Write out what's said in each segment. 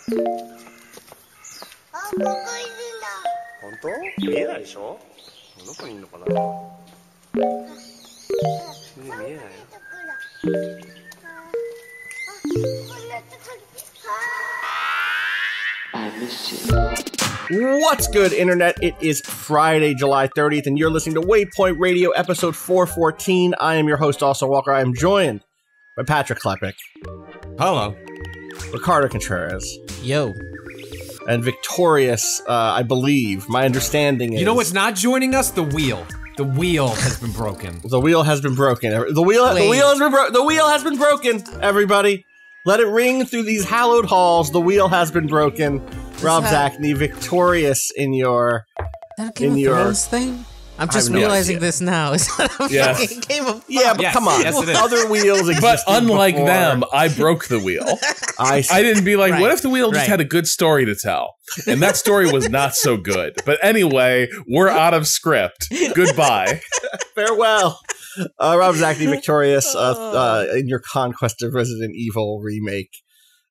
本当？見えないでしょ？どこにいるのかな？見えないよ。What's good, Internet? It is Friday, July 30th, and you're listening to Waypoint Radio, episode 414. I am your host, Austin Walker. I am joined by Patrick Klepek. Hello. Ricardo Contreras. Yo. And Victorious, I believe. My understanding is... You know what's not joining us? The wheel. The wheel has been broken. The wheel has been broken. The wheel has been broken, everybody. Let it ring through these hallowed halls. The wheel has been broken. Rob Zachney, Victorious in your... That Game of Thrones thing? I'm just realizing this now. Is that a fucking Game of Thrones? Yeah, but come on. Yes, it is. Other wheels exist. But unlike them, I broke the wheel. I didn't be like, what if the wheel just had a good story to tell? And that story was not so good. But anyway, we're out of script. Goodbye. Farewell. Rob Zachney, Victorious, in your Conquest of Resident Evil remake.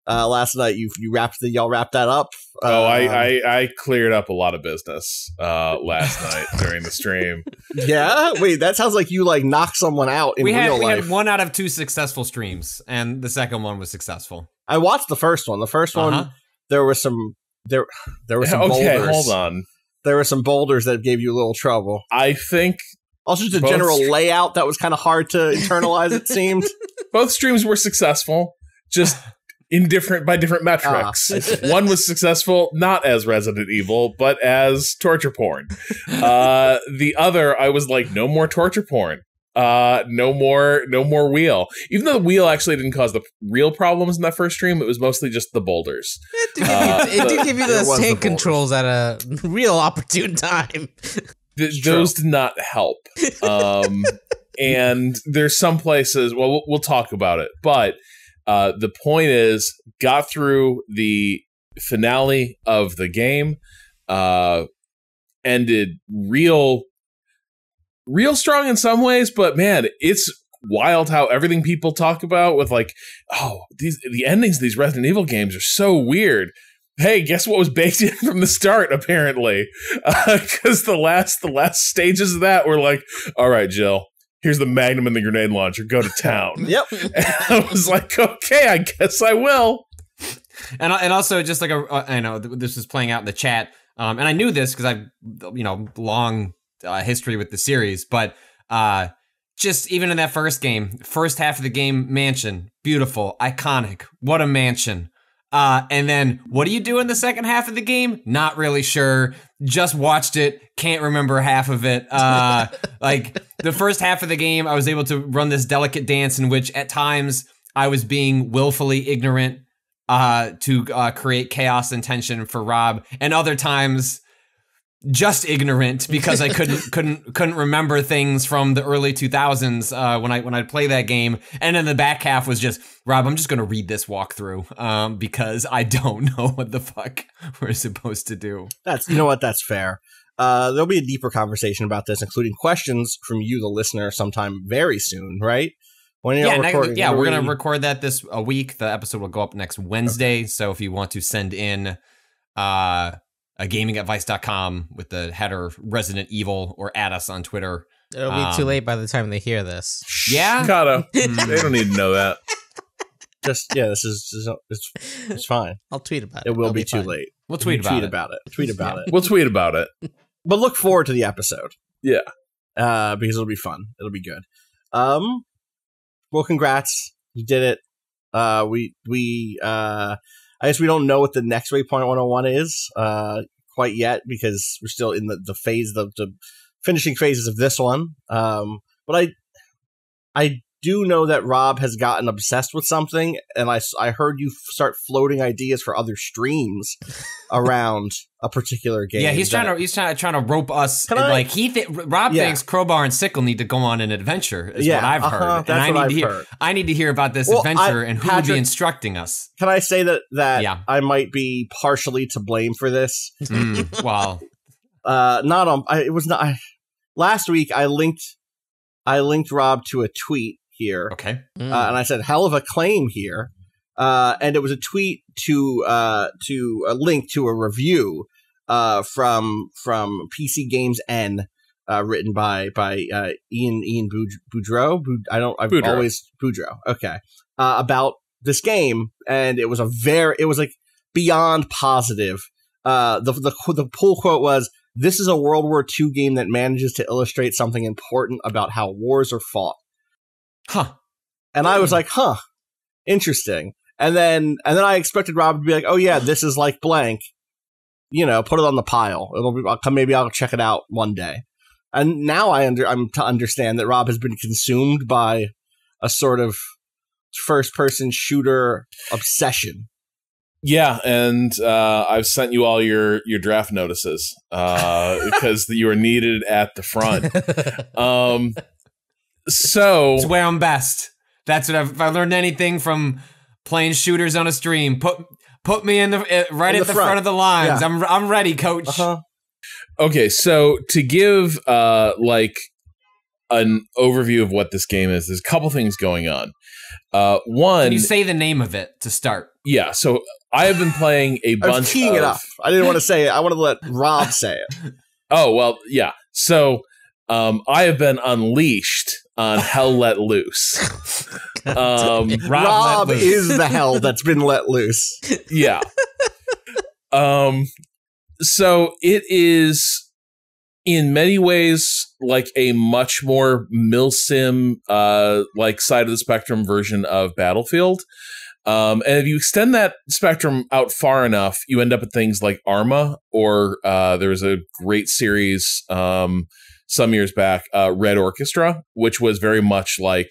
Last night, y'all wrapped that up. I cleared up a lot of business last night during the stream. Yeah? Wait, that sounds like you knocked someone out in real life. We had 1 out of 2 successful streams, and the second one was successful. I watched the first one. The first one, there were some boulders. Okay, hold on. There were some boulders that gave you a little trouble. I think... Also, just a general layout that was kind of hard to internalize, it seemed. Both streams were successful, just... by different metrics. One was successful not as Resident Evil, but as torture porn. The other, I was like, no more torture porn. No more wheel. Even though the wheel actually didn't cause the real problems in that first stream, it was mostly just the boulders. It did give you those tank controls at a real opportune time. Those did not help. And there's some places, well, we'll talk about it, but the point is, got through the finale of the game, ended real strong in some ways, but man, it's wild how everything people talk about with the endings of these Resident Evil games are so weird. Hey, guess what was baked in from the start, apparently? Because the last stages of that were like, all right, Jill, here's the Magnum and the grenade launcher. Go to town. Yep. And I was like, okay, I guess I will. And also, just like I know this was playing out in the chat, and I knew this because I've long history with the series, but just even in that first half of the game, mansion, beautiful, iconic. What a mansion. And then what do you do in the second half of the game? Not really sure. Just watched it. Can't remember half of it. The first half of the game, I was able to run this delicate dance in which at times I was being willfully ignorant to create chaos and tension for Rob, and other times just ignorant because I couldn't remember things from the early 2000s when I play that game. And then the back half was just, Rob, I'm just gonna read this walkthrough because I don't know what the fuck we're supposed to do. That's fair. There'll be a deeper conversation about this, including questions from you, the listener, sometime very soon, right? When you're recording, we're gonna record that this week. The episode will go up next Wednesday. Okay. So if you want to send in gamingadvice.com with the header Resident Evil or add us on Twitter. It'll be too late by the time they hear this. Yeah? Gotta. They don't need to know that. It's fine. I'll tweet about it. It will be too late. We'll tweet about it. Tweet about it. We'll tweet about it. But look forward to the episode. Yeah. Because it'll be fun. It'll be good. Well, congrats. You did it. I guess we don't know what the next Waypoint 101 is quite yet because we're still in the phase of the finishing phases of this one. But I do know that Rob has gotten obsessed with something, and I heard you start floating ideas for other streams around a particular game. Yeah, he's trying to rope us. Rob thinks Crowbar and Sickle need to go on an adventure. Is what I've heard, and I need to hear about this adventure and who would be instructing us. Can I say that I might be partially to blame for this? Well, not on. It was not. Last week, I linked Rob to a tweet here. Okay. And I said, hell of a claim here. and it was a tweet to a link to a review from PC Games N, written by Ian Boudreau. Boudreau. Okay, about this game, and it was like beyond positive. The pull quote was, "This is a World War II game that manages to illustrate something important about how wars are fought." Huh. And I was like, huh, interesting. And then I expected Rob to be like, oh yeah, this is like blank. You know, put it on the pile. Maybe I'll check it out one day. And now I'm to understand that Rob has been consumed by a sort of first-person shooter obsession. Yeah, and I've sent you all your draft notices because you are needed at the front. So it's where I'm best. That's what if I learned anything from playing shooters on a stream. Put me in the at the front of the lines. Yeah. I'm ready, coach. Uh-huh. Okay, so to give like an overview of what this game is, there's a couple things going on. One, can you say the name of it to start? Yeah, so I have been playing a bunch. I was teeing it up. I didn't want to say it. I wanted to let Rob say it. Oh well, yeah. So I have been unleashed on Hell Let Loose. Rob is the hell that's been let loose. Yeah. So it is in many ways like a much more milsim like side of the spectrum version of Battlefield. And if you extend that spectrum out far enough, you end up at things like Arma, or there was a great series some years back, Red Orchestra, which was very much like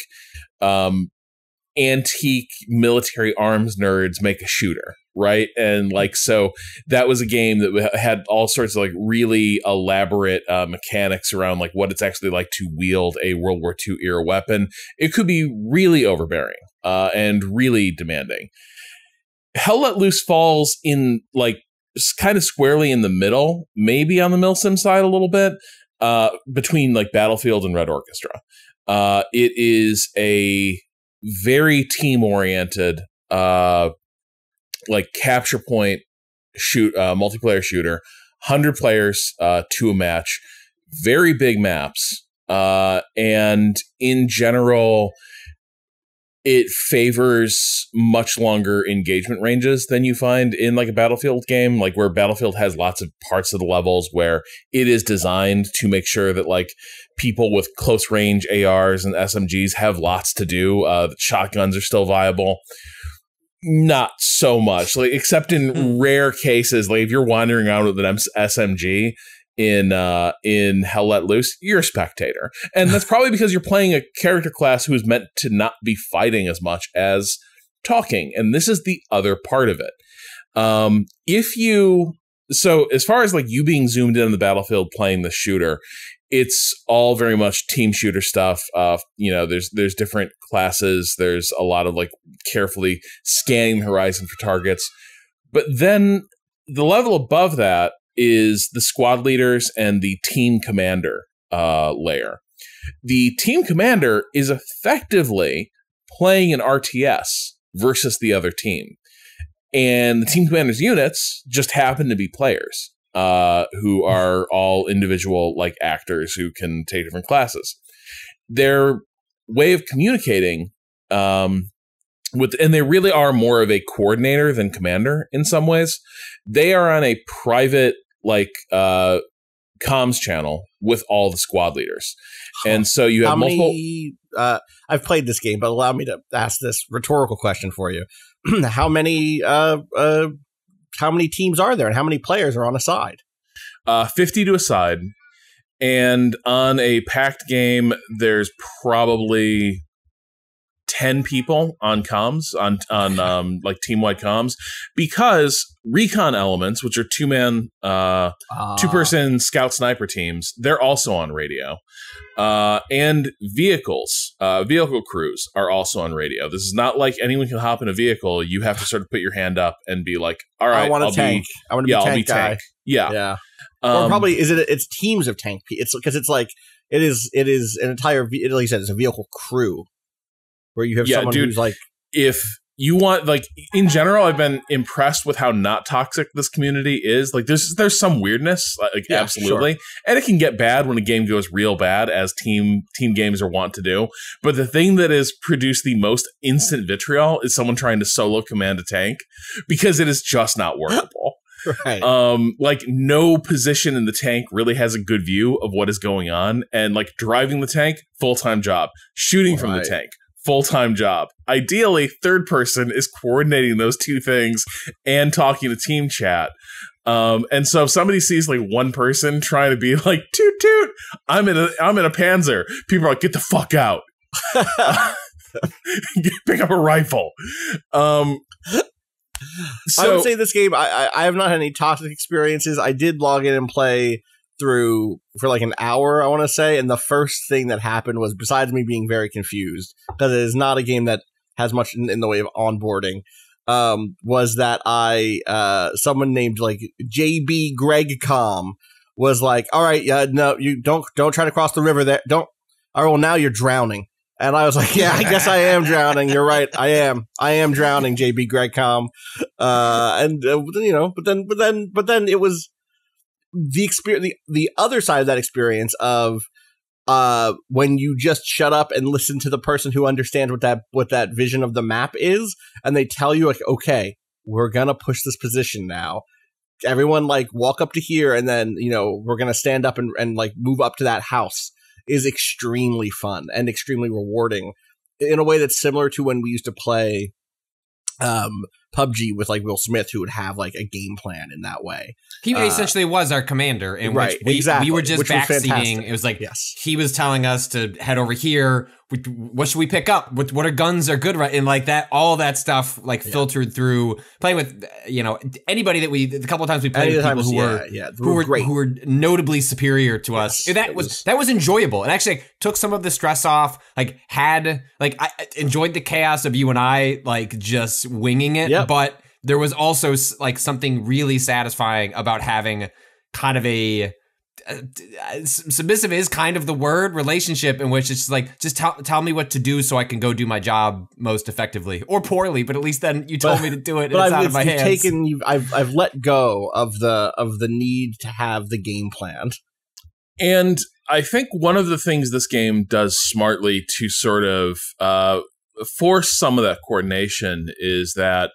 antique military arms nerds make a shooter, right? And like, so that was a game that had all sorts of like really elaborate mechanics around like what it's actually like to wield a World War II era weapon. It could be really overbearing and really demanding. Hell Let Loose falls in like kind of squarely in the middle, maybe on the milsim side a little bit, between like Battlefield and Red Orchestra. It is a very team-oriented, like capture point multiplayer shooter, 100 players to a match, very big maps, and in general, it favors much longer engagement ranges than you find in like a Battlefield game, like where Battlefield has lots of parts of the levels where it is designed to make sure that like people with close range ARs and SMGs have lots to do. The shotguns are still viable. Not so much, like except in rare cases, like if you're wandering around with an SMG in Hell Let Loose, you're a spectator, and that's probably because you're playing a character class who is meant to not be fighting as much as talking, and this is the other part of it. So as far as like you being zoomed in on the battlefield playing the shooter, it's all very much team shooter stuff. You know, there's different classes. There's a lot of like carefully scanning the horizon for targets, but then the level above that is the squad leaders and the team commander layer. The team commander is effectively playing an RTS versus the other team. And the team commander's units just happen to be players who are all individual like actors who can take different classes. Their way of communicating and they really are more of a coordinator than commander in some ways. They are on a private like comms channel with all the squad leaders. And so you have multiple... I've played this game, but allow me to ask this rhetorical question for you. How many teams are there and how many players are on a side? 50 to a side. And on a packed game, there's probably 10 people on comms, on like team-wide comms, because recon elements, which are two-person scout sniper teams, they're also on radio. And vehicle crews are also on radio. This is not like anyone can hop in a vehicle. You have to sort of put your hand up and be like, all right, I want to tank. I want to be tank guy. Tank. Yeah. Or probably it's teams of tank. It's because it's like it is an entire, like you said, it's a vehicle crew where you have someone who's like, if you want, like, in general, I've been impressed with how not toxic this community is. Like, there's some weirdness, like, yeah, absolutely. Sure. And it can get bad when a game goes real bad, as team games are wont to do. But the thing that has produced the most instant vitriol is someone trying to solo command a tank, because it is just not workable. Right. Like, no position in the tank really has a good view of what is going on. And, like, driving the tank, full-time job. Shooting from the tank, full-time job. Ideally, third person is coordinating those two things and talking to team chat. And so if somebody sees like one person trying to be like, toot toot, I'm in a Panzer, people are like, get the fuck out. Pick up a rifle. So, I would say this game, I have not had any toxic experiences. I did log in and play through for like an hour, I want to say, and the first thing that happened was, besides me being very confused, because it is not a game that has much in the way of onboarding, was that someone named like JB Gregcom was like, all right, no, you don't try to cross the river there. Don't. All right, well, now you're drowning. And I was like, yeah, I guess I am drowning. You're right. I am drowning, JB Gregcom. But then it was the experience, the other side of that experience of when you just shut up and listen to the person who understands what that vision of the map is, and they tell you like, okay, we're gonna push this position now. Everyone like walk up to here, and then we're gonna stand up and like move up to that house, is extremely fun and extremely rewarding in a way that's similar to when we used to play PUBG with like Will Smith, who would have like a game plan in that way. He essentially was our commander, in which we were just backseating. It was like, yes, he was telling us to head over here. What should we pick up? What are guns are good, right? And like that, all that stuff like filtered through playing with anybody that the couple of times we played with people who were notably superior to us. That was enjoyable. It actually took some of the stress off. I enjoyed the chaos of you and I like just winging it. Yep. But there was also like something really satisfying about having kind of a submissive is kind of the word relationship, in which it's like, just tell me what to do so I can go do my job most effectively or poorly, but at least then you told me to do it and it's out of my hands. I've let go of the need to have the game planned. And I think one of the things this game does smartly to sort of force some of that coordination is that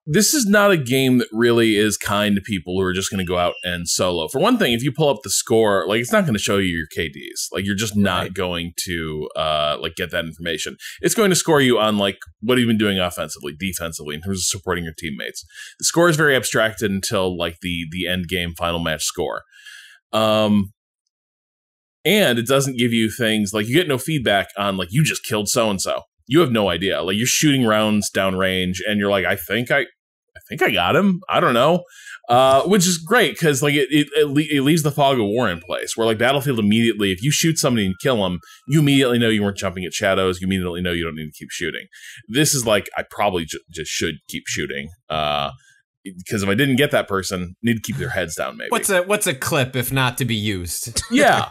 this is not a game that really is kind to people who are just going to go out and solo. For one thing, if you pull up the score, like, it's not going to show you your KDs. Like, you're just not going to like get that information. It's going to score you on like what you've been doing offensively, defensively, in terms of supporting your teammates. The score is very abstracted until like the end game final match score. And it doesn't give you things like, you get no feedback on like, you just killed so-and-so. You have no idea. Like, you're shooting rounds downrange and you're like, I think I got him. I don't know. Which is great, because like it leaves the fog of war in place, where like Battlefield immediately, if you shoot somebody and kill them, you immediately know you weren't jumping at shadows. You immediately know you don't need to keep shooting. This is like, I probably just should keep shooting. Because if I didn't get that person, need to keep their heads down. Maybe what's a clip if not to be used? Yeah.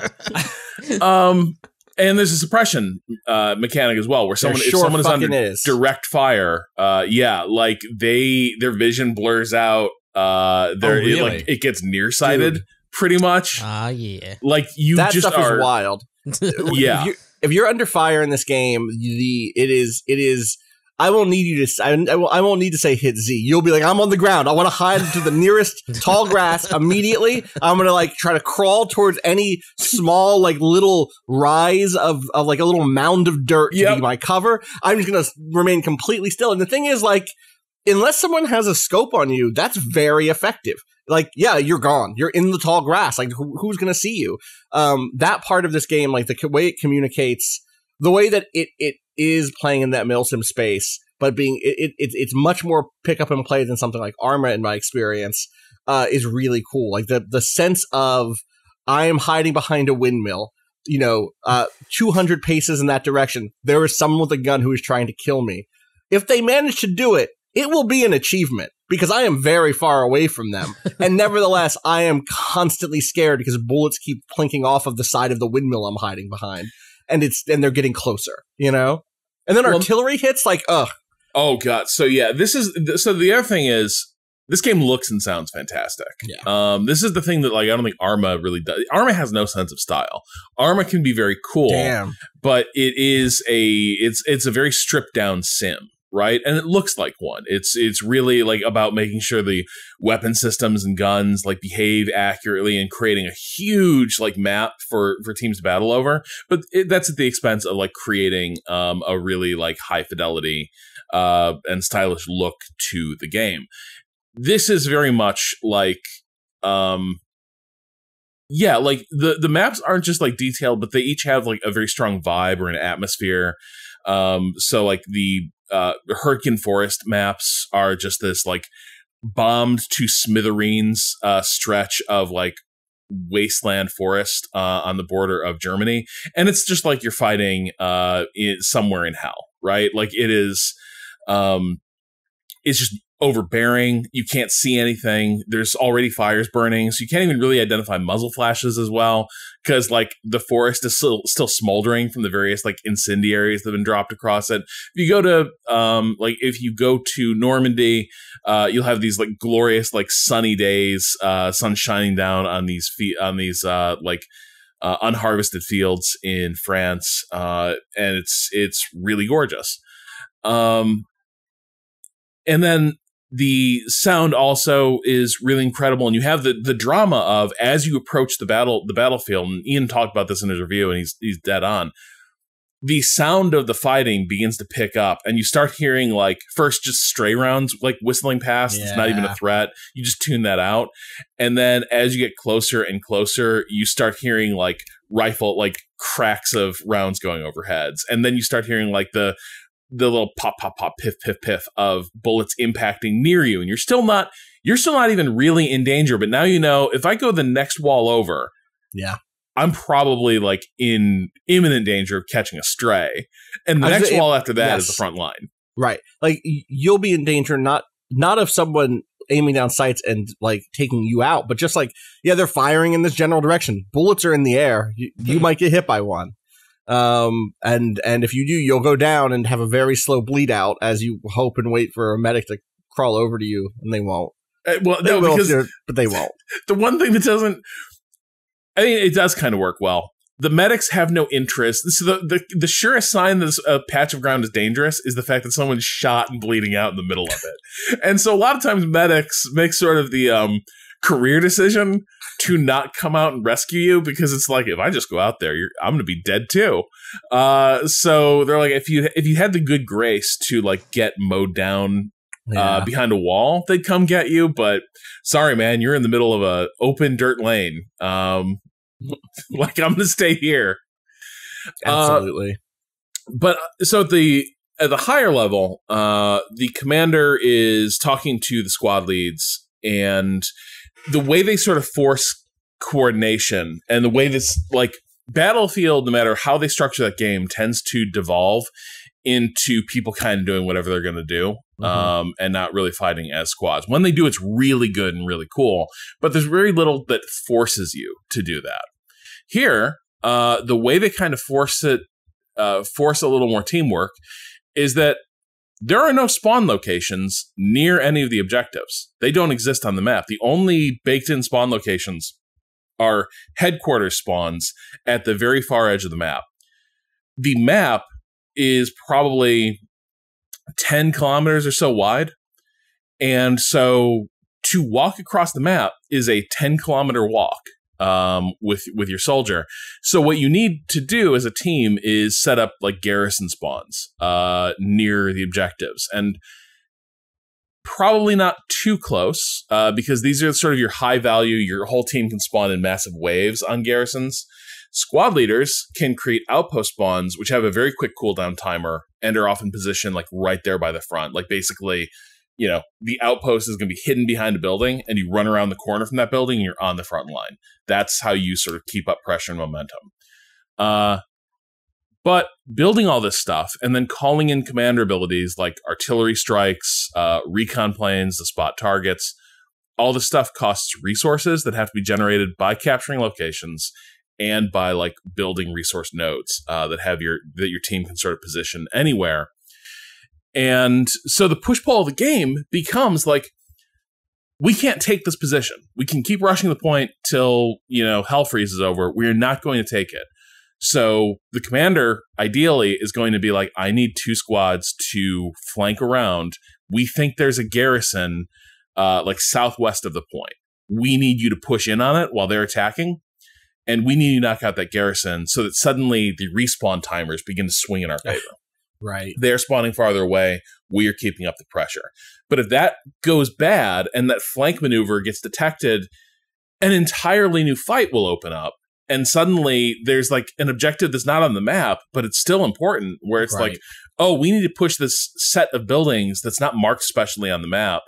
And there's a suppression mechanic as well, where if someone is under direct fire, like their vision blurs out. Really? It gets nearsighted, pretty much. Yeah. Like that stuff is wild. Yeah. If you're under fire in this game, it is. I won't need you to. I won't need to say hit Z. You'll be like, I'm on the ground. I want to hide to the nearest tall grass immediately. I'm gonna like try to crawl towards any small like little rise of like a little mound of dirt to be my cover. I'm just gonna remain completely still. And the thing is, like, unless someone has a scope on you, that's very effective. Like, yeah, you're gone. You're in the tall grass. Like, who's gonna see you? That part of this game, like the way it communicates, the way that it is playing in that milsim space, but it's much more pick up and play than something like Arma, in my experience, is really cool. Like the sense of, I am hiding behind a windmill, 200 paces in that direction. There is someone with a gun who is trying to kill me. If they manage to do it, it will be an achievement, because I am very far away from them. And nevertheless, I am constantly scared because bullets keep plinking off of the side of the windmill I'm hiding behind. And they're getting closer, And then artillery hits, like, Oh god. So yeah, the other thing is this game looks and sounds fantastic. Yeah. This is the thing that like I don't think Arma really does. Arma has no sense of style. Arma can be very cool, but it's a very stripped down sim, right? And it looks like one. It's really like about making sure the weapon systems and guns like behave accurately and creating a huge like map for teams to battle over. But that's at the expense of like creating a really like high fidelity and stylish look to the game. This is very much like, like the maps aren't just like detailed, but they each have like a very strong vibe or an atmosphere. So like the Hurricane Forest maps are just this like bombed to smithereens stretch of like wasteland forest on the border of Germany, and it's just like you're fighting somewhere in hell, right? Like it is, it's just overbearing. You can't see anything. There's already fires burning, so you can't even really identify muzzle flashes as well, because like the forest is still smoldering from the various like incendiaries that have been dropped across it. If you go to Normandy, you'll have these like glorious like sunny days, sun shining down on these unharvested fields in France, and it's really gorgeous. And then the sound also is really incredible, and you have the drama of as you approach the battlefield. And Ian talked about this in his review, and he's dead on. The sound of the fighting begins to pick up, and you start hearing like first just stray rounds like whistling past. Yeah. It's not even a threat. You just tune that out, and then as you get closer and closer, you start hearing like rifle like cracks of rounds going over heads, and then you start hearing like the little pop, pop, pop, piff, piff, piff of bullets impacting near you. And you're still not even really in danger. But now you know, if I go the next wall over, I'm probably like in imminent danger of catching a stray. And the next wall after that is the front line. Right. Like you'll be in danger, not of someone aiming down sights and like taking you out, but just like, they're firing in this general direction. Bullets are in the air. You might get hit by one. And if you do, you'll go down and have a very slow bleed out as you hope and wait for a medic to crawl over to you, and they won't. But they won't. The one thing that doesn't, I mean, it does kind of work well. The medics have no interest. So the surest sign that a patch of ground is dangerous is the fact that someone's shot and bleeding out in the middle of it. And so a lot of times medics make sort of the career decision to not come out and rescue you, because it's like, if I just go out there, I'm going to be dead too. So they're like, if you had the good grace to like get mowed down behind a wall, they'd come get you. But sorry, man, you're in the middle of a open dirt lane. Like I'm going to stay here. Absolutely. But so at the higher level, the commander is talking to the squad leads, and the way they sort of force coordination and the way this like Battlefield, no matter how they structure that game, tends to devolve into people kind of doing whatever they're going to do, and not really fighting as squads. When they do, it's really good and really cool, but there's very little that forces you to do that. Here, the way they kind of force a little more teamwork is that there are no spawn locations near any of the objectives. They don't exist on the map. The only baked-in spawn locations are headquarters spawns at the very far edge of the map. The map is probably 10 kilometers or so wide, and so to walk across the map is a 10-kilometer walk with your soldier. So what you need to do as a team is set up like garrison spawns near the objectives, and probably not too close, because these are sort of your high value. Your whole team can spawn in massive waves on garrisons. Squad leaders can create outpost spawns, which have a very quick cooldown timer and are often positioned like right there by the front. Like basically, the outpost is going to be hidden behind a building, and you run around the corner from that building and you're on the front line. That's how you sort of keep up pressure and momentum. But building all this stuff and then calling in commander abilities like artillery strikes, recon planes to spot targets, all this stuff costs resources that have to be generated by capturing locations and by like building resource nodes that your team can sort of position anywhere. And so the push-pull of the game becomes like, we can't take this position. We can keep rushing the point till, hell freezes over. We're not going to take it. So the commander, ideally, is going to be like, I need 2 squads to flank around. We think there's a garrison southwest of the point. We need you to push in on it while they're attacking. And we need to knock out that garrison so that suddenly the respawn timers begin to swing in our favor. Right. They're spawning farther away. We are keeping up the pressure. But if that goes bad and that flank maneuver gets detected, an entirely new fight will open up. And suddenly there's like an objective that's not on the map, but it's still important, where it's like, oh, we need to push this set of buildings that's not marked specially on the map.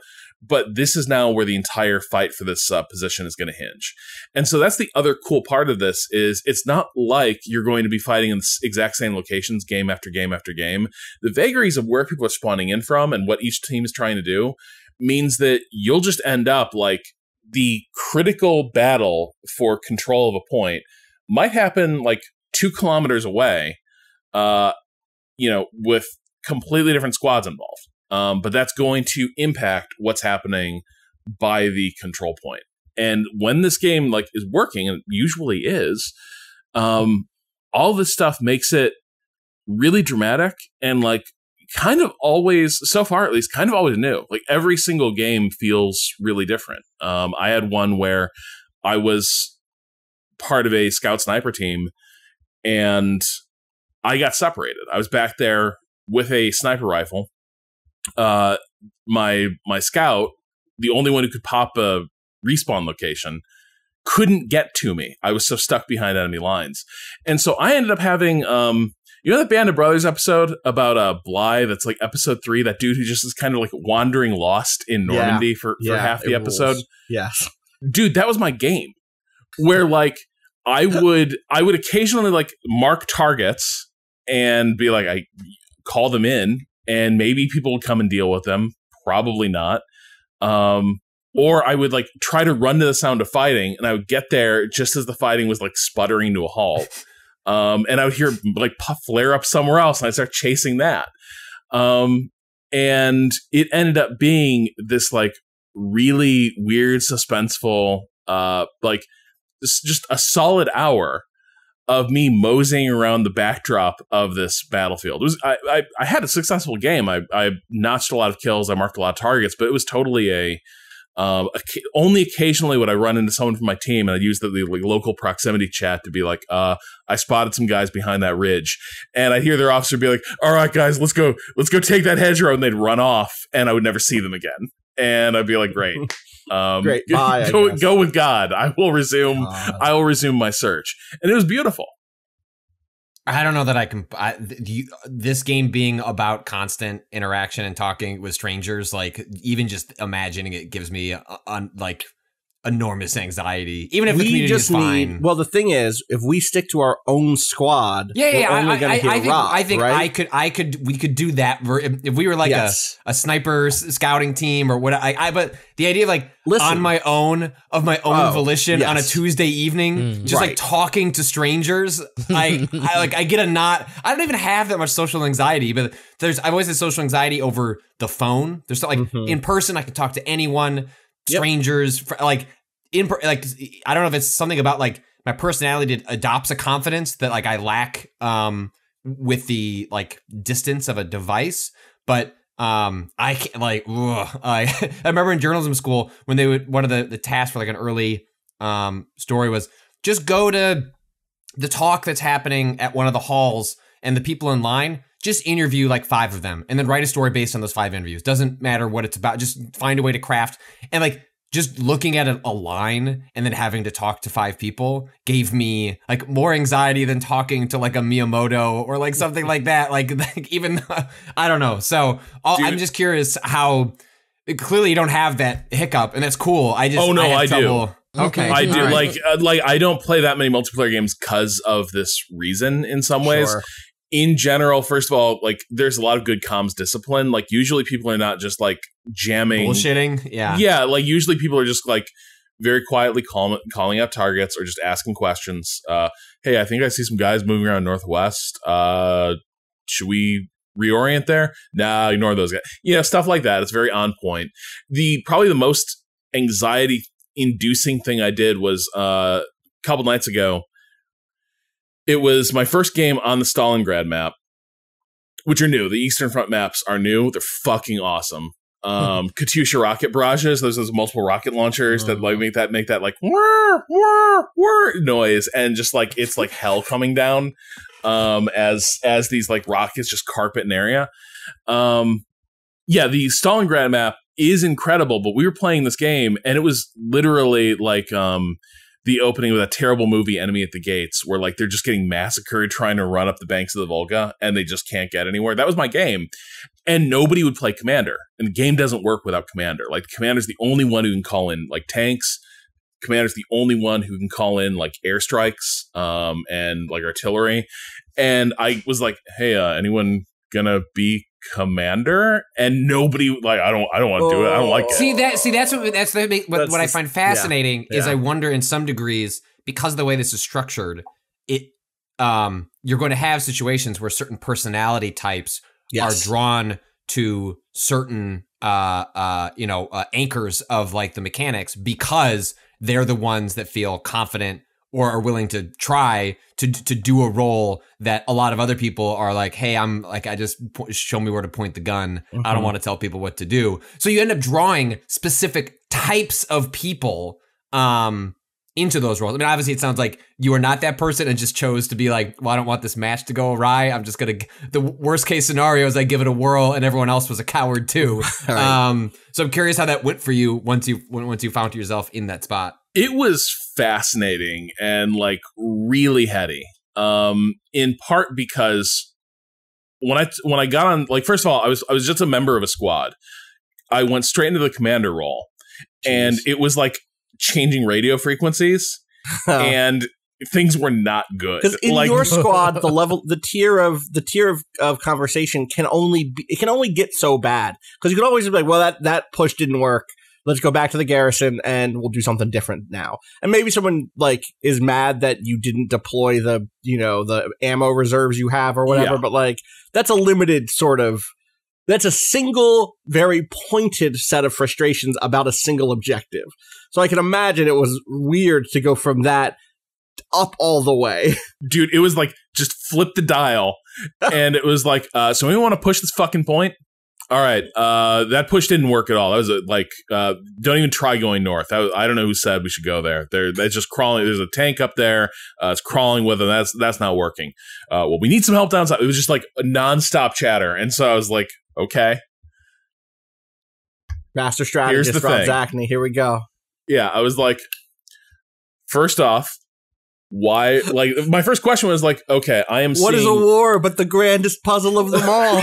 But this is now where the entire fight for this position is going to hinge. And so that's the other cool part of this is it's not like you're going to be fighting in the exact same locations game after game after game. The vagaries of where people are spawning in from and what each team is trying to do means that you'll just end up like the critical battle for control of a point might happen like 2 kilometers away, with completely different squads involved. But that's going to impact what's happening by the control point. And when this game like is working, and it usually is, all this stuff makes it really dramatic and like kind of always, so far at least, kind of always new. Like every single game feels really different. I had one where I was part of a scout sniper team and I got separated. I was back there with a sniper rifle. My scout, the only one who could pop a respawn location, couldn't get to me. I was so stuck behind enemy lines. And so I ended up having, that Band of Brothers episode about Bly, that's like episode 3, that dude who just is kind of like wandering lost in Normandy for half the episode. Rules. Yes. Dude, that was my game. Where like I would occasionally like mark targets and be like, I call them in, and maybe people would come and deal with them. Probably not. Or I would like try to run to the sound of fighting, and I would get there just as the fighting was like sputtering to a halt. And I would hear like flare up somewhere else, and I'd start chasing that. And it ended up being this like really weird, suspenseful, like just a solid hour of me moseying around the backdrop of this battlefield. It was I had a successful game. I notched a lot of kills. I marked a lot of targets, but it was totally only occasionally would I run into someone from my team, and I'd use the local proximity chat to be like, I spotted some guys behind that ridge, and I'd hear their officer be like, all right, guys, let's go take that hedgerow, and they'd run off, and I would never see them again. And I'd be like, great. Great. Bye, go with God. I will resume my search. And it was beautiful. I don't know that I can. This game being about constant interaction and talking with strangers, like even just imagining it gives me like enormous anxiety. Even if the community is fine. Well, the thing is, if we stick to our own squad, I think we could do that if we were like a sniper scouting team or what. But the idea of like on my own volition on a Tuesday evening, just like talking to strangers, I get a not. I don't even have that much social anxiety, but I've always had social anxiety over the phone. There's like in person, I can talk to anyone. Strangers, like I don't know if it's something about like my personality adopts a confidence that like I lack with the like distance of a device, but I can't like I remember in journalism school when they would one of the tasks for like an early story was just go to the talk that's happening at one of the halls and the people in line. Just interview like 5 of them and then write a story based on those 5 interviews. Doesn't matter what it's about. Just find a way to craft. And like just looking at a line and then having to talk to 5 people gave me like more anxiety than talking to like a Miyamoto or like something like that. Like even, I don't know. So I'm just curious how clearly you don't have that hiccup and that's cool. I do. Okay. I do. Right. Like I don't play that many multiplayer games because of this reason in some ways. Sure. In general, first of all, like there's a lot of good comms discipline. Like usually people are not just like jamming, bullshitting. Yeah. Yeah. Like usually people are just like very quietly calling out targets or just asking questions. Hey, I think I see some guys moving around Northwest. Should we reorient there. Nah, ignore those guys. Stuff like that. It's very on point. Probably the most anxiety-inducing thing I did was a couple nights ago. It was my first game on the Stalingrad map, which are new. The Eastern Front maps are new. They're fucking awesome. Katyusha rocket barrages. There's those multiple rocket launchers that like make that like whir, whir, whir noise, and just like it's like hell coming down as these like rockets just carpet an area. The Stalingrad map is incredible, but we were playing this game and it was literally like the opening with a terrible movie, Enemy at the Gates, where like they're just getting massacred trying to run up the banks of the Volga and they just can't get anywhere. That was my game. And nobody would play Commander. And the game doesn't work without Commander. Like, Commander's the only one who can call in like tanks. Commander's the only one who can call in like airstrikes and like artillery. And I was like, hey, anyone gonna be Commander? And nobody, like, I don't want to do it. I don't like it. What I find fascinating is I wonder in some degrees, because of the way this is structured, you're going to have situations where certain personality types are drawn to certain anchors of like the mechanics because they're the ones that feel confident or are willing to try to do a role that a lot of other people are like, hey, I'm like, show me where to point the gun. I don't want to tell people what to do. So you end up drawing specific types of people into those roles. I mean, obviously it sounds like you are not that person and just chose to be like, well, I don't want this match to go awry. I'm just going to, the worst case scenario is I give it a whirl and everyone else was a coward too. Right. So I'm curious how that went for you once you found yourself in that spot. It was fascinating and like really heady. In part because when I got on, like, first of all, I was just a member of a squad. I went straight into the commander role. Jeez. And it was like changing radio frequencies and things were not good. Because in your squad, the tier of conversation can only get so bad. Because you can always be like, well, that push didn't work. Let's go back to the garrison and we'll do something different now. And maybe someone like is mad that you didn't deploy the ammo reserves you have or whatever, but like that's a single, very pointed set of frustrations about a single objective. So I can imagine it was weird to go from that up all the way. Dude, it was like, just flip the dial. And it was like, so we want to push this fucking point? All right, that push didn't work at all. That was don't even try going north. I don't know who said we should go there. It's just crawling. There's a tank up there. It's crawling with them. That's not working. Well, we need some help down south. It was just like a nonstop chatter. And so I was like, okay. Master strategist Rob Zachney. Here we go. Yeah, I was like, first off, why? Like, my first question was like, okay, What is a war but the grandest puzzle of them all?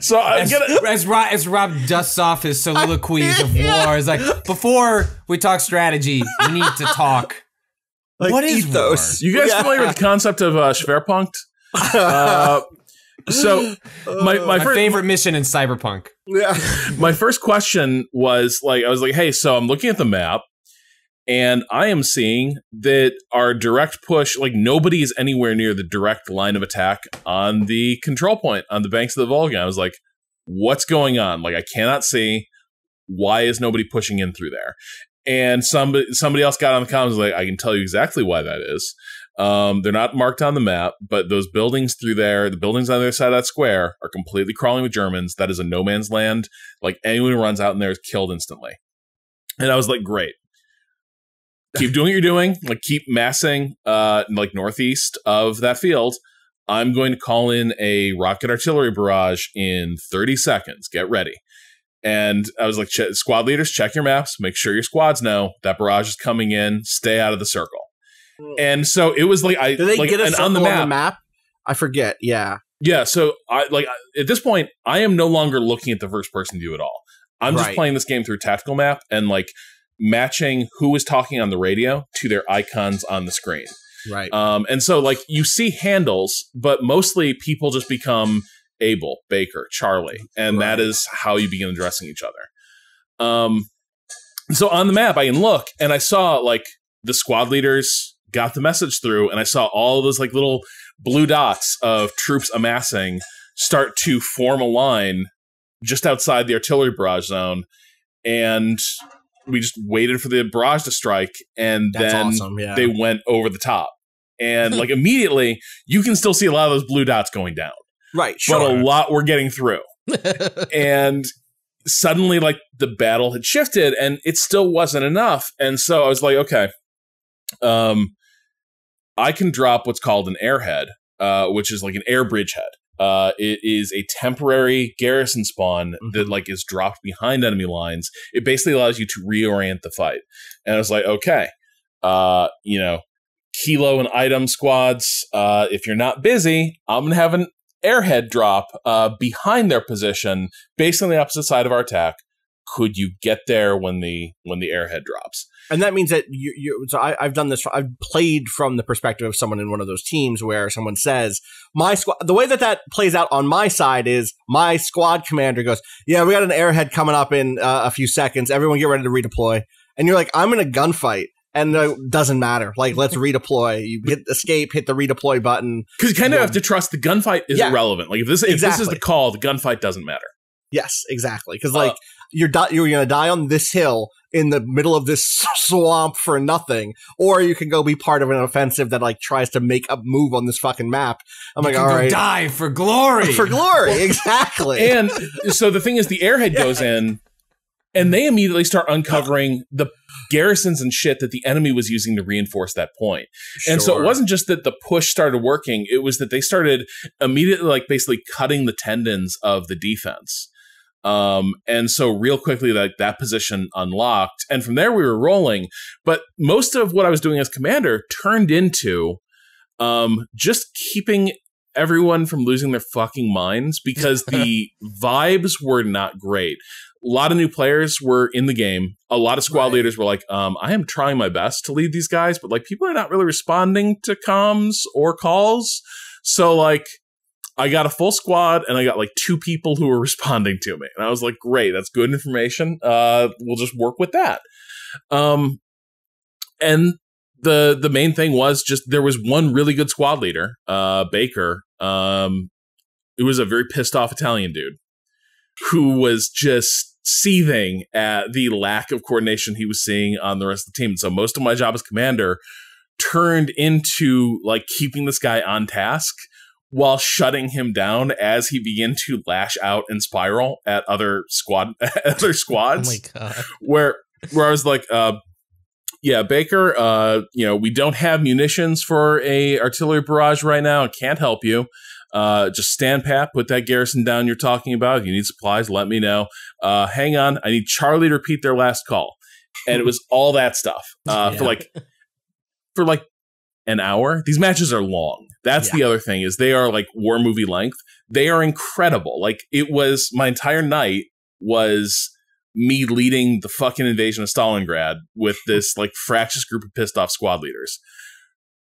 So as Rob dusts off his soliloquies of war, it's like, before we talk strategy, we need to talk. Like, what is ethos? War? You guys familiar with the concept of Schwerpunkt? So my favorite mission in Cyberpunk. Yeah. My first question was like, I was like, hey, so I'm looking at the map. And I am seeing that our direct push, like nobody is anywhere near the direct line of attack on the control point on the banks of the Volga. I was like, what's going on? Like, I cannot see. Why is nobody pushing in through there? And somebody else got on the comments like, I can tell you exactly why that is. They're not marked on the map, but those buildings through there, the buildings on the other side of that square are completely crawling with Germans. That is a no man's land. Like, anyone who runs out in there is killed instantly. And I was like, great. Keep doing what you're doing. Like, keep massing, like northeast of that field. I'm going to call in a rocket artillery barrage in 30 seconds. Get ready. And I was like, squad leaders, check your maps. Make sure your squads know that barrage is coming in. Stay out of the circle. And so it was like, did they get a circle on the map? I forget. Yeah. Yeah. So at this point, I am no longer looking at the first person view at all. I'm just playing this game through tactical map and like matching who was talking on the radio to their icons on the screen. Right. And so like you see handles, but mostly people just become Abel, Baker, Charlie. And that is how you begin addressing each other. So on the map, I can look and I saw like the squad leaders got the message through and I saw all those like little blue dots of troops amassing start to form a line just outside the artillery barrage zone, and we just waited for the barrage to strike, and then they went over the top. And like immediately, you can still see a lot of those blue dots going down. Right, sure. But a lot were getting through. And suddenly, like, the battle had shifted, and it still wasn't enough. And so I was like, okay, I can drop what's called an airhead, which is like an air bridgehead. It is a temporary garrison spawn that like is dropped behind enemy lines. It basically allows you to reorient the fight. And I was like, okay, you know, kilo and item squads. If you're not busy, I'm gonna have an airhead drop behind their position, based on the opposite side of our attack. Could you get there when the airhead drops? And that means that so I've done this. I've played from the perspective of someone in one of those teams where someone says, my squad, the way that plays out on my side is my squad commander goes, yeah, we got an airhead coming up in a few seconds. Everyone get ready to redeploy. And you're like, I'm in a gunfight. And it doesn't matter. Like, let's redeploy. You hit escape, hit the redeploy button. Because you kind of have to trust the gunfight is irrelevant. Like, if this is the call, the gunfight doesn't matter. Yes, exactly. Because, like, you're going to die on this hill in the middle of this swamp for nothing. Or you can go be part of an offensive that, like, tries to make a move on this fucking map. I'm like, all right. Die for glory. For glory, exactly. And so the thing is, the airhead goes in, and they immediately start uncovering the garrisons and shit that the enemy was using to reinforce that point. And so it wasn't just that the push started working, it was that they started immediately, like, basically cutting the tendons of the defense. And so real quickly, like, that position unlocked. And from there we were rolling. But most of what I was doing as commander turned into just keeping everyone from losing their fucking minds, because the vibes were not great. A lot of new players were in the game. A lot of squad leaders were like, I am trying my best to lead these guys, but like people are not really responding to comms or calls. So like I got a full squad and I got like 2 people who were responding to me. And I was like, great, that's good information. We'll just work with that. And the main thing was just there was one really good squad leader, Baker. It was a very pissed off Italian dude who was just seething at the lack of coordination he was seeing on the rest of the team. And so most of my job as commander turned into like keeping this guy on task while shutting him down as he began to lash out and spiral at other squads. Oh my God. Where I was like, yeah, Baker, you know, we don't have munitions for a artillery barrage right now. I can't help you. Just stand pat, put that garrison down you're talking about. If you need supplies, let me know. Hang on. I need Charlie to repeat their last call. And it was all that stuff for like an hour. These matches are long. That's the other thing, is they are like war movie length. They are incredible. Like, it was my entire night was me leading the fucking invasion of Stalingrad with this like fractious group of pissed off squad leaders.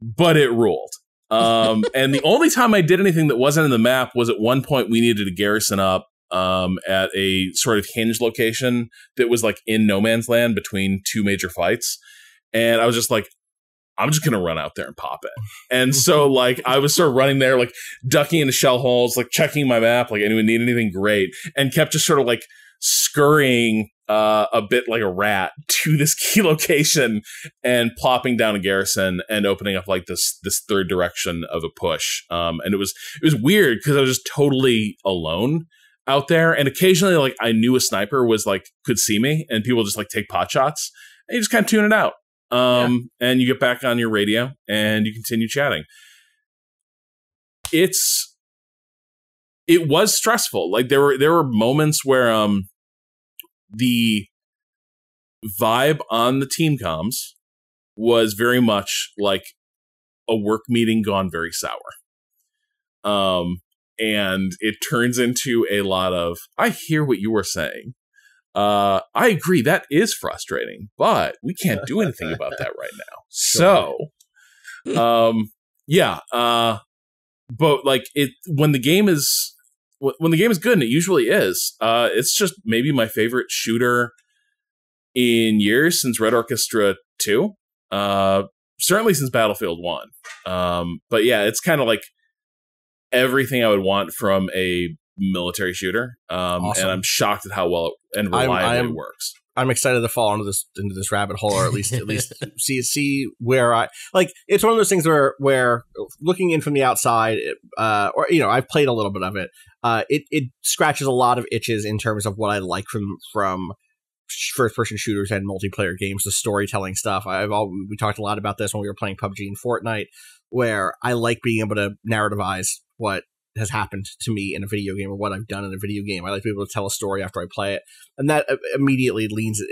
But it ruled. And the only time I did anything that wasn't in the map was at one point we needed to garrison up at a sort of hinge location that was like in no man's land between 2 major fights. And I was just like, I'm just going to run out there and pop it. And so like I was sort of running there, like ducking into shell holes, like checking my map, like anyone need anything great, and kept just sort of like scurrying a bit like a rat to this key location and plopping down a garrison and opening up like this third direction of a push. And it was weird because I was just totally alone out there. And occasionally, like, I knew a sniper was like could see me, and people just like take pot shots, and you just kind of tune it out. And you get back on your radio and you continue chatting. It was stressful. Like there were moments where the vibe on the team comms was very much like a work meeting gone very sour. And it turns into a lot of, I hear what you were saying. I agree, that is frustrating, but we can't do anything about that right now. So, but like when the game is good, and it usually is, it's just maybe my favorite shooter in years since Red Orchestra 2. Certainly since Battlefield 1. But yeah, it's kind of like everything I would want from a military shooter. Awesome. And I'm shocked at how well and reliably it works. I'm excited to fall into this rabbit hole, or at least see where I like. It's one of those things where looking in from the outside, or I've played a little bit of it. It scratches a lot of itches in terms of what I like from first person shooters and multiplayer games, the storytelling stuff. We talked a lot about this when we were playing PUBG and Fortnite, where I like being able to narrativize what has happened to me in a video game or what I've done in a video game. I like to be able to tell a story after I play it, and that immediately loans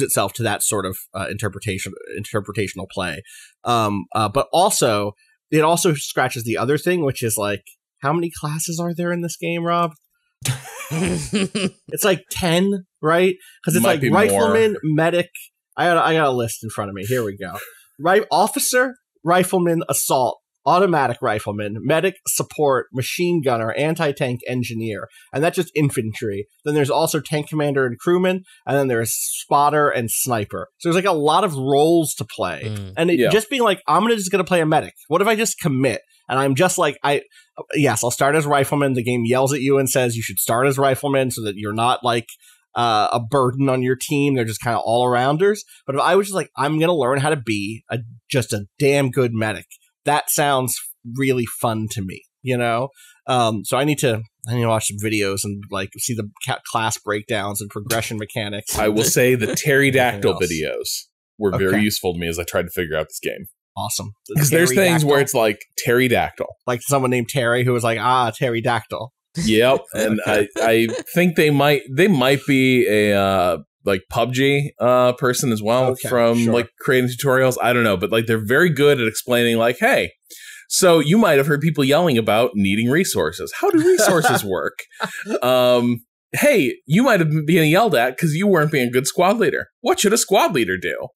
itself to that sort of interpretational play. But also, it also scratches the other thing, which is like, how many classes are there in this game, Rob? It's like 10, right? Because it's like rifleman, medic. I got a list in front of me. Here we go. Right, officer, rifleman, assault, automatic rifleman, medic, support, machine gunner, anti-tank engineer, and that's just infantry. Then there's also tank commander and crewman, and then there's spotter and sniper. So there's like a lot of roles to play, and just being like, I'm just gonna play a medic. What if I just commit? And I'm just like, I'll start as rifleman. The game yells at you and says you should start as rifleman so that you're not like a burden on your team. They're just kind of all-arounders. But if I was just like, I'm gonna learn how to be just a damn good medic, that sounds really fun to me, So I need to watch some videos and like see the class breakdowns and progression mechanics. I will say the pterodactyl videos were very useful to me as I tried to figure out this game. Awesome. Because there's things where it's like pterodactyl. Like someone named Terry who was like, pterodactyl. Yep. And I think they might be a like PUBG person as well, like creating tutorials. I don't know, but like they're very good at explaining like, hey, so you might have heard people yelling about needing resources. How do resources work? Hey, you might have been being yelled at because you weren't being a good squad leader. What should a squad leader do?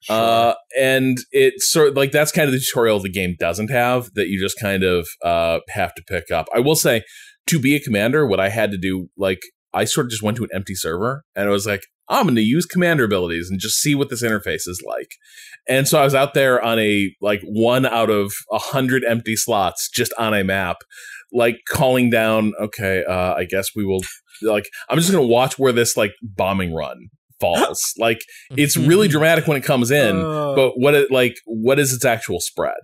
Sure. And it's sort of like that's kind of the tutorial the game doesn't have, that you just kind of have to pick up. I will say, to be a commander, what I had to do, like I sort of just went to an empty server and I was like, I'm going to use commander abilities and just see what this interface is like. And so I was out there on a like 1 out of 100 empty slots just on a map, like calling down, okay, I guess we will, like, I'm just going to watch where this like bombing run falls. Like, it's really dramatic when it comes in, but what is its actual spread?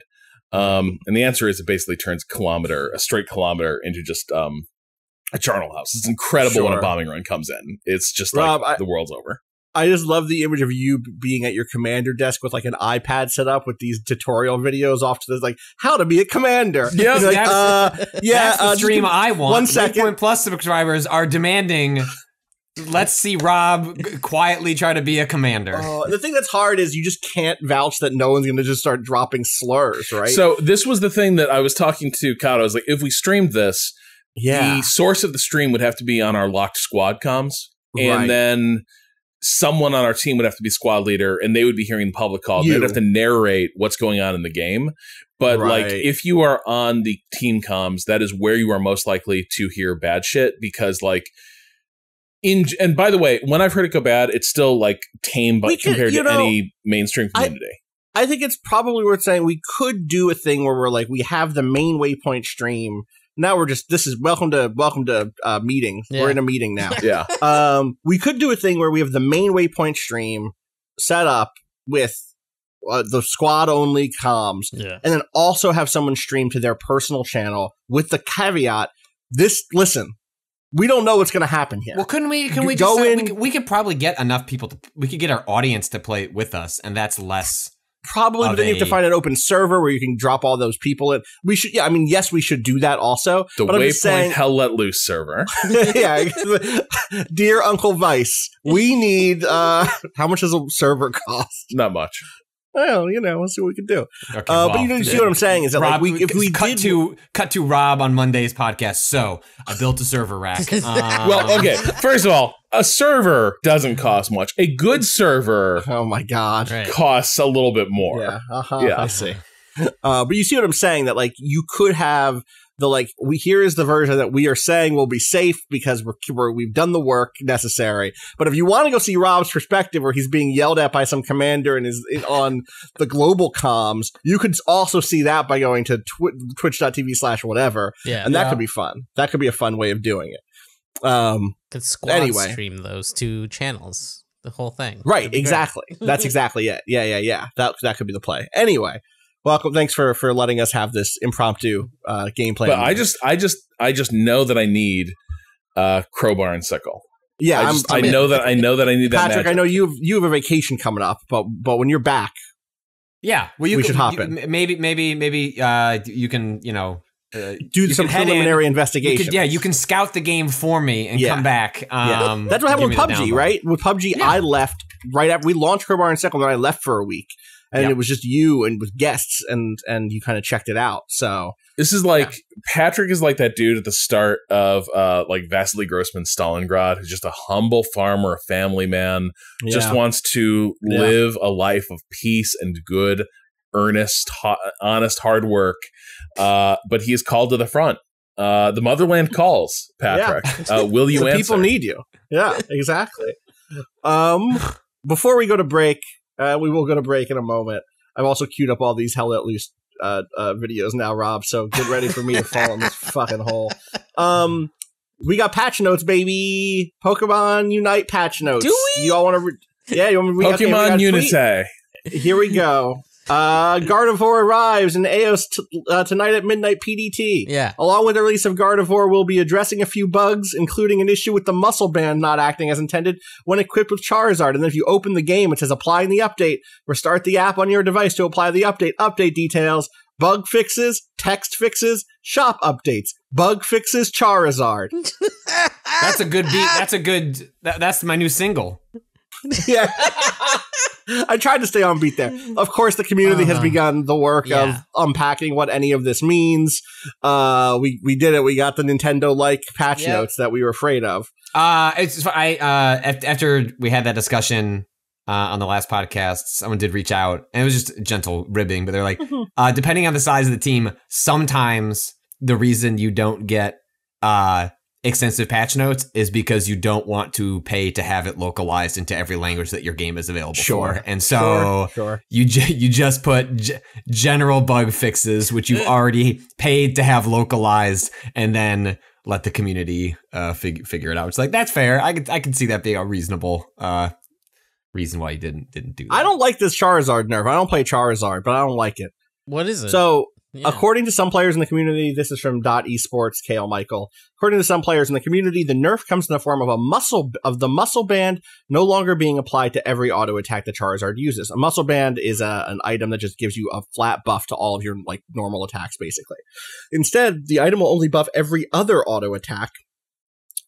And the answer is it basically turns a straight kilometer into just a charnel house. It's incredible when a bombing run comes in. It's just Rob, like the world's over. I just love the image of you being at your commander desk with like an iPad set up with these tutorial videos off to this, like how to be a commander. Yeah, like, that's the stream I want. 1 second. Waypoint Plus subscribers are demanding. Let's see Rob quietly try to be a commander. The thing that's hard is you just can't vouch that no one's going to just start dropping slurs, right? So this was the thing that I was talking to Kato. I was like, if we streamed this, the source of the stream would have to be on our locked squad comms, and then someone on our team would have to be squad leader, and they would be hearing the public call. They'd have to narrate what's going on in the game. But like, if you are on the team comms, that is where you are most likely to hear bad shit, because like, and by the way, when I've heard it go bad, it's still like tame, but compared to any mainstream community. I think it's probably worth saying we could do a thing where we're like, we have the main Waypoint stream. Now this is welcome to meetings. Yeah. We're in a meeting now. Yeah. We could do a thing where we have the main Waypoint stream set up with the squad only comms, and then also have someone stream to their personal channel with the caveat: listen, we don't know what's going to happen here. Well, couldn't we? Can we just? We could probably get enough people we could get our audience to play with us, and that's less. Probably, but then you have to find an open server where you can drop all those people in. We should, yes, we should do that also. The Waypoint Hell Let Loose server. Yeah. Dear Uncle Vice, we need, how much does a server cost? Not much. Well, we'll see what we can do. Okay, but you see what I'm saying is that Rob, cut to Rob on Monday's podcast. So I built a server rack. Well, okay. First of all, a server doesn't cost much. A good server, oh my god, costs a little bit more. Yeah, I see. But you see what I'm saying? That like you could have here is the version that we are saying will be safe because we've done the work necessary. But if you want to go see Rob's perspective where he's being yelled at by some commander and is on the global comms, you could also see that by going to twitch.tv/whatever. Yeah. And that could be fun. That could be a fun way of doing it. Could squad stream those two channels, the whole thing. Right, exactly. That's exactly it. Yeah. That could be the play. Anyway, welcome. Thanks for letting us have this impromptu gameplay. But I just know that I need crowbar and sickle. Yeah, I know that I need that. Patrick, magic. I know you have a vacation coming up, but when you're back, yeah, well, we should hop in. Maybe you can do some preliminary investigation. You can scout the game for me and come back. That's what happened with PUBG, right? With PUBG, I left right after we launched Crowbar and Sickle, and then I left for a week, and it was just you and with guests, and you kind of checked it out. So this is Patrick is like that dude at the start of Vasily Grossman's Stalingrad, who's just a humble farmer, a family man, just wants to live a life of peace and good, earnest, honest, hard work. But he is called to the front. The motherland calls, Patrick. Will you answer? People need you. Yeah, exactly. Before we go to break, we will go to break in a moment. I've also queued up all these Hell Let Loose videos now, Rob, so get ready for me to fall in this fucking hole. We got patch notes, baby. Pokemon Unite patch notes. Do we? You all want to? You want me to read? Pokemon Unite. Here we go. Gardevoir arrives in Eos tonight at midnight PDT. Yeah. Along with the release of Gardevoir, we'll be addressing a few bugs, including an issue with the muscle band not acting as intended when equipped with Charizard. And then if you open the game, it says applying the update. Restart the app on your device to apply the update. Update details. Bug fixes, text fixes, shop updates. Bug fixes Charizard. That's a good beat. That's my new single. Yeah. I tried to stay on beat there. Of course, the community has begun the work of unpacking what any of this means. We did it. We got the Nintendo-like patch notes that we were afraid of. After we had that discussion on the last podcast, someone did reach out, and it was just gentle ribbing, but they're like, depending on the size of the team, sometimes the reason you don't get extensive patch notes is because you don't want to pay to have it localized into every language that your game is available for. And so you just put general bug fixes, which you've already paid to have localized, and then let the community figure it out. It's like, that's fair. I can see that being a reasonable reason why you didn't do that. I don't like this Charizard nerf. I don't play Charizard, but I don't like it. What is it? So, according to some players in the community, this is from .esports, Kale Michael. According to some players in the community, the nerf comes in the form of the muscle band no longer being applied to every auto attack that Charizard uses. A muscle band is an item that just gives you a flat buff to all of your normal attacks, basically. Instead, the item will only buff every other auto attack,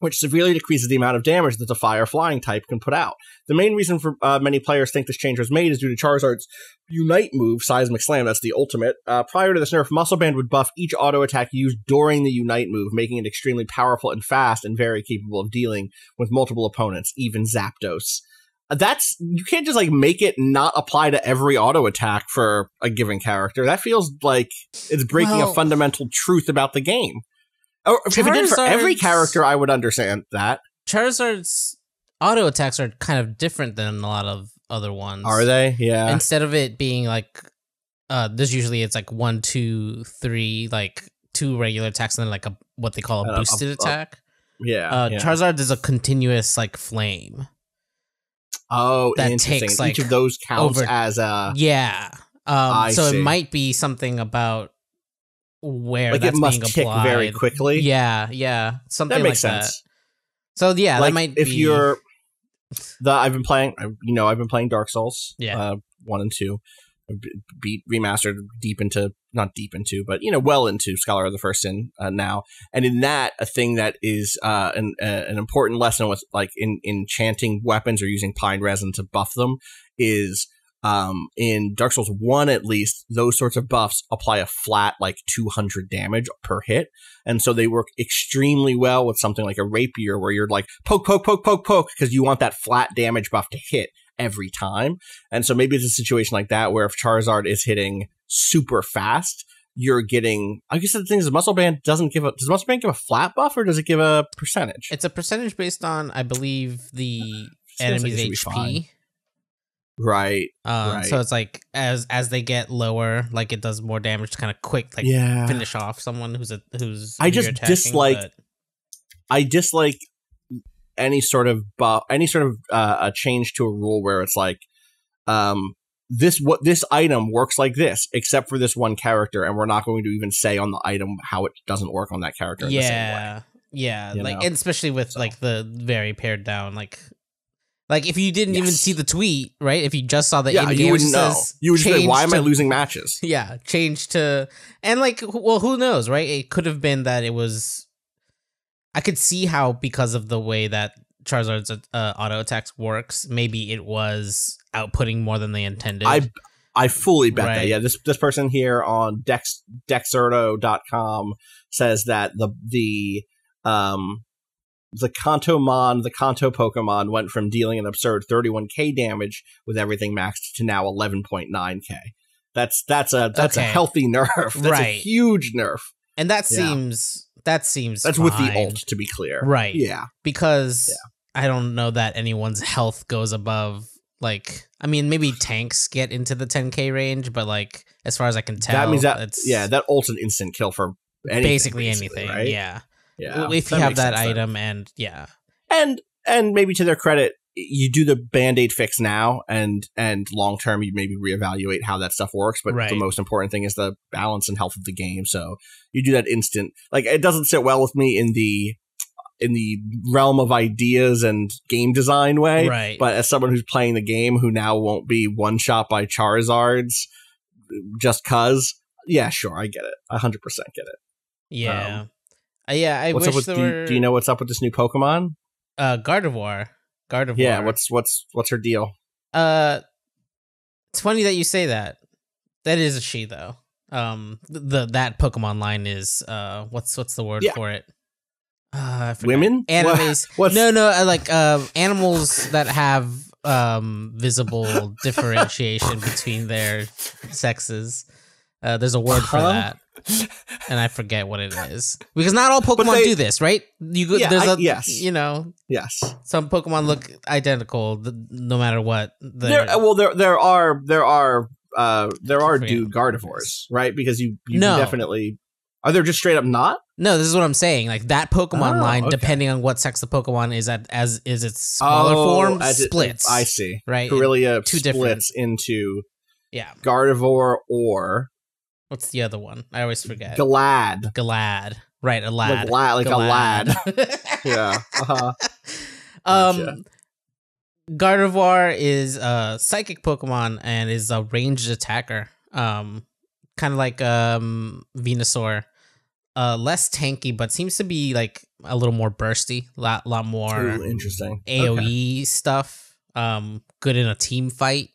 which severely decreases the amount of damage that the fire flying type can put out. The main reason for many players think this change was made is due to Charizard's Unite move, Seismic Slam, that's the ultimate. Prior to this nerf, Muscle Band would buff each auto attack used during the Unite move, making it extremely powerful and fast and very capable of dealing with multiple opponents, even Zapdos. You can't just make it not apply to every auto attack for a given character. That feels like it's breaking a fundamental truth about the game. Or if it did for every character, I would understand that. Charizard's auto attacks are kind of different than a lot of other ones. Are they? Yeah. Instead of it being there's usually it's 1, 2, 3, 2 regular attacks and then what they call a boosted attack. Charizard is a continuous flame. Oh, that interesting. takes each of those counts as a so it might be something about where that's it must being tick applied very quickly. Yeah, something that makes like sense. That. So that might if be. You're I've been playing Dark Souls 1 and 2, beat remastered not deep into, but well into Scholar of the First Sin now. And in that, a thing that is an important lesson with in enchanting weapons or using pine resin to buff them is in Dark Souls 1 at least, those sorts of buffs apply a flat 200 damage per hit, and so they work extremely well with something like a rapier where you're poke because you want that flat damage buff to hit every time. And so maybe it's a situation like that where if Charizard is hitting super fast, you're getting. I guess the thing is, the muscle band doesn't give a. Does muscle band give a flat buff or does it give a percentage? It's a percentage based on, I believe, the enemy's HP. Right, right. So it's like as they get lower, like it does more damage to kind of quick, like finish off someone who's. I just dislike. I dislike any sort of buff, a change to a rule where it's like, this item works like this, except for this one character, and we're not going to even say on the item how it doesn't work on that character. In the same way. Yeah, like, and especially with like the very pared down, like if you didn't even see the tweet, right? If you just saw the you wouldn't know. You would just say, "Why am I losing matches?" Yeah, change to, and like, well, who knows, right? It could have been that it was. I could see how, because of the way that Charizard's auto attacks works, maybe it was outputting more than they intended. I fully bet that. Yeah, this person here on Dexerto.com says that the Kanto Pokemon went from dealing an absurd 31k damage with everything maxed to now 11.9k. That's a healthy nerf. That's a huge nerf. And that seems that's fine. With the ult, to be clear. Right. Yeah. Because I don't know that anyone's health goes above, like, I mean, maybe tanks get into the 10k range, but like, as far as I can tell, that means that ult's an instant kill for basically anything. Right? Yeah. If you have that item, and maybe to their credit, you do the Band-Aid fix now, and long term you maybe reevaluate how that stuff works. But the most important thing is the balance and health of the game. So you do that instant. Like, it doesn't sit well with me in the realm of ideas and game design way. Right. But as someone who's playing the game, who now won't be one shot by Charizards just cause, yeah, sure, I get it. 100% get it. Yeah. I what's wish up with, there were... Do you know what's up with this new Pokemon? Gardevoir. Yeah, what's her deal? It's funny that you say that. That is a she, though. That Pokemon line is what's the word for it? I forgot. Women? Animes. No, like animals that have visible differentiation between their sexes. There's a word for that. And I forget what it is, because not all Pokemon do this, right? Yes. Some Pokemon look identical no matter what. There are dude Gardevoirs, right? Because you definitely are there just straight up not. No, this is what I'm saying. Like, that Pokemon line, depending on what sex the Pokemon is is its smaller form, splits. I see. Right, Corellia splits into Gardevoir or. What's the other one? I always forget. Galad. Right, a lad. Like a lad. Yeah. Uh-huh. Gotcha. Gardevoir is a psychic Pokemon and is a ranged attacker. Kind of like Venusaur. Less tanky, but seems to be like a little more bursty. Lot more interesting AoE stuff. Good in a team fight.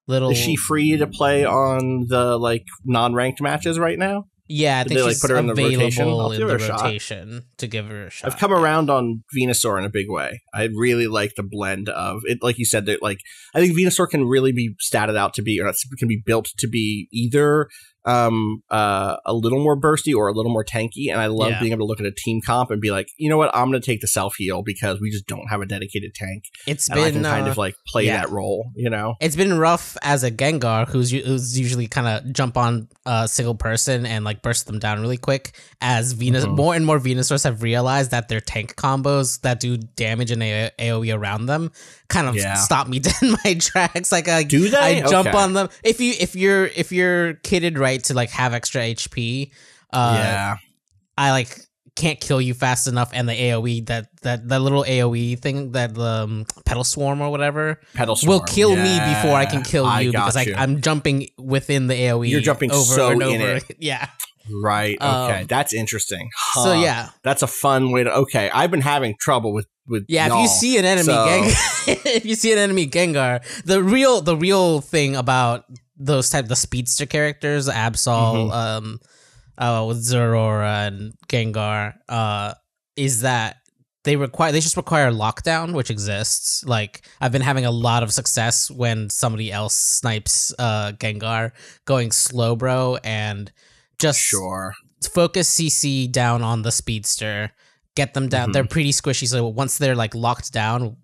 Is she free to play on the non-ranked matches right now? Yeah, I think she's put her in the rotation? I'll give her a rotation to give her a shot. I've come around on Venusaur in a big way. I really like the blend of it. Like you said, that I think Venusaur can really be statted out to be, or can be built to be either a little more bursty or a little more tanky, and I love being able to look at a team comp and be like, you know what, I'm going to take the self heal because we just don't have a dedicated tank. I can kind of play that role, you know. It's been rough as a Gengar who's usually kind of jump on a single person and burst them down really quick. As more and more Venusaurs have realized that their tank combos that do damage and AoE around them kind of stop me dead in my tracks. Do they? I jump on them if you're kitted right to have extra HP. I can't kill you fast enough, and the AoE that little AoE thing, that Petal Swarm or whatever, will kill me before I can kill you, because I'm jumping within the AoE. You're jumping over so and over. In it. Yeah. Right. Okay. That's interesting. Huh. So yeah, that's a fun way to. Okay, I've been having trouble with. Yeah, if you see an enemy Gengar, the real thing about those the speedster characters, Absol, with Zeraora and Gengar, is that they just require lockdown, which exists. I've been having a lot of success when somebody else snipes Gengar going slow bro and just focus CC down on the speedster, get them down. They're pretty squishy, so once they're like locked down,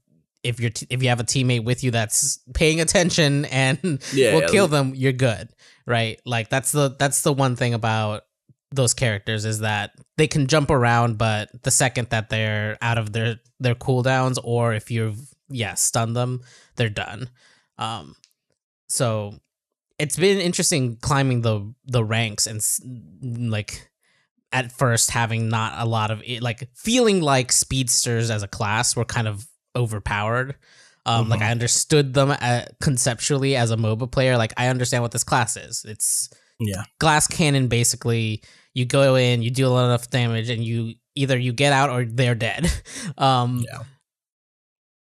if you have a teammate with you that's paying attention and will kill them, you're good, right? Like that's the one thing about those characters is that they can jump around, but the second that they're out of their cooldowns, or if you've stunned them, they're done. So it's been interesting climbing the ranks and like at first having not a lot of it, like feeling like speedsters as a class were kind of overpowered. Like I understood them conceptually as a MOBA player. Like I understand what this class is. It's glass cannon basically. You go in, you deal enough damage, and you either you get out or they're dead.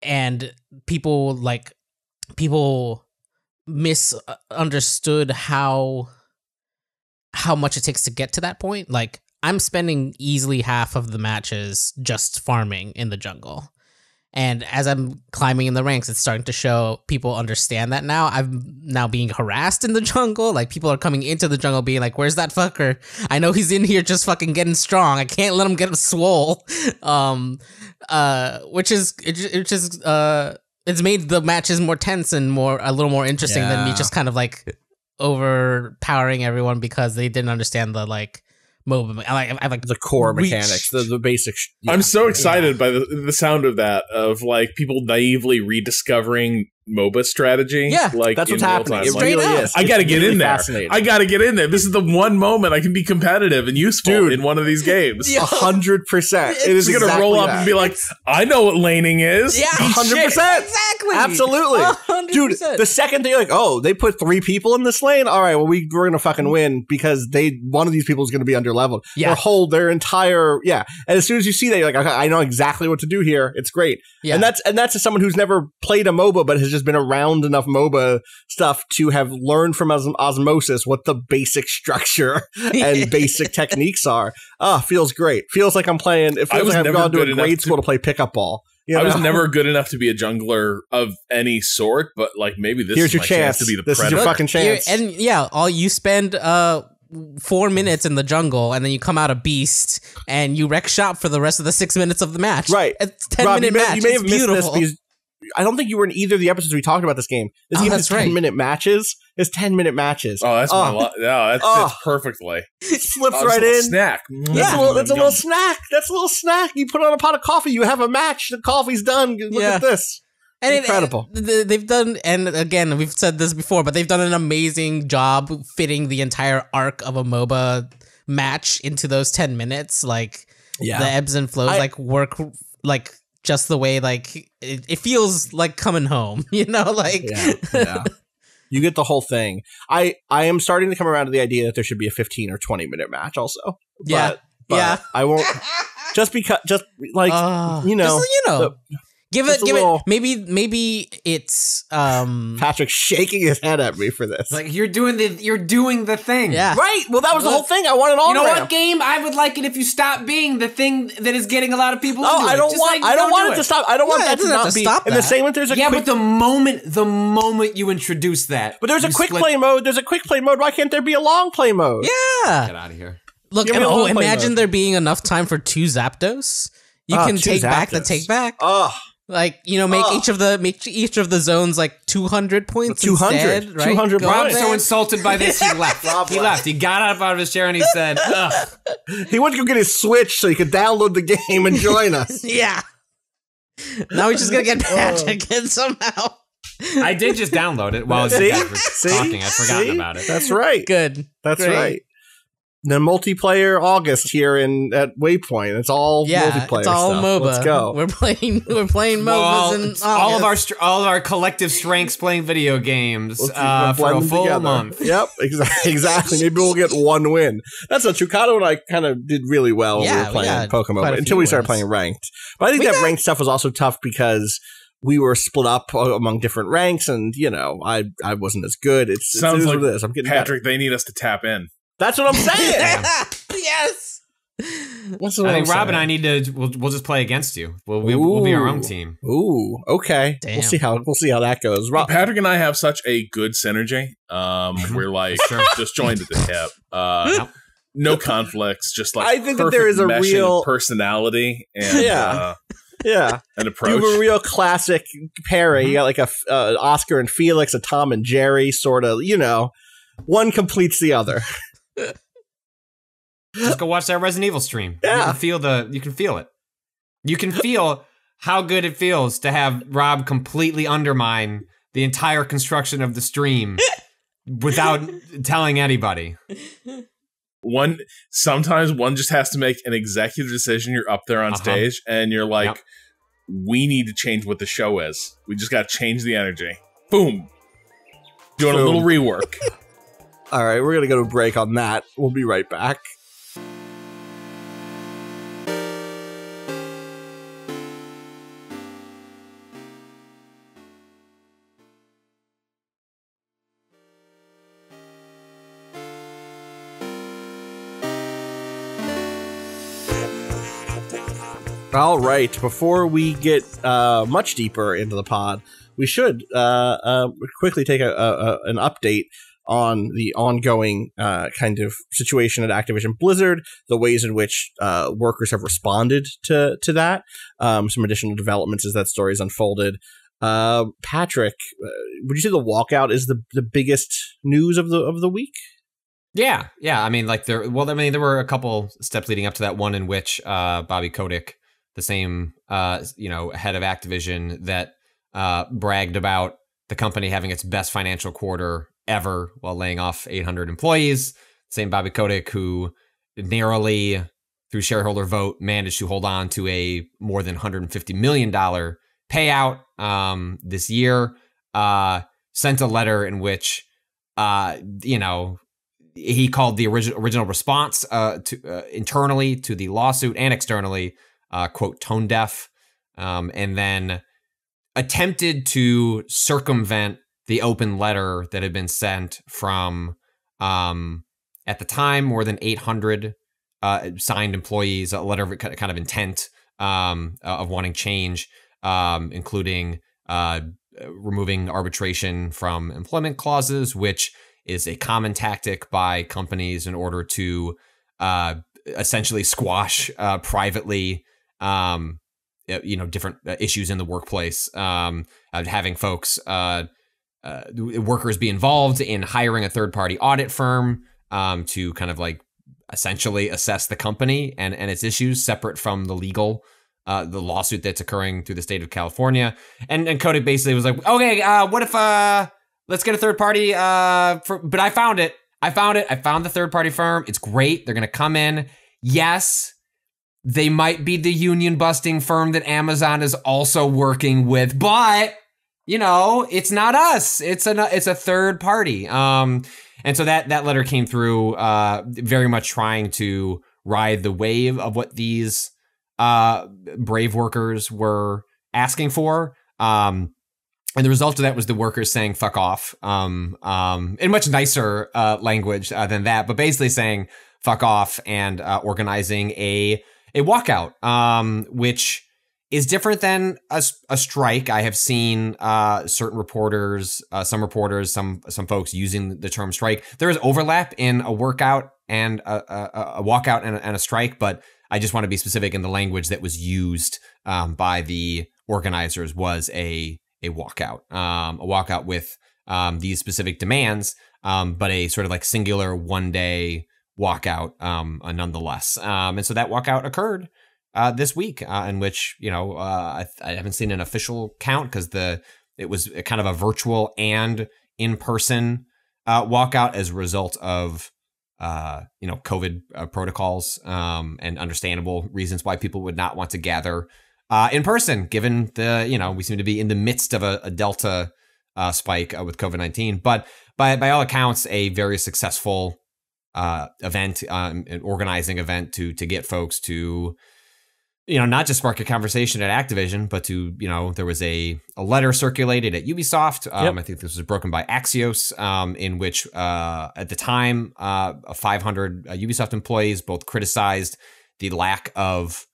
And people misunderstood how much it takes to get to that point. Like I'm spending easily half of the matches just farming in the jungle. And as I'm climbing in the ranks, it's starting to show people understand that now. I'm now being harassed in the jungle. Like people are coming into the jungle being like, where's that fucker? I know he's in here just fucking getting strong. I can't let him get swole. Which is it's made the matches more tense and a little more interesting than me just kind of like overpowering everyone because they didn't understand the like MOBA. I like the core mechanics, the basic. I'm so excited by the sound of that, of like people naively rediscovering MOBA strategy. Yeah, like that's what's happening. It really is. I got to get in there. I got to get in there. This is the one moment I can be competitive and useful in one of these games. 100%. It is going to roll up and be like, I know what laning is. Yeah, 100%. Exactly. Absolutely. 100%. Dude, the second they're like, oh, they put 3 people in this lane? All right, well, we're going to fucking win because one of these people is going to be underleveled. Yeah. Their entire, And as soon as you see that, you're like, okay, I know exactly what to do here. It's great. Yeah. And that's as someone who's never played a MOBA but has just been around enough MOBA stuff to have learned from osmosis what the basic structure and basic techniques are. Feels great. Feels like I'm playing. It feels like I've gone to a grade school to play pickup ball. I was never good enough to be a jungler of any sort, but like maybe here's is your my chance to be the this predator. Is your fucking chance. And all you spend 4 minutes in the jungle, and then you come out a beast, and you wreck shop for the rest of the 6 minutes of the match. Right, it's 10-minute match. You may have beautiful. missed this because I don't think you were in either of the episodes we talked about this game. This game is 10-minute matches. It's 10-minute matches. Oh, that's that fits perfectly. Slips right in. Snack. That's a little snack. That's a little snack. You put on a pot of coffee. You have a match. The coffee's done. Look at this. And incredible. They've done, and again, we've said this before, but they've done an amazing job fitting the entire arc of a MOBA match into those 10 minutes. Like the ebbs and flows, work like just the way like it feels like coming home. You know, like you get the whole thing. I am starting to come around to the idea that there should be a 15 or 20-minute match also. But I won't just like Give it. Maybe it's Patrick shaking his head at me for this. Like you're doing the thing. Yeah. Right. Well, that was the whole thing. I want an on-ramp. You know what game? I would like it if you stop being the thing that is getting a lot of people. I don't want it to stop. I don't want that to not be. In the same way, there's a but the moment you introduce that, but there's a quick play mode. There's a quick play mode. Why can't there be a long play mode? Yeah. Get out of here. Look, imagine there being enough time for 2 Zapdos. You can take back the take back. Like, make each of the zones like 200 points 200, instead, right? 200 Rob's so insulted by this, he left. He left. He got up out of his chair and he said, ugh. He went to go get his Switch so he could download the game and join us. Yeah. Now he's just going to get Patrick in somehow. I did just download it while you guys were talking. I'd forgotten about it. That's right. Good. That's right. The multiplayer August here at Waypoint. It's all multiplayer. It's all stuff. MOBA. Let's go. We're playing MOBAs in all of our collective strengths playing video games for a full month. Yep, exactly. Maybe we'll get 1 win. That's not true. Kato and I kind of did really well when we were playing Pokemon until we started playing ranked. But I think that ranked stuff was also tough because we were split up among different ranks, and I wasn't as good. Sounds like this. I'm getting Patrick. better. They need us to tap in. That's what I'm saying. Yes. I think Rob and I need to. We'll just play against you. We'll be our own team. Ooh, okay. Damn. We'll see how that goes. Patrick and I have such a good synergy. We're like just joined at the hip. no conflicts, just like I think that there is a real personality and an approach. You have a real classic pairing. You got like a Oscar and Felix, a Tom and Jerry sort of. One completes the other. Just go watch that Resident Evil stream. Yeah. You can feel it. You can feel how good it feels to have Rob completely undermine the entire construction of the stream without telling anybody. Sometimes one just has to make an executive decision. You're up there on stage and you're like, we need to change what the show is. We just got to change the energy. Boom. Doing a little rework. All right, we're going to go to a break on that. We'll be right back. All right, before we get much deeper into the pod, we should quickly take an update on the ongoing kind of situation at Activision-Blizzard, the ways in which workers have responded to that, some additional developments as that story is unfolded. Patrick, would you say the walkout is the biggest news of the week? Yeah. I mean, there were a couple steps leading up to that one in which Bobby Kotick, the same head of Activision that bragged about the company having its best financial quarter ever while laying off 800 employees. Same Bobby Kotick who narrowly, through shareholder vote, managed to hold on to a more than $150 million payout this year, sent a letter in which, he called the original response internally to the lawsuit and externally, quote, tone deaf, and then attempted to circumvent the open letter that had been sent from, at the time, more than 800 signed employees, a letter of kind of intent of wanting change, including removing arbitration from employment clauses, which is a common tactic by companies in order to essentially squash privately different issues in the workplace, having folks, workers be involved in hiring a third-party audit firm to kind of like essentially assess the company and its issues separate from the the lawsuit that's occurring through the state of California. And Kotick basically was like, okay, what if let's get a third party, but I found it. I found the third party firm. It's great. They're going to come in. Yes, they might be the union busting firm that Amazon is also working with, but it's not us. It's a third party. And so that letter came through, very much trying to ride the wave of what these brave workers were asking for. And the result of that was the workers saying "fuck off" in much nicer language than that, but basically saying "fuck off" and organizing a walkout, which is different than a strike. I have seen certain reporters, some folks using the term strike. There is overlap in a workout and a walkout and a strike, but I just want to be specific in the language that was used by the organizers was a walkout with these specific demands, but a sort of like singular one-day walkout nonetheless. And so that walkout occurred this week, in which I haven't seen an official count because it was kind of a virtual and in-person walkout as a result of COVID protocols and understandable reasons why people would not want to gather in person, given we seem to be in the midst of a Delta spike with COVID-19. But by all accounts, a very successful event, an organizing event to get folks to, not just spark a conversation at Activision, but to, there was a letter circulated at Ubisoft. Yep. I think this was broken by Axios, in which at the time, 500 Ubisoft employees both criticized the lack of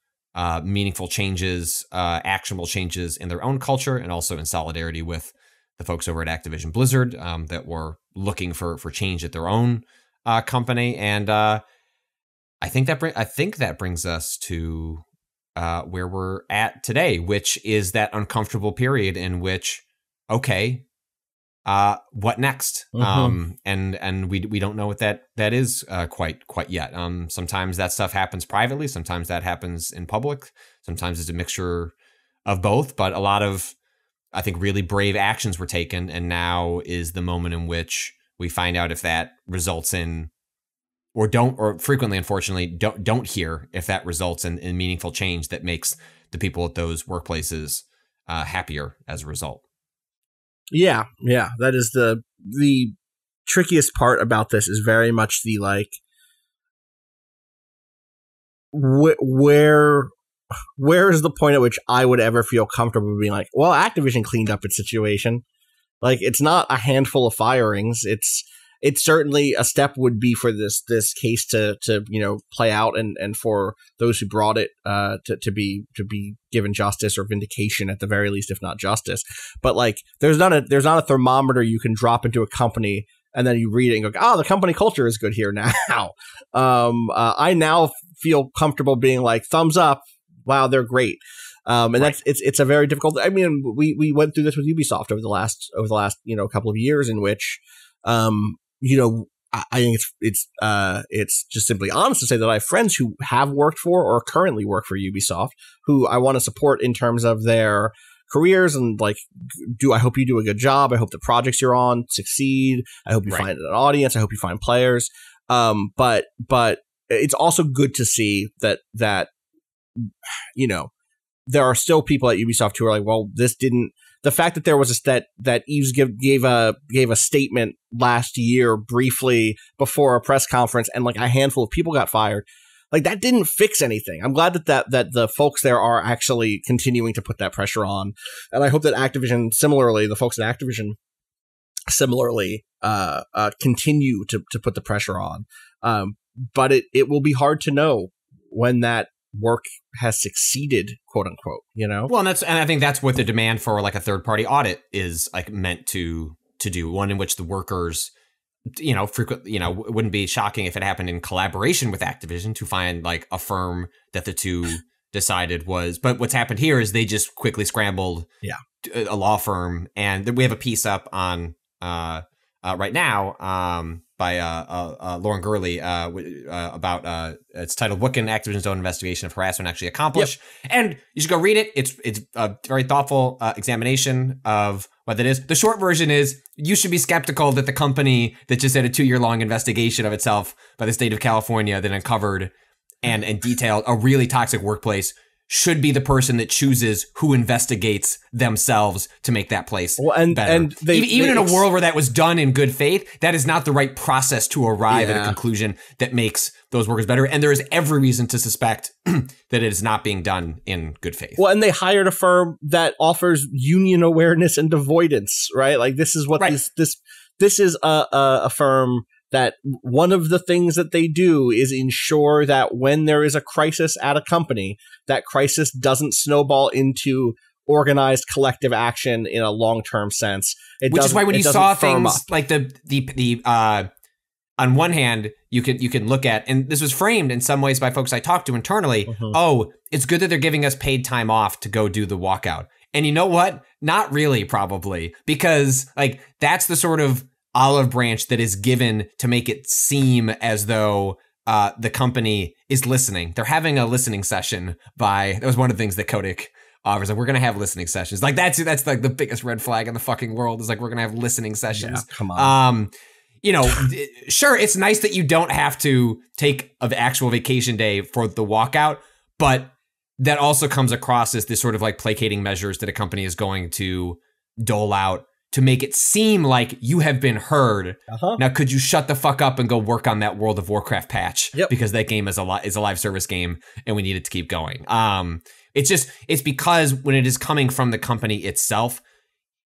meaningful changes, actionable changes in their own culture, and also in solidarity with the folks over at Activision-Blizzard that were looking for change at their own company. And I think that brings us to where we're at today, which is that uncomfortable period in which, okay, what next? And we don't know what that is quite yet. Sometimes that stuff happens privately, sometimes that happens in public, sometimes it's a mixture of both, but a lot of, I think, really brave actions were taken, and now is the moment in which we find out if that results in, or frequently, unfortunately, don't hear if that results in meaningful change that makes the people at those workplaces happier as a result. Yeah, that is the trickiest part about this, is very much the like where is the point at which I would ever feel comfortable being like, well, Activision cleaned up its situation. Like, it's not a handful of firings. It's certainly a step would be for this case to play out, and for those who brought it to be given justice or vindication at the very least, if not justice. But like, there's not a thermometer you can drop into a company and then you read it and go, oh, the company culture is good here now. I now feel comfortable being like, thumbs up. Wow, they're great. And right. It's a very difficult. I mean, we went through this with Ubisoft over the last couple of years, in which I think it's just simply honest to say that I have friends who have worked for or currently work for Ubisoft who I want to support in terms of their careers, and like, I hope you do a good job. I hope the projects you're on succeed. I hope you find an audience. I hope you find players. But it's also good to see that there are still people at Ubisoft who are like, well, this didn't. The fact that there was that Yves gave a statement last year briefly before a press conference, and like a handful of people got fired, like, that didn't fix anything. I'm glad that the folks there are actually continuing to put that pressure on, and I hope that the folks at Activision similarly continue to put the pressure on. But it will be hard to know when that work has succeeded, quote unquote, Well, and I think that's what the demand for like a third party audit is like meant to do. One in which the workers, frequently, it wouldn't be shocking if it happened in collaboration with Activision to find like a firm that the two decided was. But what's happened here is they just quickly scrambled a law firm, and we have a piece up on right now by Lauren Gurley about it's titled "What Can Activision's Own Investigation of Harassment Actually Accomplish?" And you should go read it. It's a very thoughtful examination of what that is. The short version is, you should be skeptical that the company that just had a 2-year-long investigation of itself by the state of California that uncovered and detailed a really toxic workplace should be the person that chooses who investigates themselves to make that place better. And even in a world where that was done in good faith, that is not the right process to arrive at a conclusion that makes those workers better. And there is every reason to suspect that it is not being done in good faith. Well, and they hired a firm that offers union awareness and avoidance, right? Like, this is what this is a firm that one of the things that they do is ensure that when there is a crisis at a company, that crisis doesn't snowball into organized collective action in a long-term sense. Which is why when you saw things like the on one hand, you can look at, and this was framed in some ways by folks I talked to internally, it's good that they're giving us paid time off to go do the walkout. And you know what? Not really, probably, because like that's the sort of olive branch that is given to make it seem as though the company is listening. They're having a listening session that was one of the things that Kotick offers. Like, we're going to have listening sessions. Like, that's like the biggest red flag in the fucking world, is like, we're going to have listening sessions. Yeah, come on. Sure, it's nice that you don't have to take an actual vacation day for the walkout, but that also comes across as this sort of like placating measures that a company is going to dole out to make it seem like you have been heard. Now, could you shut the fuck up and go work on that World of Warcraft patch? Because that game is a live service game, and we need it to keep going. It's because when it is coming from the company itself,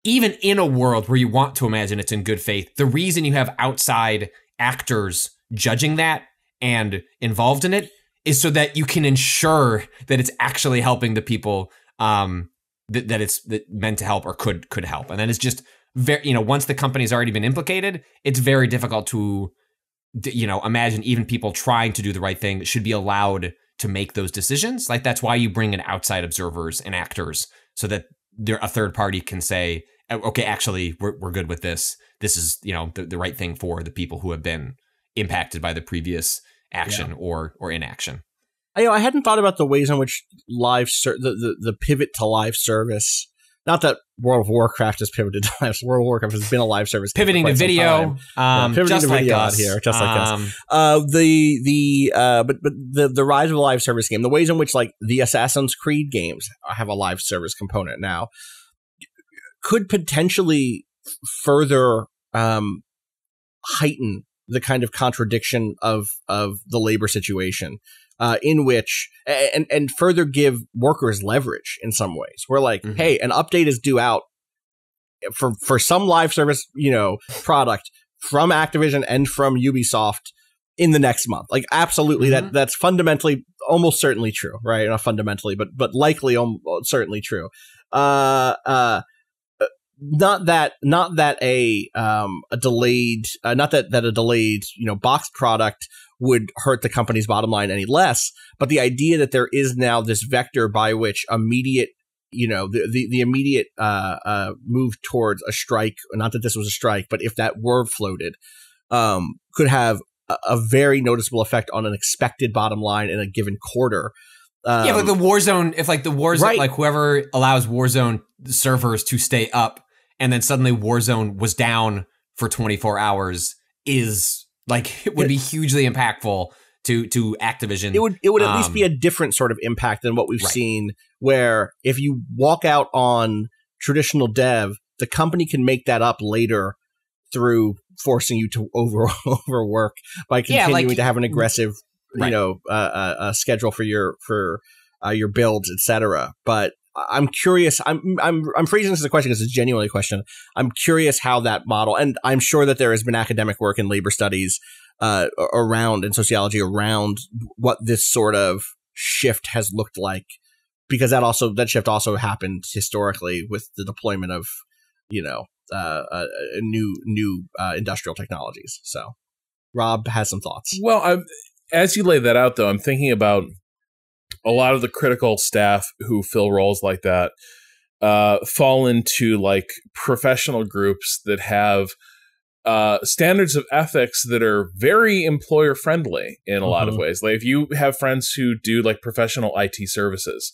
even in a world where you want to imagine it's in good faith, the reason you have outside actors judging that and involved in it is so that you can ensure that it's actually helping the people that it's meant to help or could help. And then it's just very, once the company's already been implicated, it's very difficult to imagine even people trying to do the right thing should be allowed to make those decisions. Like, that's why you bring in outside observers and actors, so that a third party can say, okay, actually, we're good with this. This is, the right thing for the people who have been impacted by the previous action or inaction. I hadn't thought about the ways in which the pivot to live service. Not that World of Warcraft has pivoted to live. World of Warcraft has been a live service. Pivoting to video, pivoting just to like video us. out here, just like us. But the rise of a live service game, the ways in which like the Assassin's Creed games have a live service component now, could potentially further heighten the kind of contradiction of the labor situation. In which and further give workers leverage in some ways. We're like, hey, an update is due out for some live service, product from Activision and from Ubisoft in the next month. Like, absolutely, that's fundamentally, almost certainly true, right? Not fundamentally, but likely, certainly true. Not that a delayed boxed product would hurt the company's bottom line any less, but the idea that there is now this vector by which immediate, the immediate move towards a strike, not that this was a strike, but if that were floated, could have a very noticeable effect on an expected bottom line in a given quarter. Like the Warzone, if like the Warzone, right. Like whoever allows Warzone servers to stay up, and then suddenly Warzone was down for 24 hours, it would be hugely impactful to Activision. It would at least be a different sort of impact than what we've seen, where if you walk out on traditional dev, the company can make that up later through forcing you to overwork by continuing to have an aggressive, schedule for your builds, etc. But I'm curious. I'm phrasing this as a question because it's genuinely a question. I'm curious how that model, and I'm sure that there has been academic work in labor studies around and sociology around what this sort of shift has looked like, because that shift also happened historically with the deployment of new industrial technologies. So Rob has some thoughts. Well, as you lay that out, though, I'm thinking about a lot of the critical staff who fill roles like that fall into like professional groups that have standards of ethics that are very employer friendly in a lot of ways. Like, if you have friends who do like professional IT services,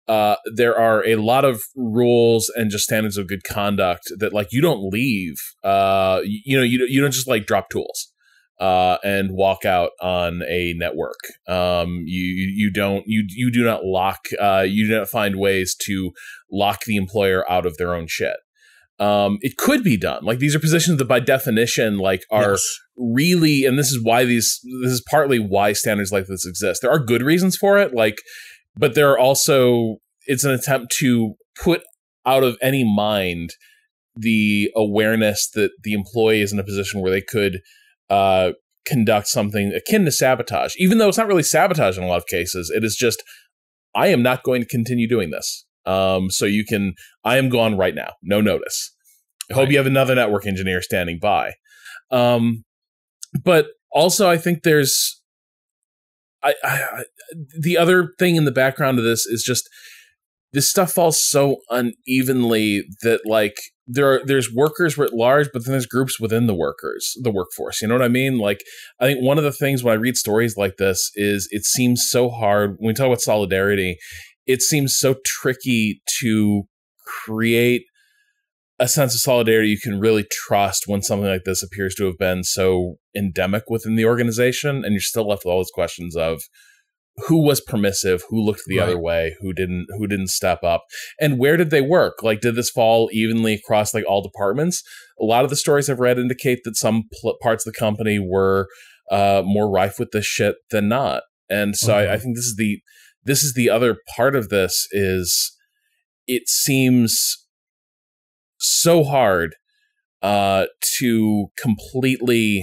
there are a lot of rules and just standards of good conduct that like you don't leave. You don't just like drop tools and walk out on a network. You do not lock. You do not find ways to lock the employer out of their own shit. It could be done. Like, these are positions that by definition like are really, and this is partly why standards like this exist. There are good reasons for it, like, but there are also, it's an attempt to put out of any mind the awareness that the employee is in a position where they could conduct something akin to sabotage, even though it's not really sabotage in a lot of cases. It is just, I am not going to continue doing this. So I am gone right now. No notice. I hope you have another network engineer standing by. But also I think there's, the other thing in the background of this is just, this stuff falls so unevenly that like there's workers writ large, but then there's groups within the workforce. You know what I mean? Like, I think one of the things when I read stories like this is it seems so hard when we talk about solidarity. It seems so tricky to create a sense of solidarity you can really trust when something like this appears to have been so endemic within the organization, and you're still left with all those questions of who was permissive, who looked the other way, who didn't step up, and where did they work? Like, did this fall evenly across like all departments? A lot of the stories I've read indicate that some parts of the company were more rife with this shit than not, and so I think this is the other part of this. Is it seems so hard to completely,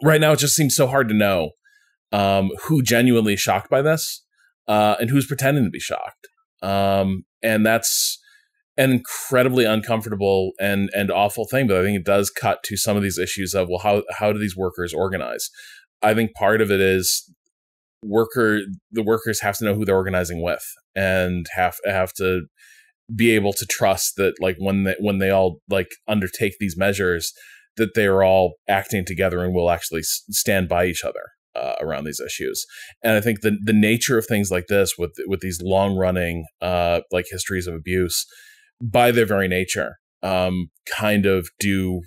right now it just seems so hard to know who genuinely is shocked by this and who's pretending to be shocked. And an incredibly uncomfortable and awful thing, but I think it does cut to some of these issues of, well, how do these workers organize? I think part of it is the workers have to know who they're organizing with, and have to be able to trust that, like, when they all like undertake these measures, that they are all acting together and will actually stand by each other around these issues. And I think the nature of things like this, with these long running like histories of abuse, by their very nature, kind of do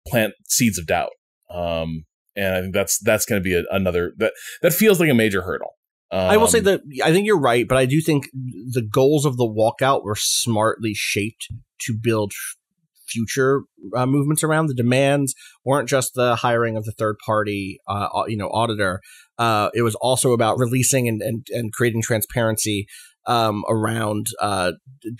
plant seeds of doubt. And I think that's going to be another that feels like a major hurdle. I will say that I think you're right, but I do think the goals of the walkout were smartly shaped to build future movements around. The demands weren't just the hiring of the third party, auditor. It was also about releasing and creating transparency around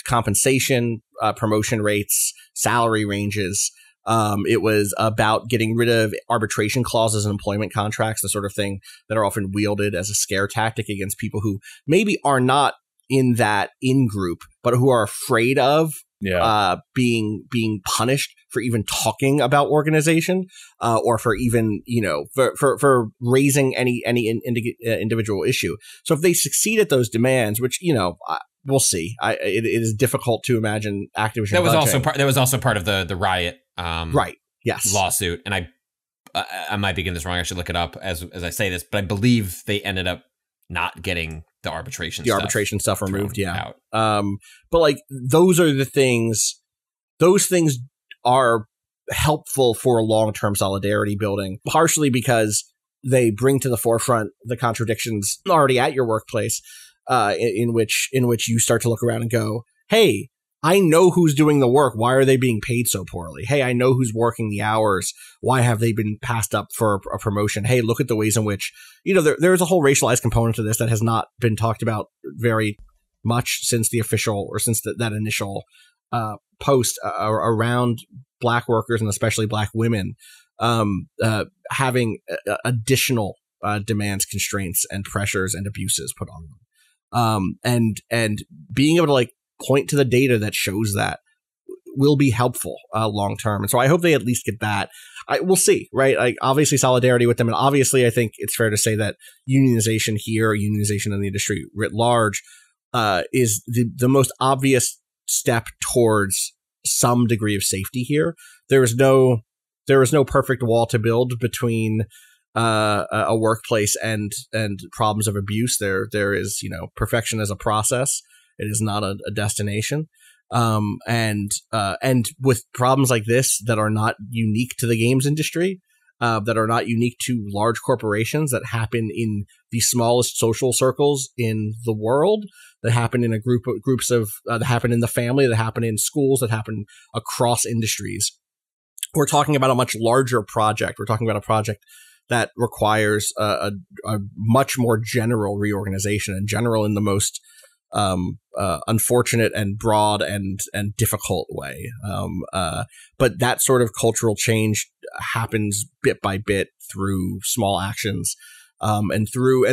compensation, promotion rates, salary ranges. It was about getting rid of arbitration clauses in employment contracts, the sort of thing that are often wielded as a scare tactic against people who maybe are not in that in-group, but who are afraid of being punished for even talking about organization, or for even, for raising any individual issue. So if they succeed at those demands, which, we'll see. It is difficult to imagine Activision. That was also part of the riot. Right. Yes. Lawsuit, and I might be getting this wrong. I should look it up as I say this, but I believe they ended up not getting the arbitration stuff removed. Yeah. Out. But like those are the things. Those things are helpful for long-term solidarity building, partially because they bring to the forefront the contradictions already at your workplace, in which you start to look around and go, hey, I know who's doing the work. Why are they being paid so poorly? Hey, I know who's working the hours. Why have they been passed up for a promotion? Hey, look at the ways in which, there's a whole racialized component to this that has not been talked about very much since the official, or since that initial post around Black workers, and especially Black women, having additional demands, constraints, and pressures and abuses put on them. And being able to like point to the data that shows that will be helpful long term. And so I hope they at least get that. We'll see, right? Like obviously solidarity with them, and obviously I think it's fair to say that unionization here, unionization in the industry writ large, is the most obvious step towards some degree of safety here. There is no perfect wall to build between a workplace and problems of abuse. There is, perfection as a process. It is not a destination. And with problems like this that are not unique to the games industry, that are not unique to large corporations, that happen in the smallest social circles in the world, that happen in groups of that happen in the family, that happen in schools, that happen across industries. We're talking about a much larger project. We're talking about a project that requires a much more general reorganization, and general in the most unfortunate and broad and difficult way. But that sort of cultural change happens bit by bit through small actions, and through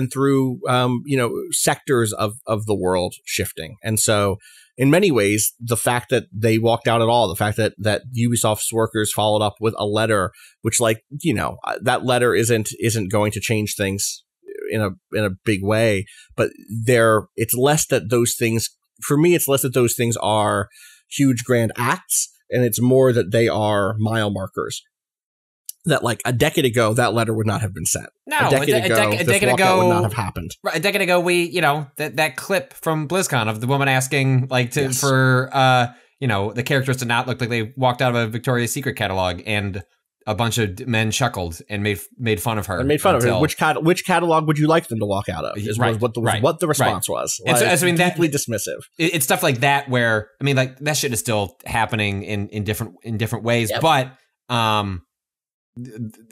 sectors of the world shifting. And so in many ways, the fact that they walked out at all, the fact that Ubisoft's workers followed up with a letter, which that letter isn't going to change things in a big way, but it's less that those things, for me, it's less that those things are huge grand acts, and it's more that they are mile markers. That like a decade ago, that letter would not have been sent. No, a decade ago would not have happened. Right, a decade ago, we that clip from BlizzCon of the woman asking for the characters to not look like they walked out of a Victoria's Secret catalog, and a bunch of men chuckled and made fun of her. And made fun of her. Which catalog would you like them to walk out of? Is what the response was. Like, deeply dismissive. It's stuff like that where that shit is still happening in different ways, yep. But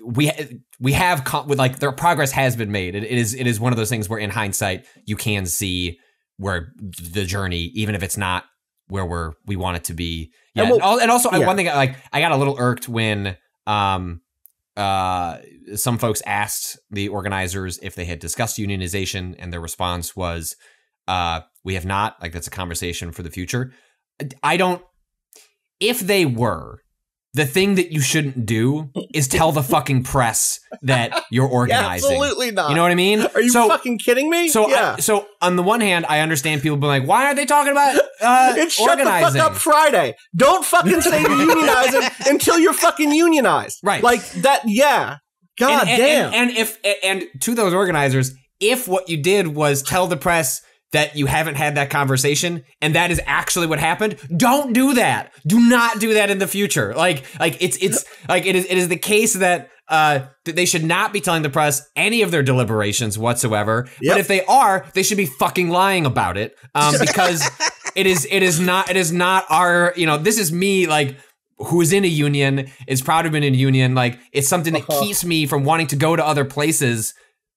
we have their progress has been made. It is one of those things where in hindsight you can see where the journey, even if it's not where we want it to be. Yeah, and also one thing I got a little irked when some folks asked the organizers if they had discussed unionization, and their response was, we have not. Like, that's a conversation for the future. I don't. If they were, the thing that you shouldn't do is tell the fucking press that you're organizing. Absolutely not. You know what I mean? Are you fucking kidding me? So, so on the one hand, I understand people being like, "Why are they talking about it's organizing?" Shut the fuck up Friday. Don't fucking say you're unionizing until you're fucking unionized. Right? Like that. Yeah. God damn. And to those organizers, if what you did was tell the press that you haven't had that conversation and that is actually what happened, don't do that. Do not do that in the future. Like it's like it is the case that they should not be telling the press any of their deliberations whatsoever. Yep. But if they are, they should be fucking lying about it. Because it is not our, this is me, like, who is in a union, is proud to have been in a union. Like, it's something that keeps me from wanting to go to other places,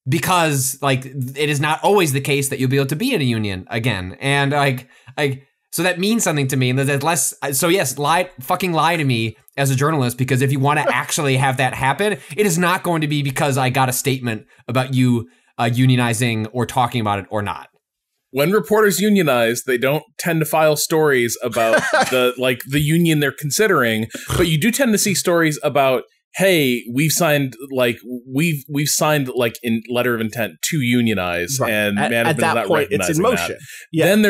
because like it is not always the case that you'll be able to be in a union again. And so that means something to me. And there's less. So yes, fucking lie to me as a journalist, because if you want to actually have that happen, it is not going to be because I got a statement about you unionizing or talking about it or not. When reporters unionize, they don't tend to file stories about the union they're considering, but you do tend to see stories about, hey, we've signed in letter of intent to unionize, right. And management at that point it's in motion. That. Yeah. Then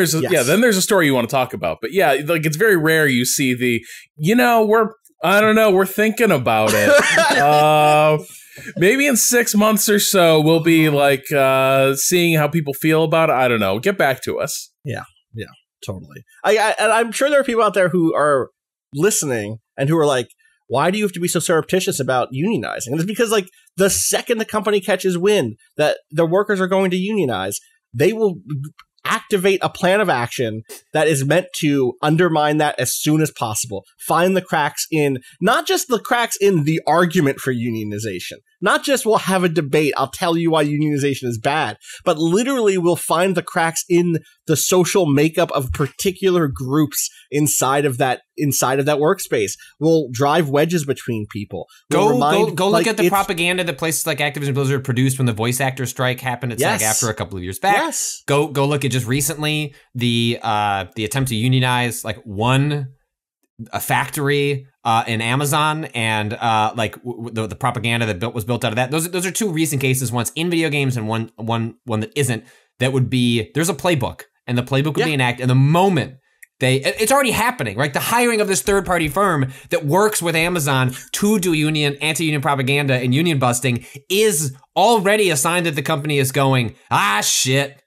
there's a story you want to talk about. But yeah, like it's very rare you see we're thinking about it. Maybe in 6 months or so we'll be like seeing how people feel about it. I don't know. Get back to us. Yeah, totally. And I'm sure there are people out there who are listening and who are like, why do you have to be so surreptitious about unionizing? And it's because, like, the second the company catches wind that the workers are going to unionize, they will activate a plan of action that is meant to undermine that as soon as possible. Find the cracks in, not just the cracks in the argument for unionization, not just we'll have a debate, I'll tell you why unionization is bad, but literally we'll find the cracks in the social makeup of particular groups inside of that workspace. We'll drive wedges between people. Go look at the propaganda that places like Activision-Blizzard produced when the voice actor strike happened. It's like after a couple of years back. Yes. Go look at just recently the attempt to unionize like a factory in Amazon, and the propaganda that was built out of that. Those are two recent cases. One's in video games and one that isn't. That would be, there's a playbook, and the playbook would be enacted. And the moment it's already happening, right? The hiring of this third-party firm that works with Amazon to do anti-union propaganda and union busting is already a sign that the company is going, shit.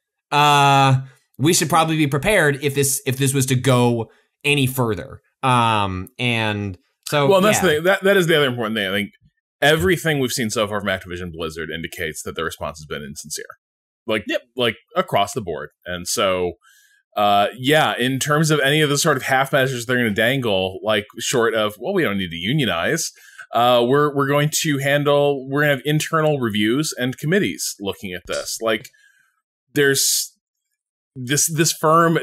We should probably be prepared if this was to go any further. And so, well, that's the thing. That is the other important thing. I think everything we've seen so far from Activision Blizzard indicates that the response has been insincere, like across the board. And so, in terms of any of the sort of half measures they're going to dangle, like short of, well, we don't need to unionize. We're going to have internal reviews and committees looking at this. Like, there's this firm,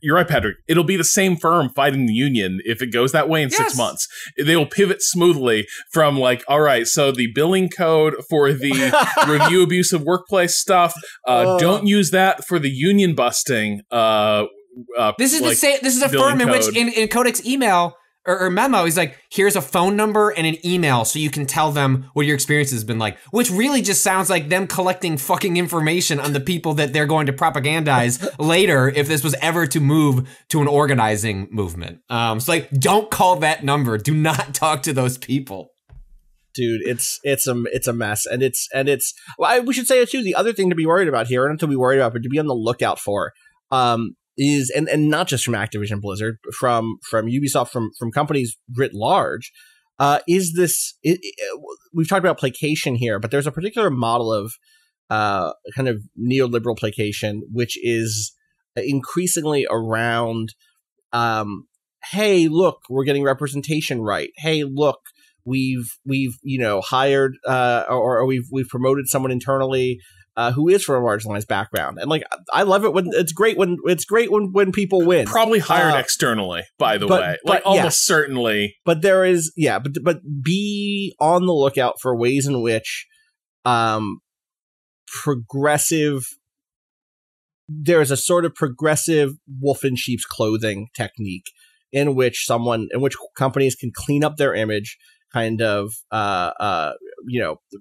you're right, Patrick. It'll be the same firm fighting the union if it goes that way in 6 months. They will pivot smoothly from like, all right, so the billing code for the review abusive workplace stuff, don't use that for the union busting. This is a firm in which in Kodak's email or memo, he's like, here's a phone number and an email so you can tell them what your experience has been like, which really just sounds like them collecting fucking information on the people that they're going to propagandize later if this was ever to move to an organizing movement. So like, don't call that number. Do not talk to those people. Dude, it's a mess, and we should say it too. The other thing to be worried about here, not to be worried about, but to be on the lookout for, is and not just from Activision Blizzard, from Ubisoft, from companies writ large, is this? We've talked about placation here, but there's a particular model of kind of neoliberal placation, which is increasingly around, hey, look, we're getting representation right. Hey, look, we've hired or we've promoted someone internally who is from a marginalized background, and like I love it when it's great when people win. Probably hired externally, by the way, like almost certainly. But there is but be on the lookout for ways in which progressive there's a sort of progressive wolf in sheep's clothing technique in which companies can clean up their image, kind of,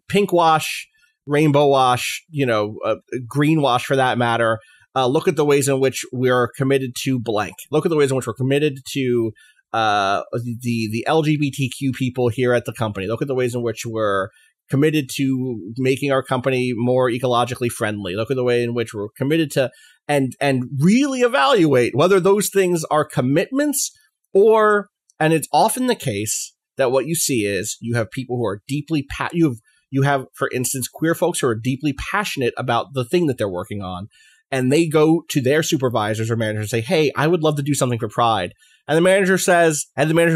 pink wash, rainbow wash, green wash for that matter. Look at the ways in which we're committed to blank. Look at the ways in which we're committed to the LGBTQ people here at the company. Look at the ways in which we're committed to making our company more ecologically friendly. Look at the way in which we're committed to and really evaluate whether those things are commitments and it's often the case that what you see is you have people who are deeply you have, for instance, queer folks who are deeply passionate about the thing that they're working on, and they go to their supervisors or managers and say, hey, I would love to do something for Pride. And the manager has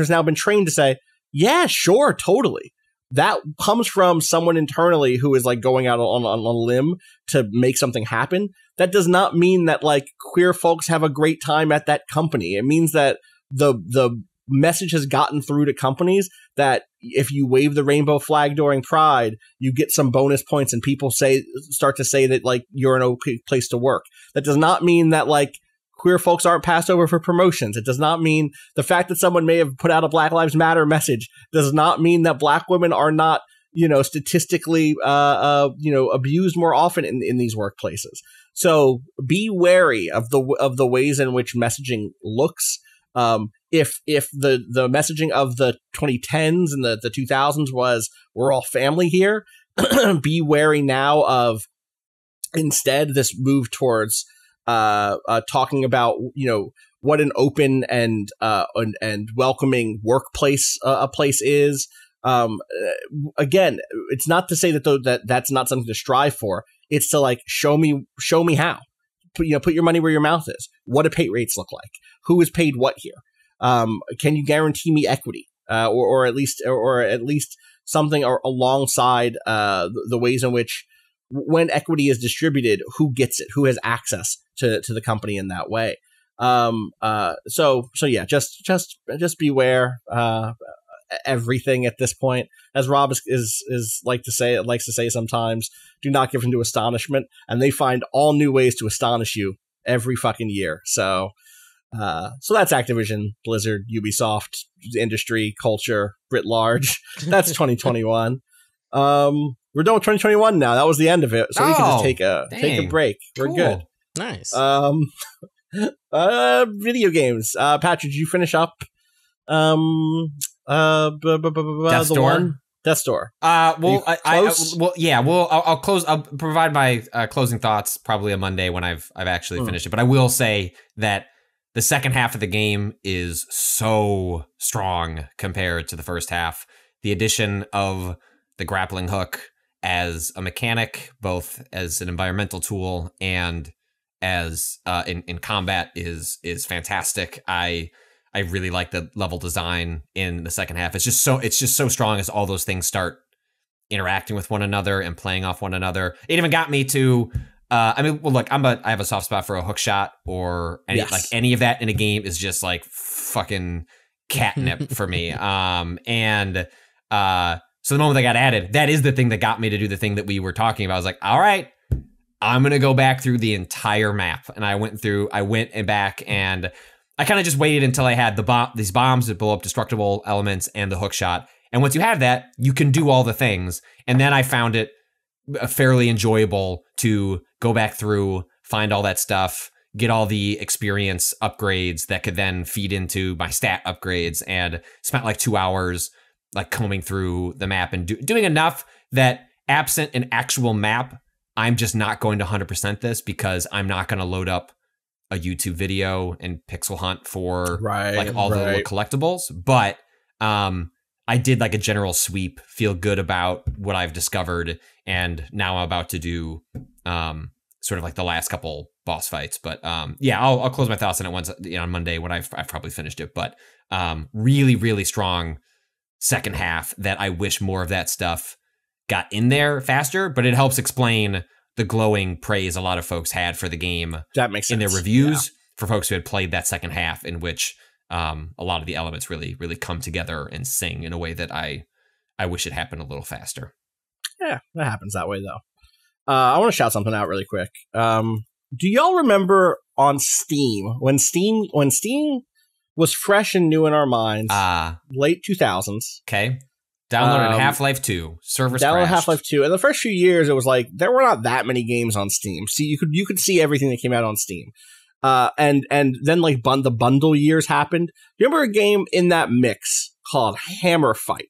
now been trained to say, yeah, sure, totally. That comes from someone internally who is like going out on a limb to make something happen. That does not mean that like queer folks have a great time at that company. It means that the message has gotten through to companies that if you wave the rainbow flag during Pride, you get some bonus points and people start to say that like you're an okay place to work. That does not mean that like queer folks aren't passed over for promotions. It does not mean the fact that someone may have put out a Black Lives Matter message does not mean that Black women are not, statistically, abused more often in these workplaces. So be wary of the ways in which messaging looks. If the messaging of the 2010s and the 2000s was we're all family here, be wary now of instead this move towards talking about what an open and welcoming workplace a place is. Again, it's not to say that that's not something to strive for. It's to like show me how. Put your money where your mouth is. What do pay rates look like? Who is paid what here? Can you guarantee me equity, or at least something alongside the ways in which when equity is distributed, who gets it? Who has access to the company in that way? So yeah, just beware. Everything at this point, as Rob likes to say sometimes, do not give into astonishment, and they find all new ways to astonish you every fucking year. So that's Activision, Blizzard, Ubisoft, industry, culture, writ large. That's 2021. We're done with 2021 now. That was the end of it. So we can just take a break. We're good. Nice. Video games. Patrick, did you finish up? Death's Door. Death's Door. I'll close. I'll provide my closing thoughts probably on Monday when I've actually finished it. But I will say that the second half of the game is so strong compared to the first half. The addition of the grappling hook as a mechanic, both as an environmental tool and as in combat, is fantastic. I really like the level design in the second half. It's just so strong as all those things start interacting with one another and playing off one another. It even got me to I have a soft spot for a hook shot or any of that in a game is just like fucking catnip for me. So the moment that got added, that is the thing that got me to do the thing that we were talking about. I was like, all right, I'm going to go back through the entire map. And I went back and I kind of just waited until I had these bombs that blow up destructible elements and the hook shot. And once you have that, you can do all the things. And then I found it fairly enjoyable to go back through, find all that stuff, get all the experience upgrades that could then feed into my stat upgrades, and spent like 2 hours like combing through the map and doing enough that absent an actual map, I'm just not going to 100% this because I'm not going to load up a YouTube video and pixel hunt for all the little collectibles. But I did like a general sweep, feel good about what I've discovered, and now I'm about to do sort of like the last couple boss fights. But I'll close my thoughts on it once on Monday when I've probably finished it. But really, really strong second half that I wish more of that stuff got in there faster, but it helps explain the glowing praise a lot of folks had for the game. That makes sense. In their reviews for folks who had played that second half, in which a lot of the elements really, really come together and sing in a way that I wish it happened a little faster. Yeah, that happens that way though. I want to shout something out really quick. do y'all remember on Steam when Steam was fresh and new in our minds? Late 2000s. Okay. Downloaded Half-Life 2. Servers downloaded crashed. Half-Life 2. In the first few years, it was like there were not that many games on Steam. See, you could see everything that came out on Steam. And then like the bundle years happened. Do you remember a game in that mix called Hammer Fight?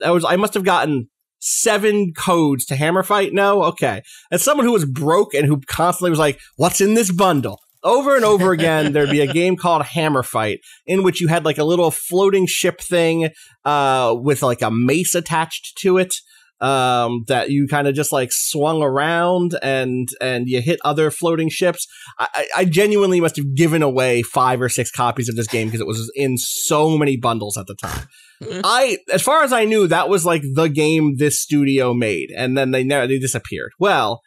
I must have gotten 7 codes to Hammer Fight. No, okay. As someone who was broke and who constantly was like, "What's in this bundle?" Over and over again, there'd be a game called Hammer Fight in which you had like a little floating ship thing with like a mace attached to it that you kind of just like swung around and you hit other floating ships. I genuinely must have given away 5 or 6 copies of this game because it was in so many bundles at the time. As far as I knew, that was like the game this studio made, and then they disappeared. Well,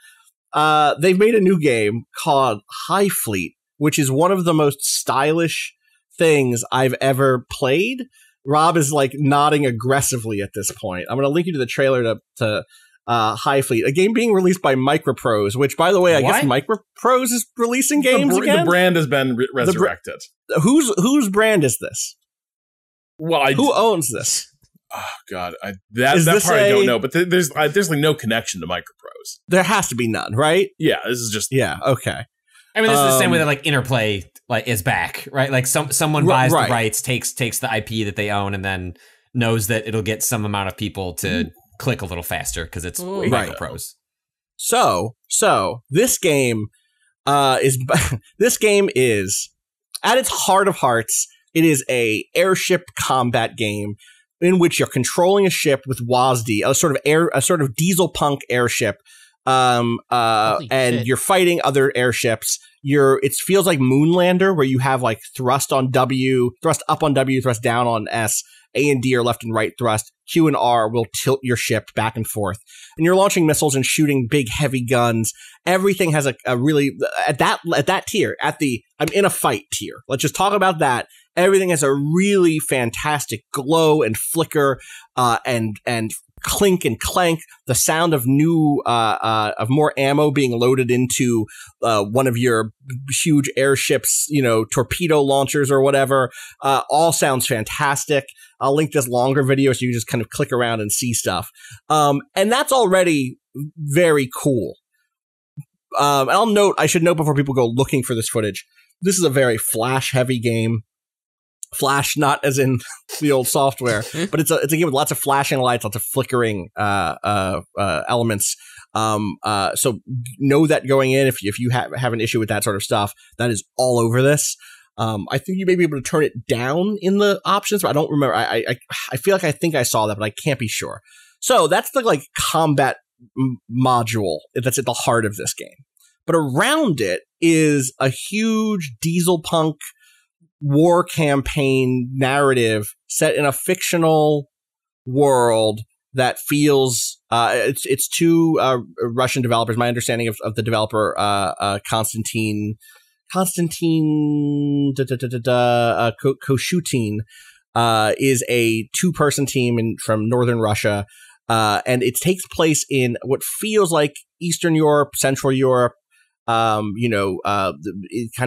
they've made a new game called HighFleet, which is one of the most stylish things I've ever played. Rob is like nodding aggressively at this point. I'm going to link you to the trailer to HighFleet, a game being released by Microprose, which, by the way, I guess Microprose is releasing games again? The brand has been resurrected. Whose brand is this? Well, who owns this? Oh God, that part I don't know, but there's like no connection to Microprose. There has to be none, right? Yeah, this is just okay. I mean, this is the same way that like Interplay like is back, right? Like someone buys the rights, takes the IP that they own, and then knows that it'll get some amount of people to click a little faster because it's Microprose. So this game is at its heart of hearts. It is a airship combat game in which you're controlling a ship with WASD, a sort of diesel punk airship, and you're fighting other airships. It feels like Moonlander, where you have like thrust up on W, thrust down on S. A and D are left and right thrust. Q and R will tilt your ship back and forth. And you're launching missiles and shooting big, heavy guns. Everything has a really, at that tier, I'm in a fight tier. Let's just talk about that. Everything has a really fantastic glow and flicker, and clink and clank. The sound of of more ammo being loaded into one of your huge airships, torpedo launchers or whatever, all sounds fantastic. I'll link this longer video so you just kind of click around and see stuff. And that's already very cool. I should note before people go looking for this footage, this is a very flash heavy game. Flash, not as in the old software, but it's a game with lots of flashing lights, lots of flickering elements. So know that going in, if you have an issue with that sort of stuff, that is all over this. I think you may be able to turn it down in the options, but I don't remember. I feel like I think I saw that, but I can't be sure. So that's the like combat module that's at the heart of this game. But around it is a huge diesel punk war campaign narrative set in a fictional world that feels it's 2 Russian developers. My understanding of the developer Konstantin Koshutin is a 2-person team from northern Russia, and it takes place in what feels like Eastern Europe, Central Europe, kind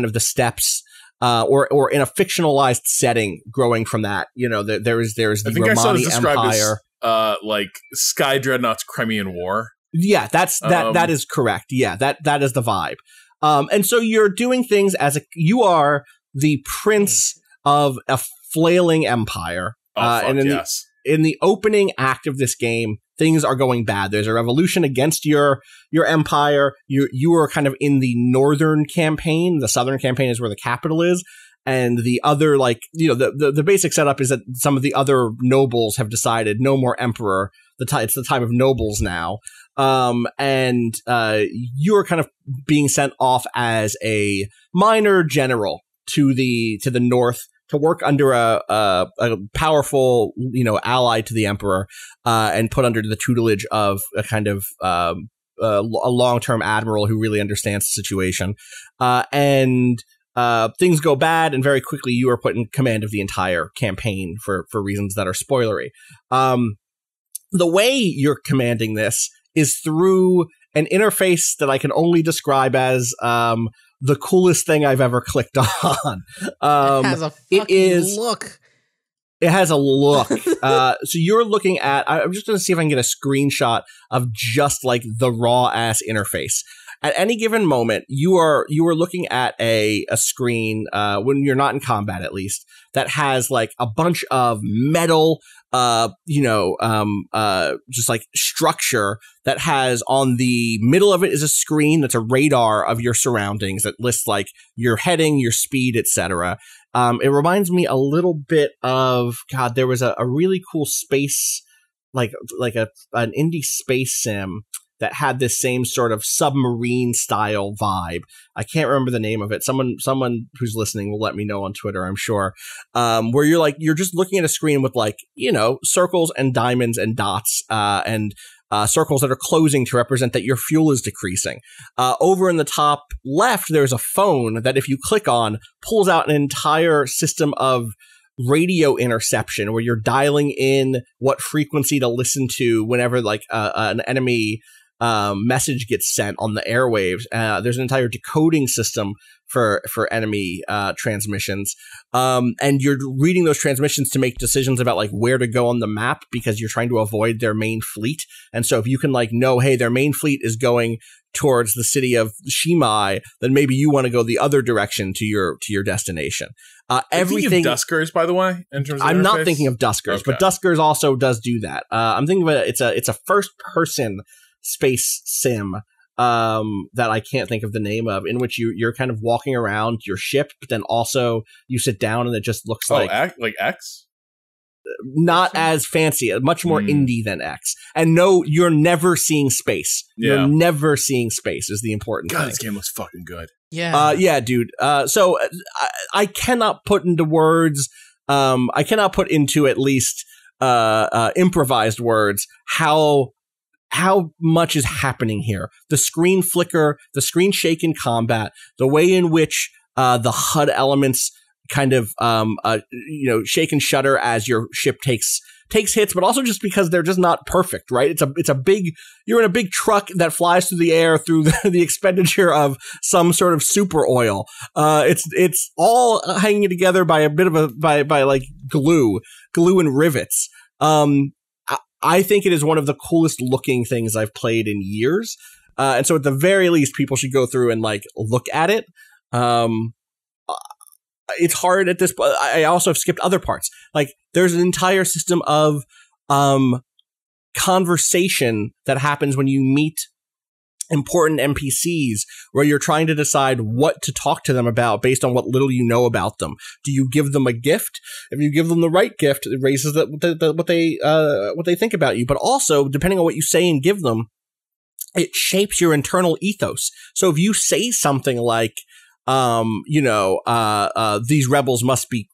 of the steppes. Or in a fictionalized setting, growing from that, there's the Romani Empire, like Sky Dreadnought's Crimean War. Yeah, that is correct. Yeah, that is the vibe. And so you're doing things you are the prince of a flailing empire. In the opening act of this game, things are going bad. There's a revolution against your empire. You are kind of in the northern campaign. The southern campaign is where the capital is. And the other, the basic setup is that some of the other nobles have decided no more emperor. It's the time of nobles now. And you're kind of being sent off as a minor general to the north to work under a powerful, ally to the emperor, and put under the tutelage of a kind of a long-term admiral who really understands the situation. And things go bad, and very quickly you are put in command of the entire campaign for reasons that are spoilery. The way you're commanding this is through an interface that I can only describe as the coolest thing I've ever clicked on. It has a fucking look. It has a look. So you're looking at, I'm just going to see if I can get a screenshot of just like the raw ass interface. At any given moment, you are looking at a screen, when you're not in combat at least, that has like a bunch of metal, just like structure that has on the middle of it is a screen that's a radar of your surroundings that lists like your heading, your speed, etc. It reminds me a little bit of, God, there was a really cool space, like an indie space sim that had this same sort of submarine style vibe. I can't remember the name of it. Someone who's listening will let me know on Twitter, I'm sure. Where you're just looking at a screen with like, circles and diamonds and dots, and circles that are closing to represent that your fuel is decreasing. Over in the top left, there's a phone that if you click on, pulls out an entire system of radio interception where you're dialing in what frequency to listen to whenever like an enemy message gets sent on the airwaves. There's an entire decoding system for enemy transmissions. And you're reading those transmissions to make decisions about like where to go on the map because you're trying to avoid their main fleet. And so if you can like know, hey, their main fleet is going towards the city of Shimai, then maybe you want to go the other direction to your destination. Everything. Duskers, by the way, in terms of I'm interface? not thinking of Duskers, okay. But Duskers also does do that. I'm thinking of it's a first person space sim that I can't think of the name of, in which you're kind of walking around your ship, but then also you sit down and it just looks like X. Not as fancy, much more indie than X. And no, you're never seeing space. Yeah. You're never seeing space is the important thing. This game looks fucking good. Yeah. Yeah, dude. So I cannot put into words, I cannot put into at least improvised words how much is happening here. The screen flicker, the screen shake in combat, the way in which the HUD elements kind of shake and shudder as your ship takes hits, but also just because they're just not perfect, right? It's a big, you're in a big truck that flies through the air through the expenditure of some sort of super oil. It's all hanging together by a bit of by like glue and rivets. I think it is one of the coolest looking things I've played in years. And so at the very least, people should go through and like look at it. It's hard at this point. I also have skipped other parts. Like there's an entire system of conversation that happens when you meet important NPCs where you're trying to decide what to talk to them about based on what little you know about them. Do you give them a gift? If you give them the right gift, it raises what they think about you. But also, depending on what you say and give them, it shapes your internal ethos. So if you say something like, these rebels must be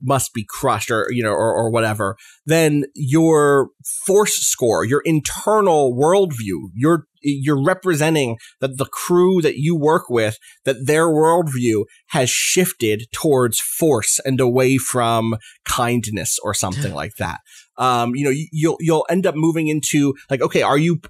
crushed, or whatever, then your force score, your internal worldview, you're representing that the crew that you work with, that their worldview has shifted towards force and away from kindness or something like that. You'll end up moving into like, okay, are you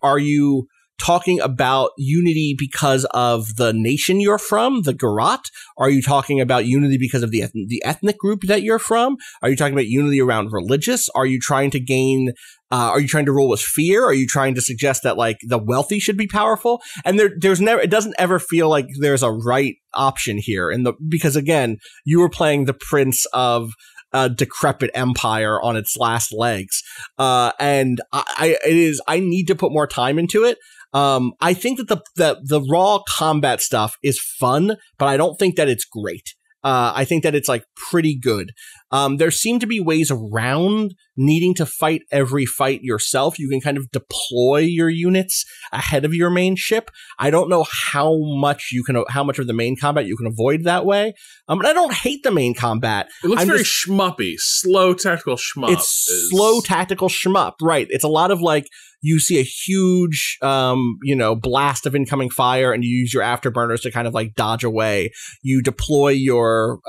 talking about unity because of the nation you're from, the Garat? Are you talking about unity because of the ethnic group that you're from? Are you talking about unity around religious? Are you trying to gain, are you trying to rule with fear? Are you trying to suggest that like the wealthy should be powerful? And there's never, it doesn't ever feel like there's a right option here because again, you were playing the prince of a decrepit empire on its last legs. And I need to put more time into it. I think that the raw combat stuff is fun, but I don't think that it's great. I think that it's like pretty good. There seem to be ways around needing to fight every fight yourself. You can kind of deploy your units ahead of your main ship. I don't know how much of the main combat you can avoid that way. But I don't hate the main combat. It looks very shmuppy, slow tactical shmup. Slow tactical shmup, right? It's a lot of like, you see a huge, blast of incoming fire and you use your afterburners to kind of like dodge away. You deploy your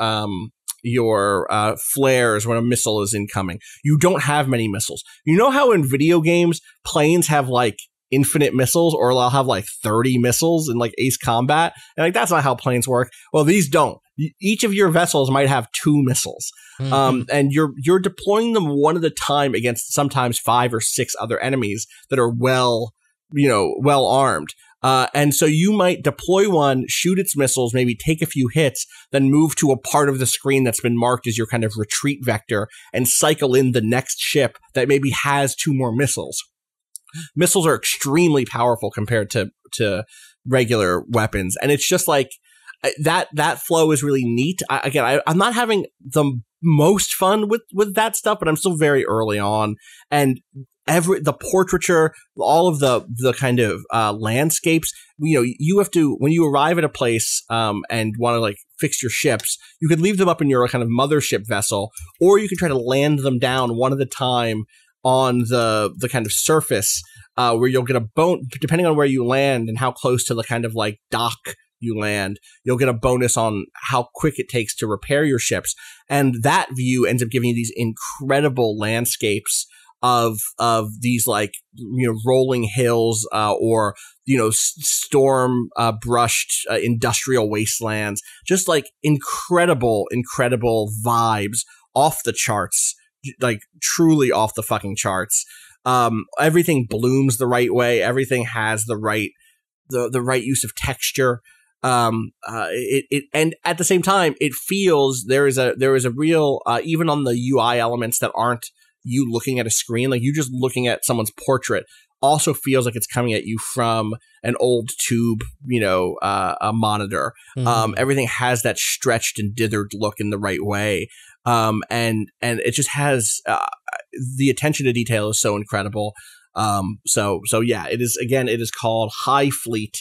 flares when a missile is incoming. You don't have many missiles. You know how in video games, planes have like infinite missiles, or I'll have like 30 missiles in like Ace Combat. And like, that's not how planes work. Well, these don't. Each of your vessels might have 2 missiles. And you're deploying them one at a time against sometimes 5 or 6 other enemies that are well armed. And so you might deploy one, shoot its missiles, maybe take a few hits, then move to a part of the screen that's been marked as your kind of retreat vector and cycle in the next ship that maybe has 2 more missiles. Missiles are extremely powerful compared to regular weapons. And it's just like that flow is really neat. I'm not having the most fun with that stuff, but I'm still very early on. And the portraiture, all of the kind of landscapes, you have to, when you arrive at a place and want to like fix your ships, you could leave them up in your kind of mothership vessel, or you can try to land them down one at a time on the kind of surface where you'll get a bonus, depending on where you land and how close to the kind of like dock you land, you'll get a bonus on how quick it takes to repair your ships. And that view ends up giving you these incredible landscapes of these like, rolling hills or, storm brushed industrial wastelands, just like incredible vibes, off the charts, like truly off the fucking charts. Everything blooms the right way. Everything has the right use of texture. And at the same time, it feels there is a real, even on the UI elements that aren't you looking at a screen, like you just looking at someone's portrait, also feels like it's coming at you from an old tube, a monitor. Everything has that stretched and dithered look in the right way. And it just has, the attention to detail is so incredible. So yeah, it is called HighFleet.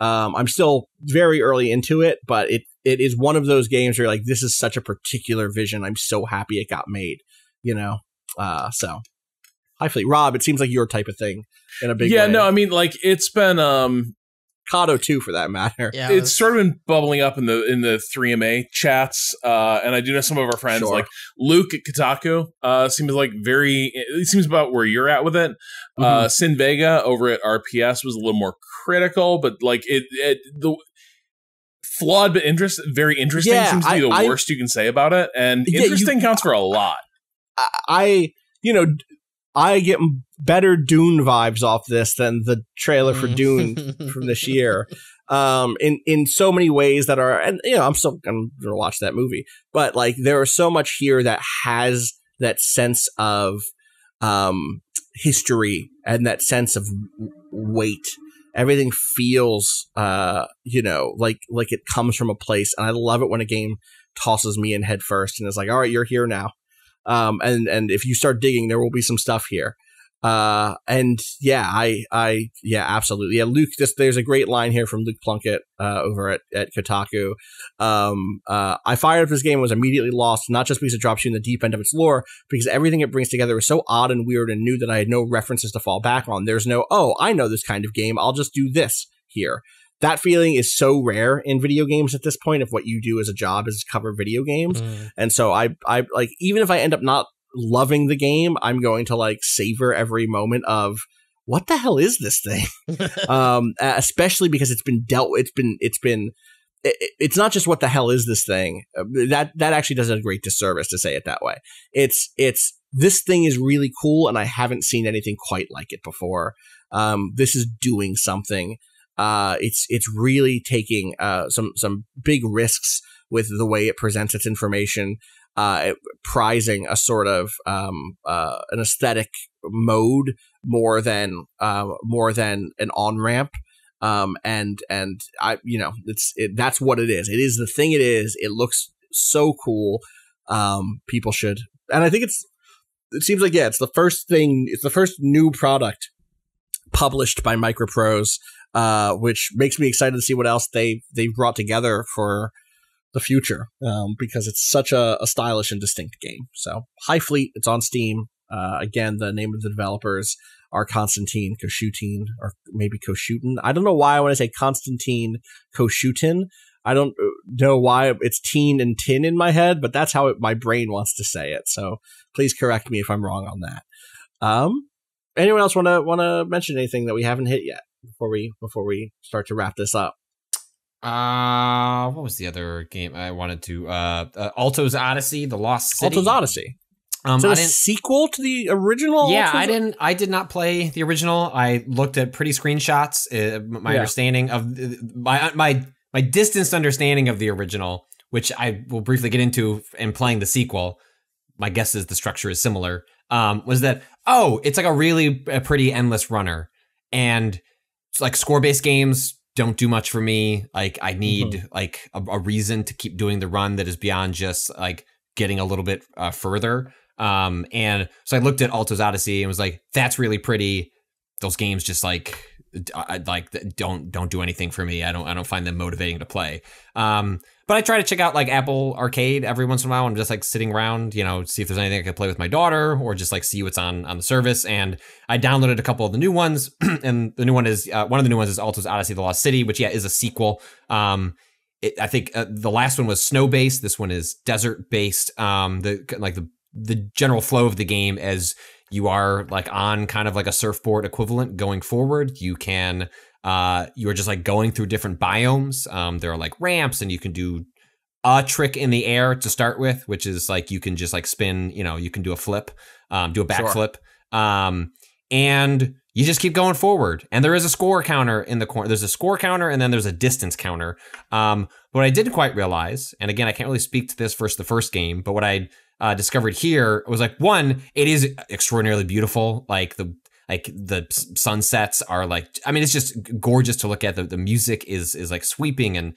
I'm still very early into it, but it is one of those games where you're like, this is such a particular vision. I'm so happy it got made, so HighFleet. Rob, it seems like your type of thing in a big way. Yeah, no, I mean, like, it's been Kato too, for that matter. Yeah, it's sort of been bubbling up in the 3MA chats, and I do know some of our friends, like Luke at Kotaku, seems like it seems about where you're at with it. Sin Vega over at RPS was a little more critical, but like the flawed but very interesting seems to be the worst you can say about it, and interesting counts for a lot. I get better Dune vibes off this than the trailer for Dune from this year. In so many ways that are, and I'm still going to watch that movie, but like there is so much here that has that sense of history and that sense of weight. Everything feels, like it comes from a place, and I love it when a game tosses me in head first and is like, all right, you're here now. And if you start digging, there will be some stuff here. And yeah, absolutely. Yeah, Luke, there's a great line here from Luke Plunkett, over at Kotaku. I fired up this game and was immediately lost, not just because it drops you in the deep end of its lore, because everything it brings together is so odd and weird and new that I had no references to fall back on. There's no, I know this kind of game, I'll just do this here. That feeling is so rare in video games at this point. If what you do as a job is cover video games. And so I like, even if I end up not loving the game, I'm going to like savor every moment of what the hell is this thing? Especially because it's been dealt with. It's not just what the hell is this thing. That actually does a great disservice to say it that way. It's this thing is really cool, and I haven't seen anything quite like it before. This is doing something. It's really taking some big risks with the way it presents its information, prizing a sort of an aesthetic mode more than an on ramp. And that's what it is. It is the thing it is. It looks so cool. People should, and I think it seems like, it's the first thing. It's the first new product published by Microprose, which makes me excited to see what else they've brought together for the future, because it's such a stylish and distinct game. So HighFleet, it's on Steam. Again, the name of the developers are Konstantin Koshutin, or maybe Koshutin. I don't know why I want to say Konstantin Koshutin. I don't know why it's teen and tin in my head, but that's how my brain wants to say it. So please correct me if I'm wrong on that. anyone else want to mention anything that we haven't hit yet before we start to wrap this up? What was the other game I wanted to? Alto's Odyssey, The Lost City. Alto's Odyssey. Is it a sequel to the original? Yeah, I did not play the original. I looked at pretty screenshots. My understanding of my distanced understanding of the original, which I will briefly get into in playing the sequel. My guess is the structure is similar. Was that it's like a pretty endless runner, and it's like score-based games don't do much for me. Like I need like a reason to keep doing the run that is beyond just like getting a little bit further. And so I looked at Alto's Odyssey and was like, that's really pretty. Those games just like don't do anything for me. I don't find them motivating to play. But I try to check out like Apple Arcade every once in a while. I'm just like sitting around, see if there's anything I can play with my daughter or just like see what's on the service. And I downloaded a couple of the new ones, and the new one is one of the new ones is Alto's Odyssey: The Lost City, which is a sequel. I think the last one was snow based. This one is desert based. The general flow of the game as you are like on kind of like a surfboard equivalent going forward. You can you're just like going through different biomes. There are like ramps, and you can do a trick in the air to start with, which is like you can just like spin, you can do a flip, do a backflip. Sure. And you just keep going forward. And there is a score counter in the corner. There's a score counter, and then there's a distance counter. What I didn't quite realize, and again, I can't really speak to this versus the first game, but what I discovered here was like, one, it is extraordinarily beautiful. Like the sunsets are like, I mean, it's just gorgeous to look at. The music is like sweeping and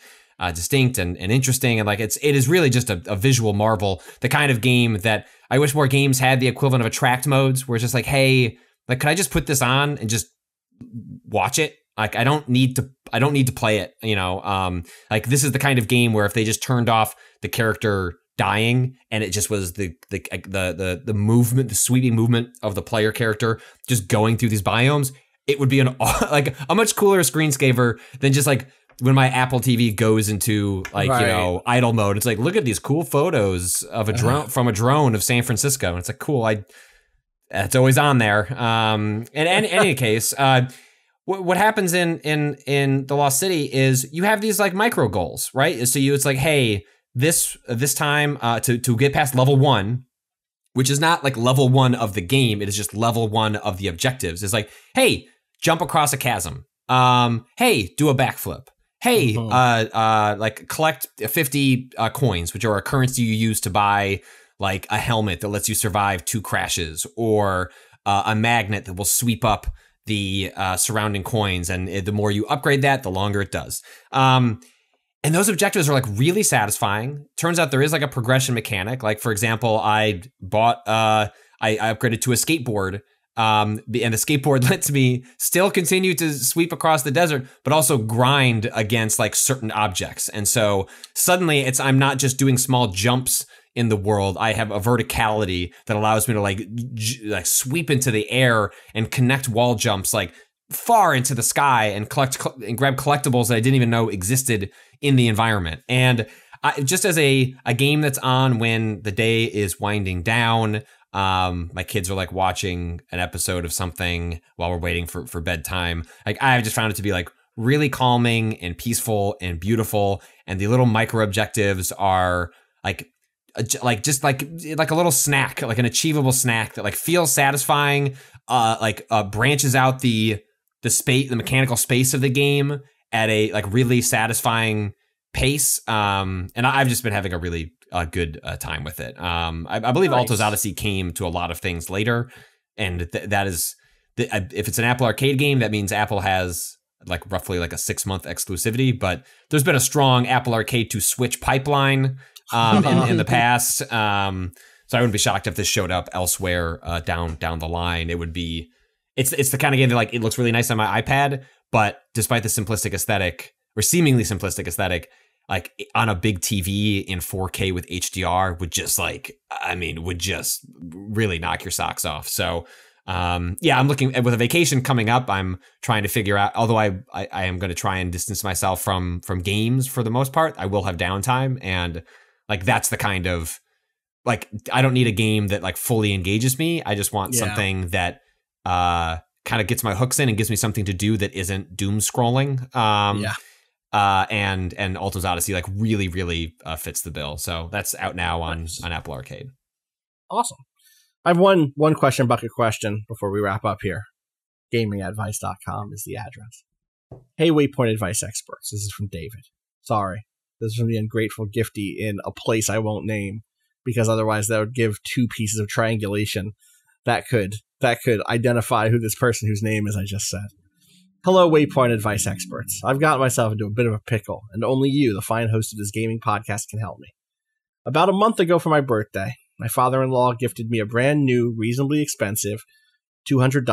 distinct and interesting. And like, it is really just a visual marvel, the kind of game that I wish more games had the equivalent of attract modes, where it's just like, hey, like, could I just put this on and just watch it? Like, I don't need to play it, like this is the kind of game where if they just turned off the character dying and it just was the movement, the sweeping movement of the player character just going through these biomes, it would be like a much cooler screensaver than just like when my Apple TV goes into like, idle mode. It's like, look at these cool photos of a drone from a drone of San Francisco. And it's like, cool. It's always on there. In any case, what happens in The Lost City is you have these like micro goals, right? So it's like, hey, this time to get past level 1, which is not like level 1 of the game. It is just level 1 of the objectives. It's like, hey, jump across a chasm. Hey, do a backflip. Hey, like collect 50 coins, which are a currency you use to buy like a helmet that lets you survive 2 crashes, or a magnet that will sweep up the surrounding coins. And the more you upgrade that, the longer it does. And those objectives are like really satisfying. Turns out there is like a progression mechanic. Like, for example, I bought, I upgraded to a skateboard. And the skateboard lets me still continue to sweep across the desert, but also grind against like certain objects. And so suddenly I'm not just doing small jumps in the world. I have a verticality that allows me to like sweep into the air and connect wall jumps like far into the sky and and grab collectibles that I didn't even know existed in the environment. And just as a game that's on when the day is winding down, my kids are like watching an episode of something while we're waiting for bedtime. Like, I've just found it to be like really calming and peaceful and beautiful. And the little micro objectives are like just like a little snack, like an achievable snack that like feels satisfying, branches out the space, the mechanical space of the game at a like really satisfying pace. And I've just been having a really good time with it. I believe nice. Alto's Odyssey came to a lot of things later, and that is if it's an Apple Arcade game, that means Apple has like roughly like a 6-month exclusivity. But there's been a strong Apple Arcade to Switch pipeline in the past. So I wouldn't be shocked if this showed up elsewhere down the line. It would be. It's the kind of game that like it looks really nice on my iPad, but despite the simplistic aesthetic or seemingly simplistic aesthetic, like on a big TV in 4K with HDR would just really knock your socks off. So I'm looking with a vacation coming up. I'm trying to figure out, although I am going to try and distance myself from games for the most part. I will have downtime, and like that's the kind of like I don't need a game that like fully engages me. I just want something that kind of gets my hooks in and gives me something to do that isn't doom scrolling. And Alto's Odyssey like really fits the bill. So that's out now on Apple Arcade. Awesome. I have one question bucket question before we wrap up here. GamingAdvice.com is the address. Hey, Waypoint Advice experts. This is from David. Sorry. This is from the ungrateful gifty in a place I won't name, because otherwise that would give 2 pieces of triangulation that could identify who this person whose name is I just said. Hello, Waypoint Advice experts. I've gotten myself into a bit of a pickle, and only you, the fine host of this gaming podcast, can help me. About a month ago for my birthday, my father-in-law gifted me a brand new, reasonably expensive $200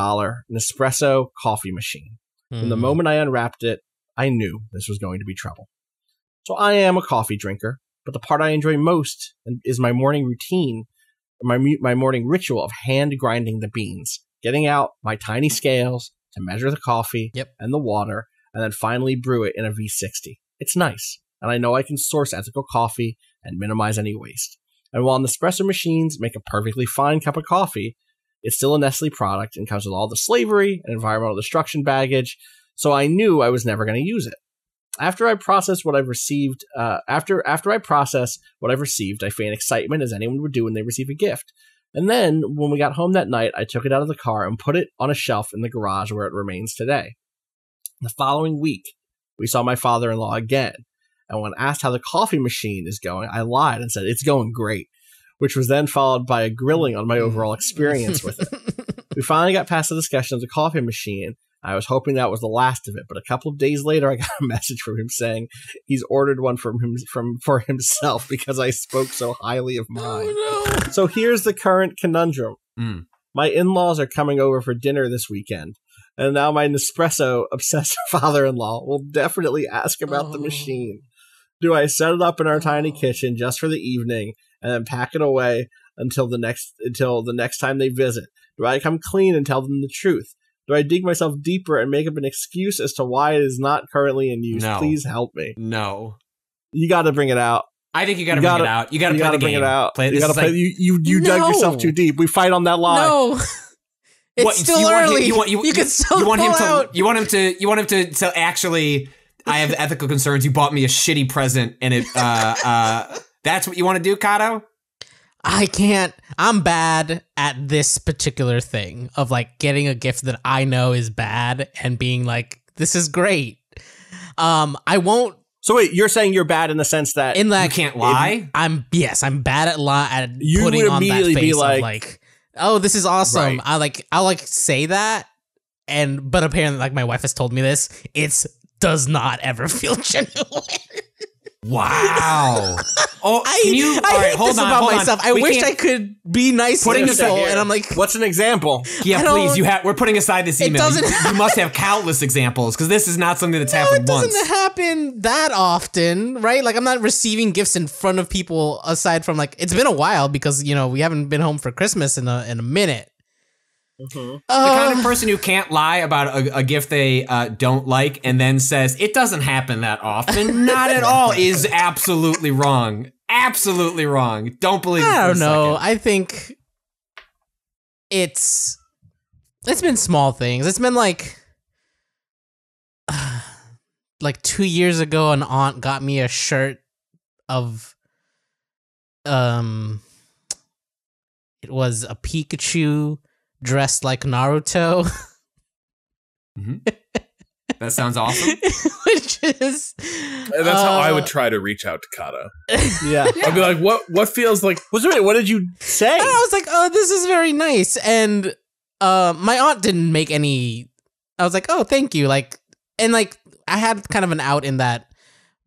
Nespresso coffee machine. From the moment I unwrapped it, I knew this was going to be trouble. So I am a coffee drinker, but the part I enjoy most is my morning routine, my morning ritual of hand grinding the beans, getting out my tiny scales to measure the coffee and the water, and then finally brew it in a V60. It's nice, and I know I can source ethical coffee and minimize any waste. And while Nespresso machines make a perfectly fine cup of coffee, it's still a Nestle product and comes with all the slavery and environmental destruction baggage, so I knew I was never going to use it. After I process what I've received, I feign excitement as anyone would do when they receive a gift. And then, when we got home that night, I took it out of the car and put it on a shelf in the garage where it remains today. The following week, we saw my father-in-law again, and when asked how the coffee machine is going, I lied and said, it's going great, which was then followed by a grilling on my overall experience with it. We finally got past the discussion of the coffee machine. I was hoping that was the last of it, but a couple of days later, I got a message from him saying he's ordered one for himself because I spoke so highly of mine. Oh, no. So here's the current conundrum. My in-laws are coming over for dinner this weekend, and now my Nespresso-obsessed father-in-law will definitely ask about the machine. Do I set it up in our tiny kitchen just for the evening and then pack it away until the next time they visit? Do I come clean and tell them the truth? Do I dig myself deeper and make up an excuse as to why it is not currently in use? No. Please help me. No. You got to bring it out. I think you got to bring it out. You got to play the game. Bring it out. You got to play. You dug yourself too deep. We fight on that line. No. It's still early. You can still you want him out. You want him to actually, I have ethical concerns. You bought me a shitty present and it that's what you want to do, Kato? I can't. I'm bad at this particular thing of like getting a gift that I know is bad and being like, this is great. I won't. So wait, you're saying you're bad in the sense that you can't lie? I'm bad at putting on that face of like, oh, this is awesome. Right. I'll say that, but apparently like my wife has told me this. It does not ever feel genuine. Wow. Oh, hold on. I wish I could be nice and people, and I'm like, what's an example? Yeah, please. We're putting aside this email. You must have countless examples because this is not something that's happened once. It doesn't happen that often, right? Like I'm not receiving gifts in front of people aside from like it's been a while because we haven't been home for Christmas in a minute. Mm-hmm. The kind of person who can't lie about a gift they don't like and then says it doesn't happen that often, not at all, is absolutely wrong. Absolutely wrong. Don't believe it. I don't know. I think it's been small things. It's been like 2 years ago, an aunt got me a shirt of it was a Pikachu dressed like Naruto. Mm-hmm. That sounds awesome. Which is that's how I would try to reach out to Kato. Yeah. I'd be like, what feels like what did you say? And I was like, oh, this is very nice. And my aunt didn't make any. I was like, oh, thank you. I had kind of an out in that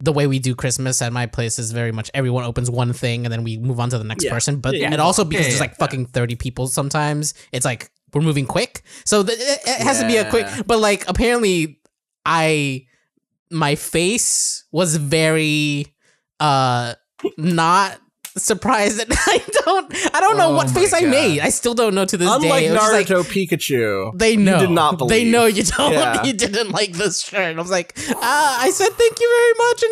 the way we do Christmas at my place is very much everyone opens one thing and then we move on to the next person. But it also, because there's like fucking 30 people sometimes, it's like we're moving quick. So it has to be a quick, but like apparently my face was very not surprised that I don't know what face I made. I still don't know to this day. Unlike Naruto Pikachu, they know. You did not believe. They know you don't. Yeah. You didn't like this shirt. I was like, I said thank you very much,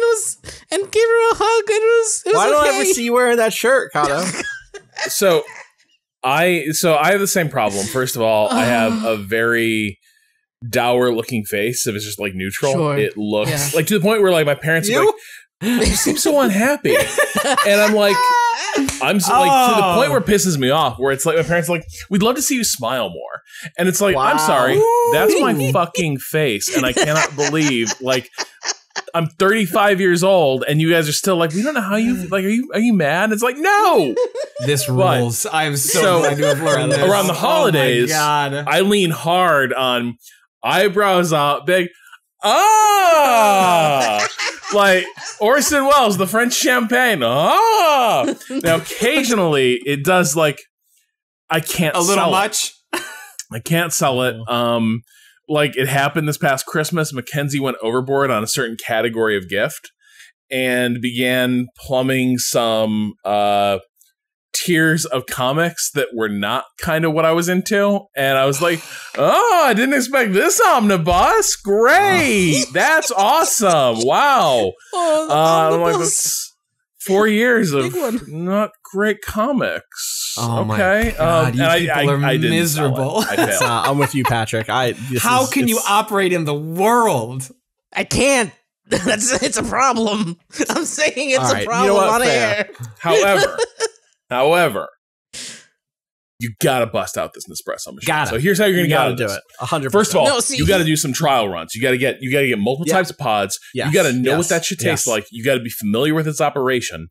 and gave her a hug, and it was Why okay. don't I ever see you wearing that shirt, Kato? So, I have the same problem. First of all, I have a very dour looking face. If it's just like neutral, Sure. it looks like, to the point where like my parents are like, you seem so unhappy. And I'm like, to the point where it pisses me off, where it's like my parents are like, we'd love to see you smile more. And it's like, I'm sorry, that's my fucking face. And I cannot believe, like, I'm 35 years old and you guys are still like, we don't know how you, like, are you mad? It's like, no. This rules. I'm so glad to have learned this. Around the holidays, I lean hard on eyebrows out big. Like Orson Welles, the French champagne. Now occasionally it does, like, I can't a little sell much. I can't sell it. Like, it happened this past Christmas. Mackenzie went overboard on a certain category of gift and began plumbing some tiers of comics that were not kind of what I was into. And I was like, oh, I didn't expect this omnibus. Great. That's awesome. Wow. I'm like, that's 4 years of not great comics. Oh my God, you people are miserable. I'm with you, Patrick. How can you operate in the world? I can't. It's a problem. I'm saying it's a problem on air. However, you gotta bust out this Nespresso machine. So here's how you're gonna gotta do it. 100%. First of all, you gotta do some trial runs. You gotta get multiple types of pods. Yes. You gotta know what that should taste like. You gotta be familiar with its operation.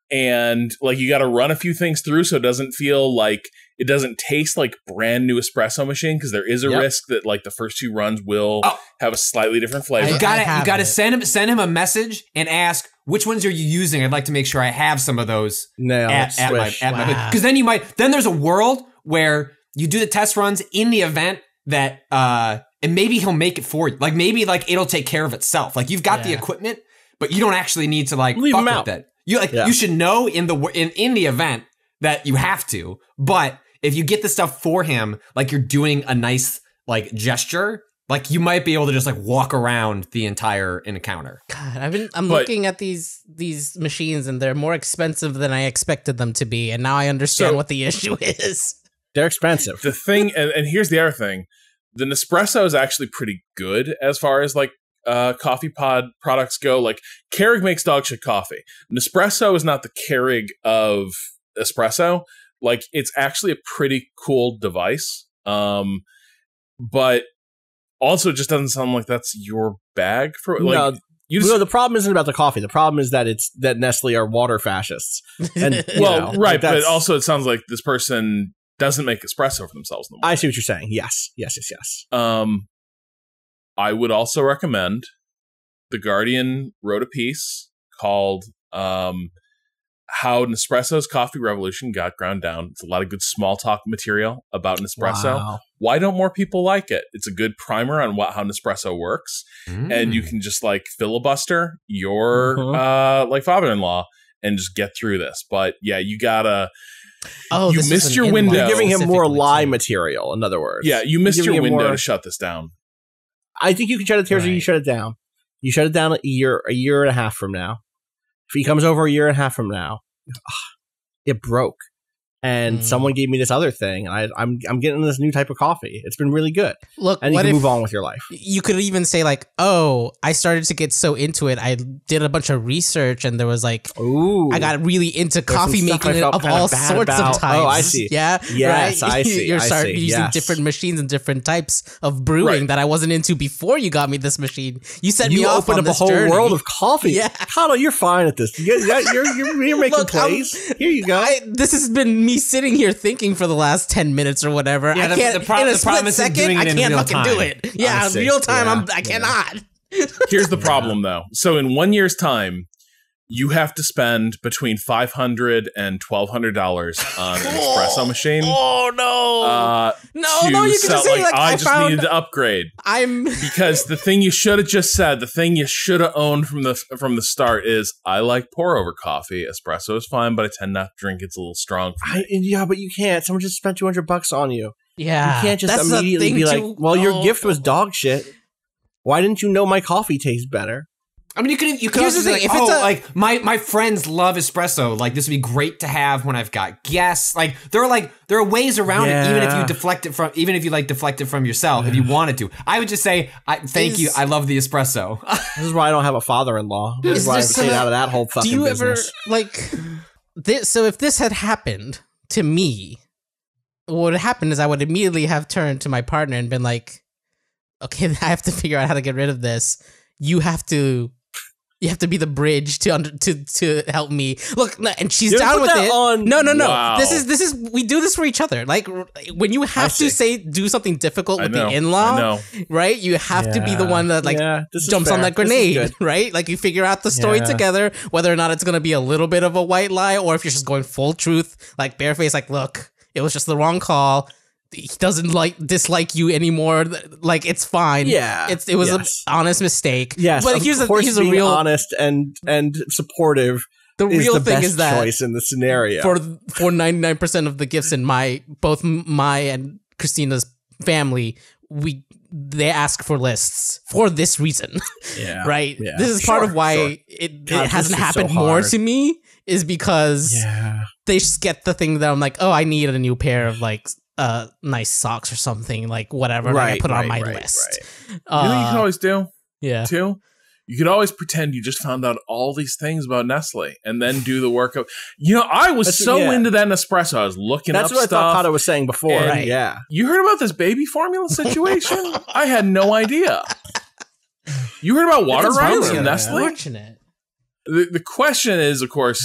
And like, you gotta run a few things through so it doesn't feel like, it doesn't taste like brand new espresso machine, because there is a risk that like the first 2 runs will have a slightly different flavor. You gotta send him a message and ask, which ones are you using? I'd like to make sure I have some of those at my, because then there's a world where you do the test runs in the event that and maybe he'll make it for you. Like, maybe like it'll take care of itself. Like, you've got the equipment, but you don't actually need to like leave fuck them with out. it. You should know in the event that you have to, but if you get the stuff for him, like, you're doing a nice like gesture, like, you might be able to just like walk around the entire encounter. God, I'm looking at these machines and they're more expensive than I expected them to be, and now I understand what the issue is. They're expensive. The thing, and here's the other thing, the Nespresso is actually pretty good as far as like coffee pod products go. Like, Keurig makes dog shit coffee. Nespresso is not the Keurig of espresso. Like, it's actually a pretty cool device. But also it just doesn't sound like that's your bag for like. No, the problem isn't about the coffee. The problem is that that Nestle are water fascists. And right, but also it sounds like this person doesn't make espresso for themselves in the morning. I see what you're saying. Yes. I would also recommend, The Guardian wrote a piece called How Nespresso's Coffee Revolution Got Ground Down. It's a lot of good small talk material about Nespresso. Wow. Why don't more people like it? It's a good primer on how Nespresso works. And you can just like filibuster your like father-in-law and just get through this. But yeah, you gotta... you missed your window. You're giving him more lie material, in other words. Yeah, you missed your window to shut this down. I think you can shut it. Here's how you shut it down. You shut it down a year and a half from now. If he comes over a year and a half from now, it broke. And someone gave me this other thing, and I'm getting this new type of coffee. It's been really good. Look, and you can move on with your life. You could even say like, "Oh, I started to get so into it. I did a bunch of research, and there was like, I got really into coffee making of all sorts of types." Oh, I see. Yeah, yes, right? I see. You're starting using different machines and different types of brewing that I wasn't into before you got me this machine. You set me off on this journey. You opened up a whole world of coffee. Yeah, Connell, you're fine at this. You're making plays. Here you go. This has been me sitting here thinking for the last 10 minutes or whatever. Yeah, I can't, in a split second, I can't fucking do it. Yeah, in real time, I cannot. Here's the problem, though. So in 1 year's time, you have to spend between $500 and $1,200 on an espresso machine. Oh no! No! You can just say like I just needed to upgrade. Because the thing you should have just said, the thing you should have owned from the start is, I like pour over coffee. Espresso is fine, but I tend not to drink. It's a little strong for me. Yeah, but you can't. Someone just spent $200 on you. Yeah, you can't just immediately be like, "Well, your gift was dog shit. Why didn't you know my coffee tastes better?" I mean, you could also say, like, like my friends love espresso. Like, this would be great to have when I've got guests. Like, there are ways around it, even if you deflect it from yourself, if you wanted to. I would just say, thank you. I love the espresso. This is why I don't have a father-in-law. This is why I stayed out of that whole fucking business. Do you ever, like, so if this had happened to me, what would happen is I would immediately have turned to my partner and been like, okay, I have to figure out how to get rid of this. You have to be the bridge to help me. Look, and she's down with it. No. Wow. This is we do this for each other. Like, when you have to do something difficult with the in-law, right? You have to be the one that jumps on that grenade, right? Like, you figure out the story together, whether or not it's going to be a little bit of a white lie, or if you're just going full truth, like bareface. Like, look, it was just the wrong call. He doesn't dislike you anymore. Like, it's fine. Yeah, it was an honest mistake. Yes, but here's a real honest and supportive. The real thing is that choice in the scenario for 99% of the gifts in both my and Christina's family, they ask for lists for this reason. Yeah, right. Yeah, this is part of why it hasn't happened more to me, is because they just get the thing that I'm like, oh, I need a new pair of nice socks or something, like whatever. I put on my list. You know what you can always do? Yeah. Too? You could always pretend you just found out all these things about Nestle and then do the work of, I was into that Nespresso. I was looking up stuff. That's what I thought I was saying before. Right. Yeah. You heard about this baby formula situation? I had no idea. You heard about water rights in Nestle? Unfortunate. The question is, of course,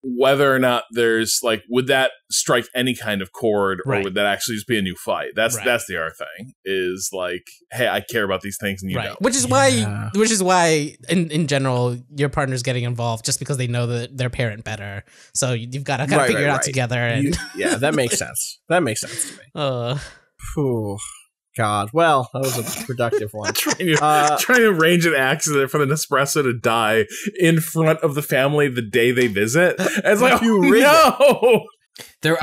whether or not there's would that strike any kind of chord, or would that actually just be a new fight? That's the other thing, is hey, I care about these things and you don't. Which is why in general your partner's getting involved just because they know their parent better. So you've got to figure it out together. And that makes sense. That makes sense to me. God, well, that was a productive one. trying to arrange an accident for the Nespresso to die in front of the family the day they visit. It's like, no. There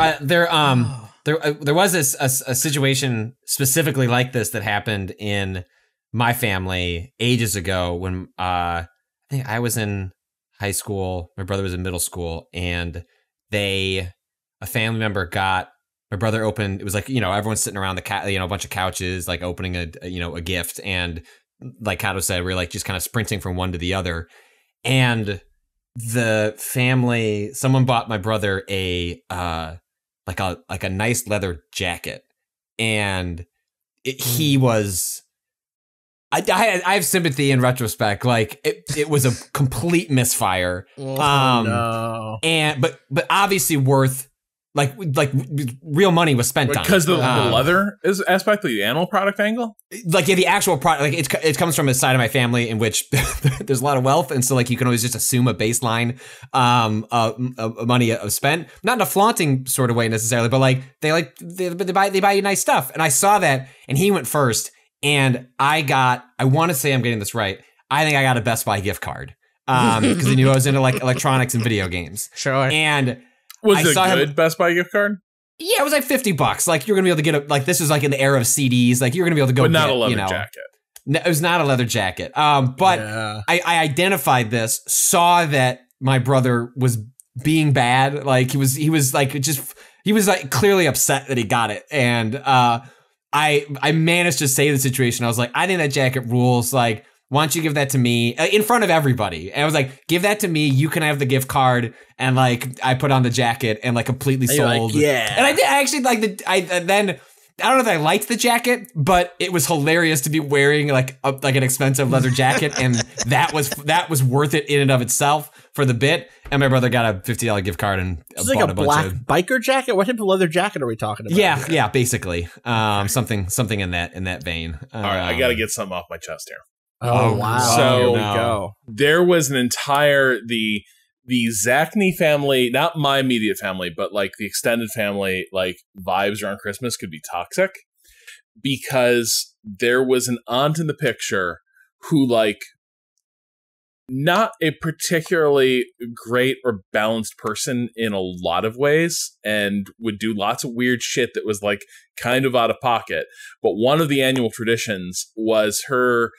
was a situation specifically like this that happened in my family ages ago when I think I was in high school, my brother was in middle school, and a family member got. My brother opened, it was everyone's sitting around a bunch of couches, opening a gift. And like Kato said, we were just kind of sprinting from one to the other. And the family, someone bought my brother a nice leather jacket. And he was, I have sympathy in retrospect. It was a complete misfire. No. But obviously worth, real money was spent on it. Because the leather is aspect, the animal product angle? The actual product, it comes from a side of my family in which there's a lot of wealth, and so you can always just assume a baseline money spent. Not in a flaunting sort of way necessarily, but they buy you nice stuff. And I saw that, and he went first, and I want to say I'm getting this right, I think I got a Best Buy gift card. Because he knew I was into electronics and video games. Sure. And was it a good Best Buy gift card? Yeah, it was $50. You're gonna be able to get this was in the era of CDs. You're gonna be able to go. But not a leather jacket. No, it was not a leather jacket. But I identified this, saw that my brother was being bad. He was clearly upset that he got it, and I managed to save the situation. I was like, I think that jacket rules. Why don't you give that to me in front of everybody? And I was like, give that to me. You can have the gift card. And I put on the jacket and completely sold. And I did actually I don't know if I liked the jacket, but it was hilarious to be wearing an expensive leather jacket. And that was worth it in and of itself for the bit. And my brother got a $50 gift card and bought a black biker jacket. What type of leather jacket are we talking about? Yeah, basically. Something in that vein. All right, I got to get something off my chest here. Oh wow! So here we go. There was an entire the Zachney family, not my immediate family, but the extended family. Vibes around Christmas could be toxic because there was an aunt in the picture who not a particularly great or balanced person in a lot of ways, and would do lots of weird shit that was kind of out of pocket. But one of the annual traditions was her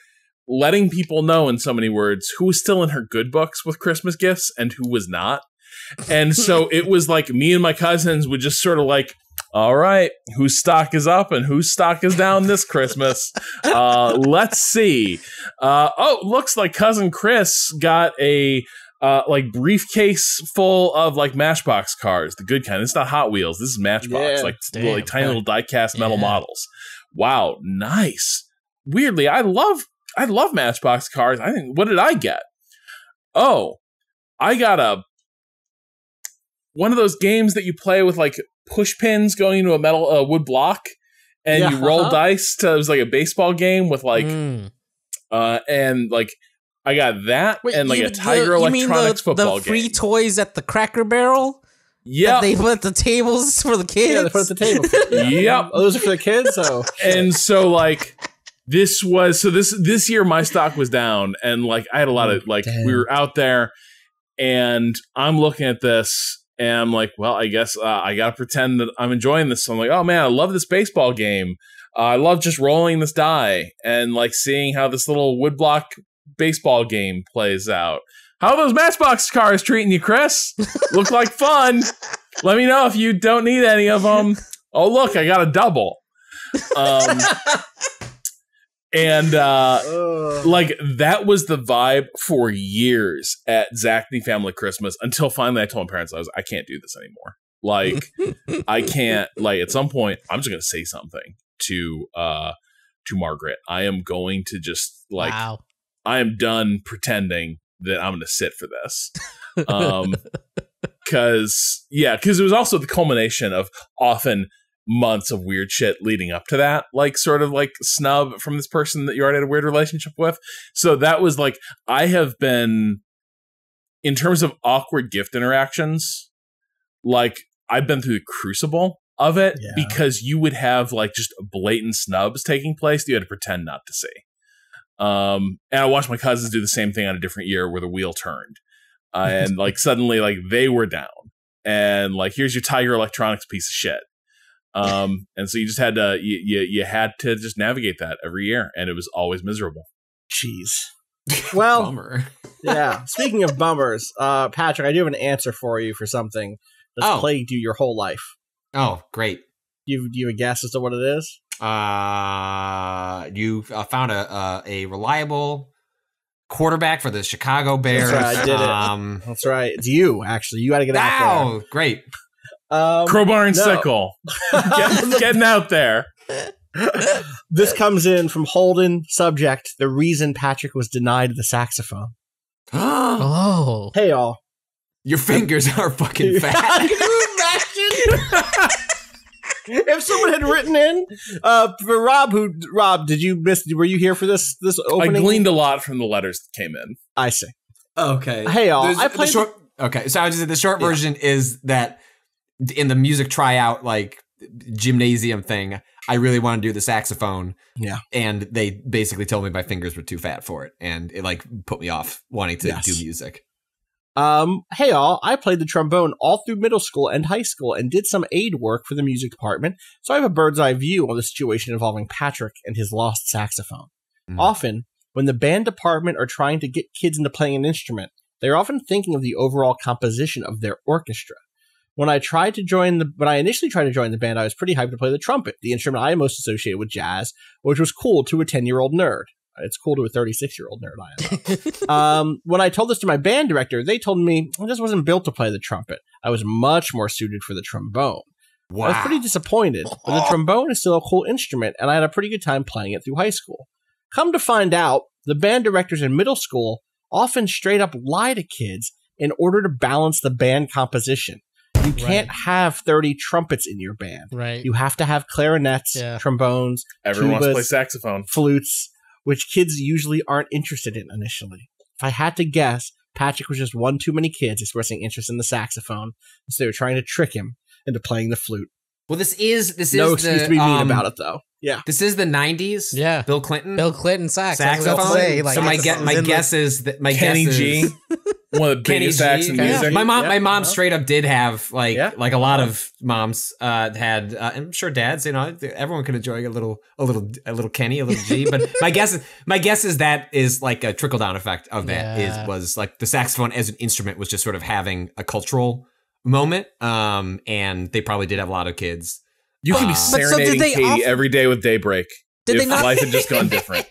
letting people know in so many words who was still in her good books with Christmas gifts and who was not. And so it was like me and my cousins would just sort of like, all right, whose stock is up and whose stock is down this Christmas? Let's see. Looks like cousin Chris got a like briefcase full of like Matchbox cars, the good kind. It's not Hot Wheels. This is Matchbox, like tiny little die-cast metal models. Wow, nice. Weirdly, I love Matchbox cars. I think, what did I get? Oh, I got one of those games that you play with like push pins going into a metal wood block, and you roll dice to. It was like a baseball game with like, and like I got that. Wait, and like a Tiger Electronics football game. The free toys at the Cracker Barrel. Yeah, they put at the tables for the kids. Yeah, they put at the table. Yep, those are for the kids. So and so like. This year my stock was down, and like I had a lot of like we were out there, and I'm looking at this and I'm like, well, I guess I gotta pretend that I'm enjoying this. So I'm like, oh man, I love this baseball game. I love just rolling this die and like seeing how this little woodblock baseball game plays out. How are those Matchbox cars treating you, Chris? Look like fun. Let me know if you don't need any of them. Oh look, I got a double. And like that was the vibe for years at Zachney Family Christmas until finally I told my parents I can't do this anymore. Like I can't. Like at some point I'm just gonna say something to Margaret. I am going to just like I am done pretending that I'm gonna sit for this. Because it was also the culmination of often months of weird shit leading up to that, like sort of like snub from this person that you already had a weird relationship with. So that was like, I have been, in terms of awkward gift interactions, like I've been through the crucible of it because you would have like just blatant snubs taking place that you had to pretend not to see. And I watched my cousins do the same thing on a different year where the wheel turned. And like suddenly like they were down and like, here's your Tiger Electronics piece of shit. And so you just had to, you had to just navigate that every year, and it was always miserable. Jeez. Well, bummer. Yeah. Speaking of bummers, Patrick, I do have an answer for you for something that's plagued you your whole life. Oh, great. Do you have a guess as to what it is? You found a reliable quarterback for the Chicago Bears. That's right, I did it. That's right. It's you, actually. You got to get out there. Oh, great. Crowbar and sickle. Getting out there. This comes in from Holden. Subject: the reason Patrick was denied the saxophone. Oh. Hey, y'all. Your fingers are fucking fat. Can you imagine? If someone had written in for Rob, did you miss? Were you here for this opening? I gleaned a lot from the letters that came in. I see. Okay. Hey, y'all. I played Okay, so I was just the short version is that in the music tryout like gymnasium thing, I really want to do the saxophone. Yeah. And they basically told me my fingers were too fat for it, and it like put me off wanting to do music. Hey all, I played the trombone all through middle school and high school and did some aid work for the music department, so I have a bird's eye view on the situation involving Patrick and his lost saxophone. Often, when the band department are trying to get kids into playing an instrument, they're often thinking of the overall composition of their orchestra. When I initially tried to join the band, I was pretty hyped to play the trumpet, the instrument I most associated with jazz, which was cool to a 10-year-old nerd. It's cool to a 36-year-old nerd, I am. When I told this to my band director, they told me I just wasn't built to play the trumpet. I was much more suited for the trombone. Wow. I was pretty disappointed, but the trombone is still a cool instrument, and I had a pretty good time playing it through high school. Come to find out, the band directors in middle school often straight up lie to kids in order to balance the band composition. You can't have 30 trumpets in your band. Right. You have to have clarinets, trombones, everyone tubas, wants to play saxophone, flutes, which kids usually aren't interested in initially. If I had to guess, Patrick was just one too many kids expressing interest in the saxophone, so they were trying to trick him into playing the flute. Well, this is no excuse to be mean about it, though. Yeah, this is the 90s. Yeah, Bill Clinton saxophone. Like, so my guess is that Kenny G. one of the biggest acts in music. My mom straight up did have like a lot of moms had. I'm sure dads, everyone could enjoy a little Kenny, a little G. But my guess is that is like a trickle down effect of that was like the saxophone as an instrument was just sort of having a cultural moment. And they probably did have a lot of kids. You could be serenading Katie every day with Daybreak. Did they not? Life had just gone different.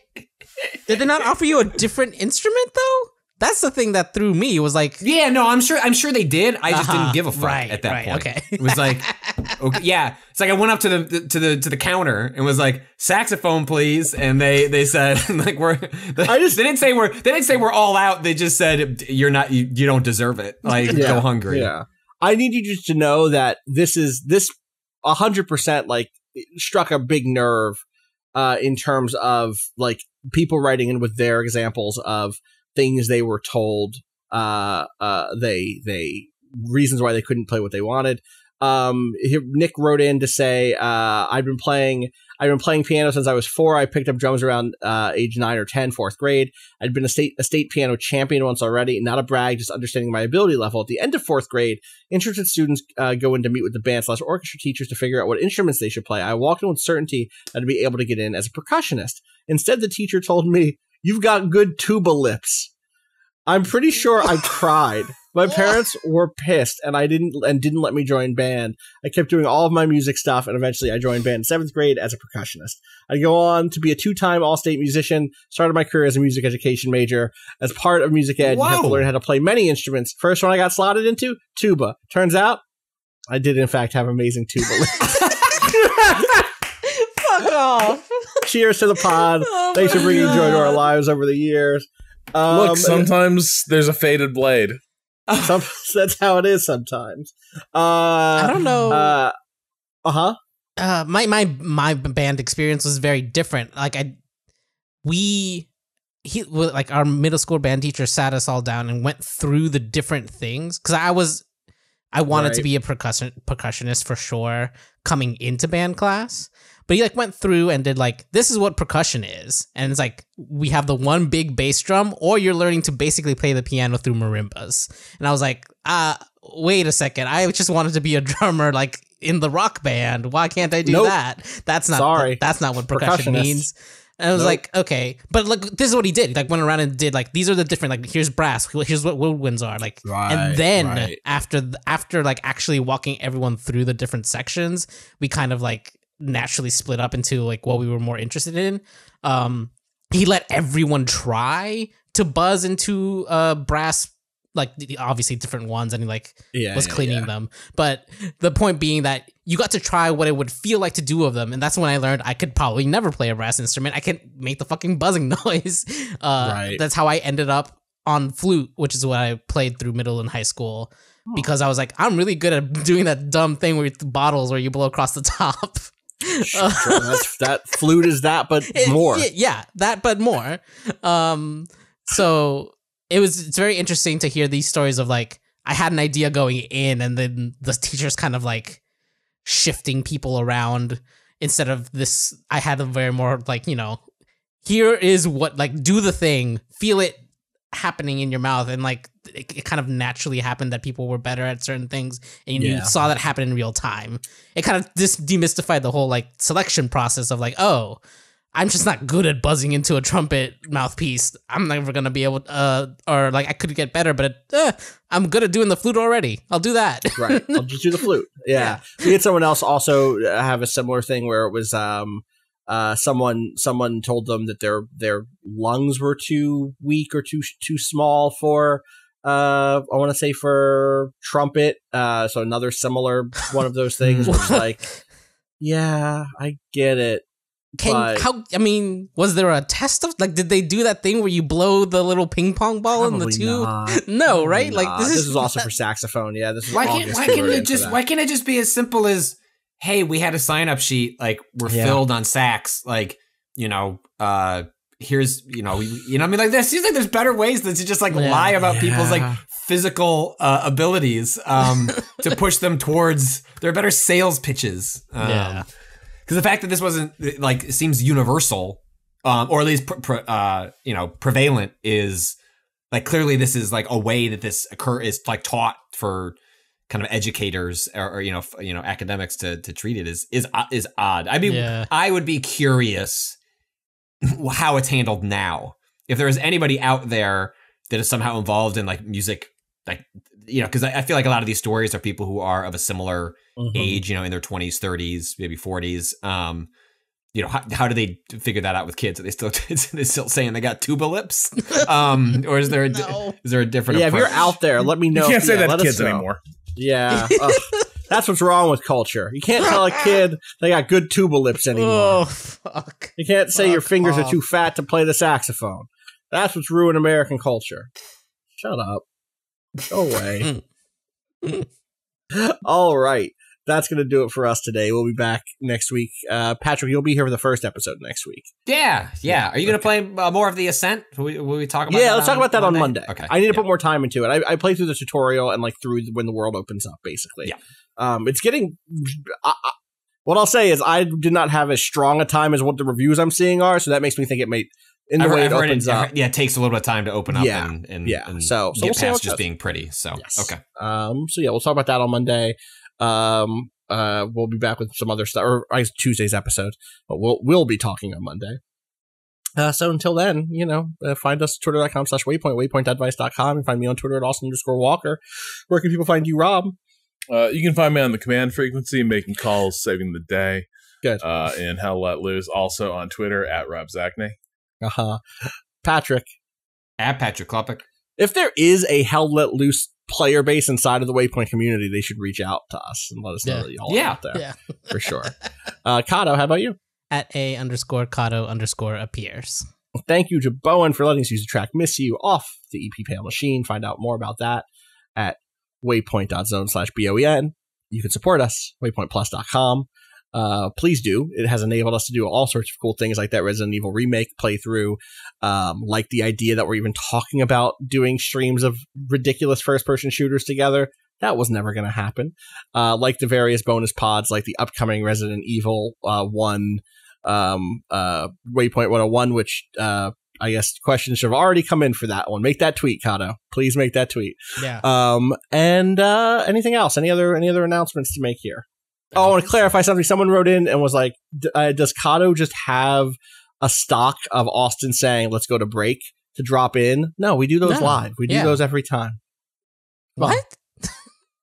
Did they not offer you a different instrument though? That's the thing that threw me. It was like, yeah, no, I'm sure they did. I just didn't give a fuck at that point. Okay. It was like, okay, yeah, it's like I went up to the counter and was like, saxophone, please, and they said like they didn't say we're all out. They just said you don't deserve it. Like go hungry. Yeah, I need you to know that this 100% like struck a big nerve in terms of like people writing in with their examples of things they were told, they reasons why they couldn't play what they wanted. Nick wrote in to say, I've been playing piano since I was 4. I picked up drums around age 9 or 10, 4th grade. I'd been a state piano champion once already. Not a brag, just understanding my ability level. At the end of 4th grade, interested students go in to meet with the band/orchestra teachers to figure out what instruments they should play. I walked in with certainty that I'd be able to get in as a percussionist. Instead, the teacher told me, "You've got good tuba lips." I'm pretty sure I cried. My parents were pissed, and didn't let me join band. I kept doing all of my music stuff, and eventually I joined band in 7th grade as a percussionist. I go on to be a 2-time All-State musician, started my career as a music education major. As part of music ed, you have to learn how to play many instruments. First one I got slotted into, tuba. Turns out, I did in fact have amazing tuba lips. Fuck off. Cheers to the pod. Thanks for bringing joy to our lives over the years. Look, sometimes there's a faded blade. That's how it is sometimes. I don't know. My band experience was very different. Like like our middle school band teacher sat us all down and went through the different things because I wanted to be a percussionist for sure coming into band class. But he like went through and did like, this is what percussion is. And it's like, we have the one big bass drum, or you're learning to basically play the piano through marimbas. And I was like, wait a second. I just wanted to be a drummer like in the rock band. Why can't I do that? That's not that's not what percussion means. And I was like, okay, but look, this is what he did. He like went around and did like, these are the different, like, here's brass, here's what woodwinds are, like, and then after like actually walking everyone through the different sections, we kind of like naturally split up into like what we were more interested in. He let everyone try to buzz into brass, like obviously different ones, and he like was cleaning them. But the point being that you got to try what it would feel like to do of them, and that's when I learned I could probably never play a brass instrument. I can't make the fucking buzzing noise. That's how I ended up on flute, which is what I played through middle and high school, because I was like, I'm really good at doing that dumb thing with the bottles where you blow across the top. That flute is that, but more. That, but more. So it's very interesting to hear these stories of like, I had an idea going in, and then the teacher's kind of like shifting people around instead of this. I had a very more like, here is what, like, do the thing, feel it happening in your mouth, and like it kind of naturally happened that people were better at certain things, and you saw that happen in real time. It kind of demystified the whole like selection process of like, oh, I'm just not good at buzzing into a trumpet mouthpiece. I'm never gonna be able to, or like I could get better, but I'm good at doing the flute already. I'll do that. Right, I'll just do the flute. Yeah. We had someone else also have a similar thing where it was someone told them that their lungs were too weak or too small for I want to say for trumpet. So another similar one of those things was like, yeah, I get it. Was there a test of like, did they do that thing where you blow the little ping pong ball in the tube? No, right? Like this is also for saxophone. Yeah, this is why can't it just be as simple as, hey, we had a sign up sheet, like we're filled on sax, like, here's, I mean, like there seems like there's better ways than to just like lie about people's like physical abilities to push them towards their better sales pitches. Because the fact that this wasn't like, it seems universal, or at least prevalent, is like clearly this is like a way that this is like taught for kind of educators or academics to treat it is odd. I mean, I would be curious how it's handled now. If there is anybody out there that is somehow involved in like music, like, because I feel like a lot of these stories are people who are of a similar age, in their 20s, 30s, maybe 40s. How do they figure that out with kids? Are they still saying they got tuba lips? Or is there a different approach? If you're out there, let me know. You can't say that to kids anymore. Yeah. That's what's wrong with culture. You can't tell a kid they got good tuba lips anymore. Oh, fuck. You can't say your fingers are too fat to play the saxophone. That's what's ruined American culture. Shut up. Go away. All right. That's going to do it for us today. We'll be back next week. Patrick, you'll be here for the first episode next week. Yeah. Are you going to play more of the Ascent? Will we talk about that? Yeah, let's talk about that on Monday. Okay. I need to put more time into it. I played through the tutorial and like through when the world opens up, basically. Yeah. It's getting... what I'll say is I did not have as strong a time as what the reviews I'm seeing are, so that makes me think it may... In the way it opens up. It takes a little bit of time to open up and so get we'll past just being pretty. So, yes. Okay. We'll talk about that on Monday. We'll be back with some other stuff, or I guess Tuesday's episode, but we'll be talking on Monday. So until then, find us twitter.com/waypoint, waypoint.advice.com, and find me on Twitter at Austin_Walker. Where can people find you, Rob? You can find me on the command frequency, making calls, saving the day. Good. And Hell Let Loose, also on Twitter at Rob Zachney. Patrick. At Patrick Klopik. If there is a Hell Let Loose player base inside of the Waypoint community, they should reach out to us and let us know that y'all are out there. Yeah. For sure. Kato, how about you? At _Kato_appears. Thank you to Bowen for letting us use the track Miss You off the EP Pale Machine. Find out more about that at waypoint.zone/BOEN. You can support us, waypointplus.com. Please do. It has enabled us to do all sorts of cool things like that Resident Evil remake playthrough, like the idea that we're even talking about doing streams of ridiculous first-person shooters together. That was never going to happen. Like the various bonus pods, like the upcoming Resident Evil 1, Waypoint 101, which I guess questions should have already come in for that one. Make that tweet, Kato. Please make that tweet. Yeah. And anything else? Any other announcements to make here? Oh, I want to clarify something. Someone wrote in and was like, does Kato just have a stock of Austin saying, let's go to break to drop in? No, we do those live. We do those every time. What?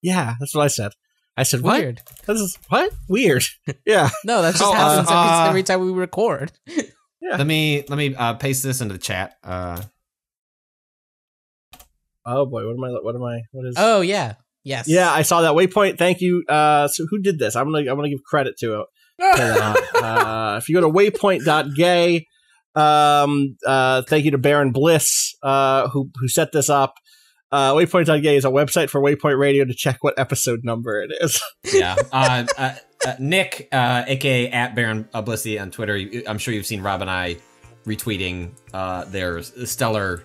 Yeah, that's what I said. I said, weird. What? This is, what? Weird. Yeah. No, that just happens every time we record. Yeah. Let me paste this into the chat. Oh boy, what is... Oh, yeah. Yes. Yeah, I saw that. Waypoint, thank you. So who did this? I'm gonna give credit to it. If you go to waypoint.gay, thank you to Baron Bliss, who set this up. Waypoint.gay is a website for Waypoint Radio to check what episode number it is. Yeah. Nick, aka at Baron Blissy on Twitter. I'm sure you've seen Rob and I retweeting their stellar.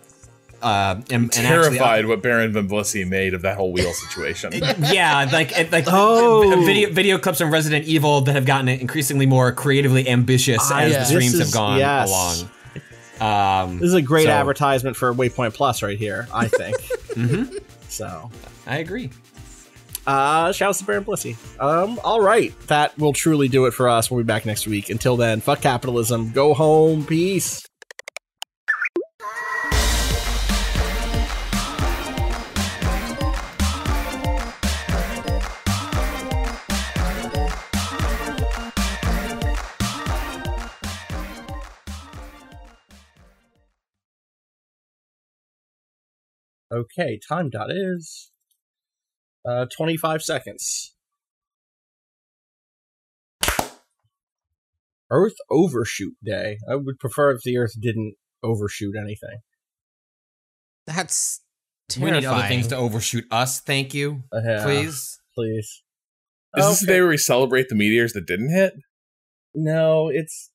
I'm terrified what Baron Van Blissy made of that whole wheel situation. Yeah, video clips from Resident Evil that have gotten increasingly more creatively ambitious as the streams have gone along. This is a great advertisement for Waypoint Plus right here, I think. So I agree. Shout out to Baron Blissy. All right, that will truly do it for us. We'll be back next week. Until then, fuck capitalism. Go home. Peace. Okay, time dot is 25 seconds. Earth Overshoot Day. I would prefer if the Earth didn't overshoot anything. That's terrifying. We need other things to overshoot us, thank you. Please. Please. Is this the day where we celebrate the meteors that didn't hit? No, it's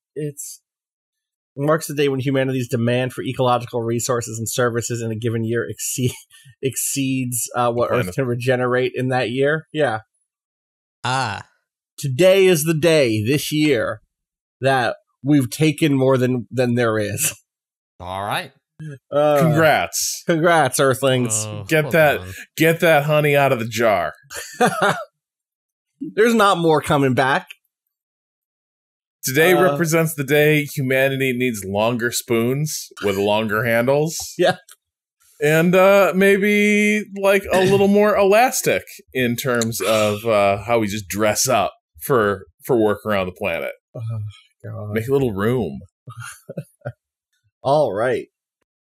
marks the day when humanity's demand for ecological resources and services in a given year exceeds what Earth can regenerate in that year. Yeah. Today is the day this year that we've taken more than there is. All right. Congrats, Earthlings! Get that honey out of the jar. There's not more coming back. Today represents the day humanity needs longer spoons with longer handles. Yeah. And maybe like a little more elastic in terms of how we just dress up for work around the planet. Oh, God. Make a little room. All right.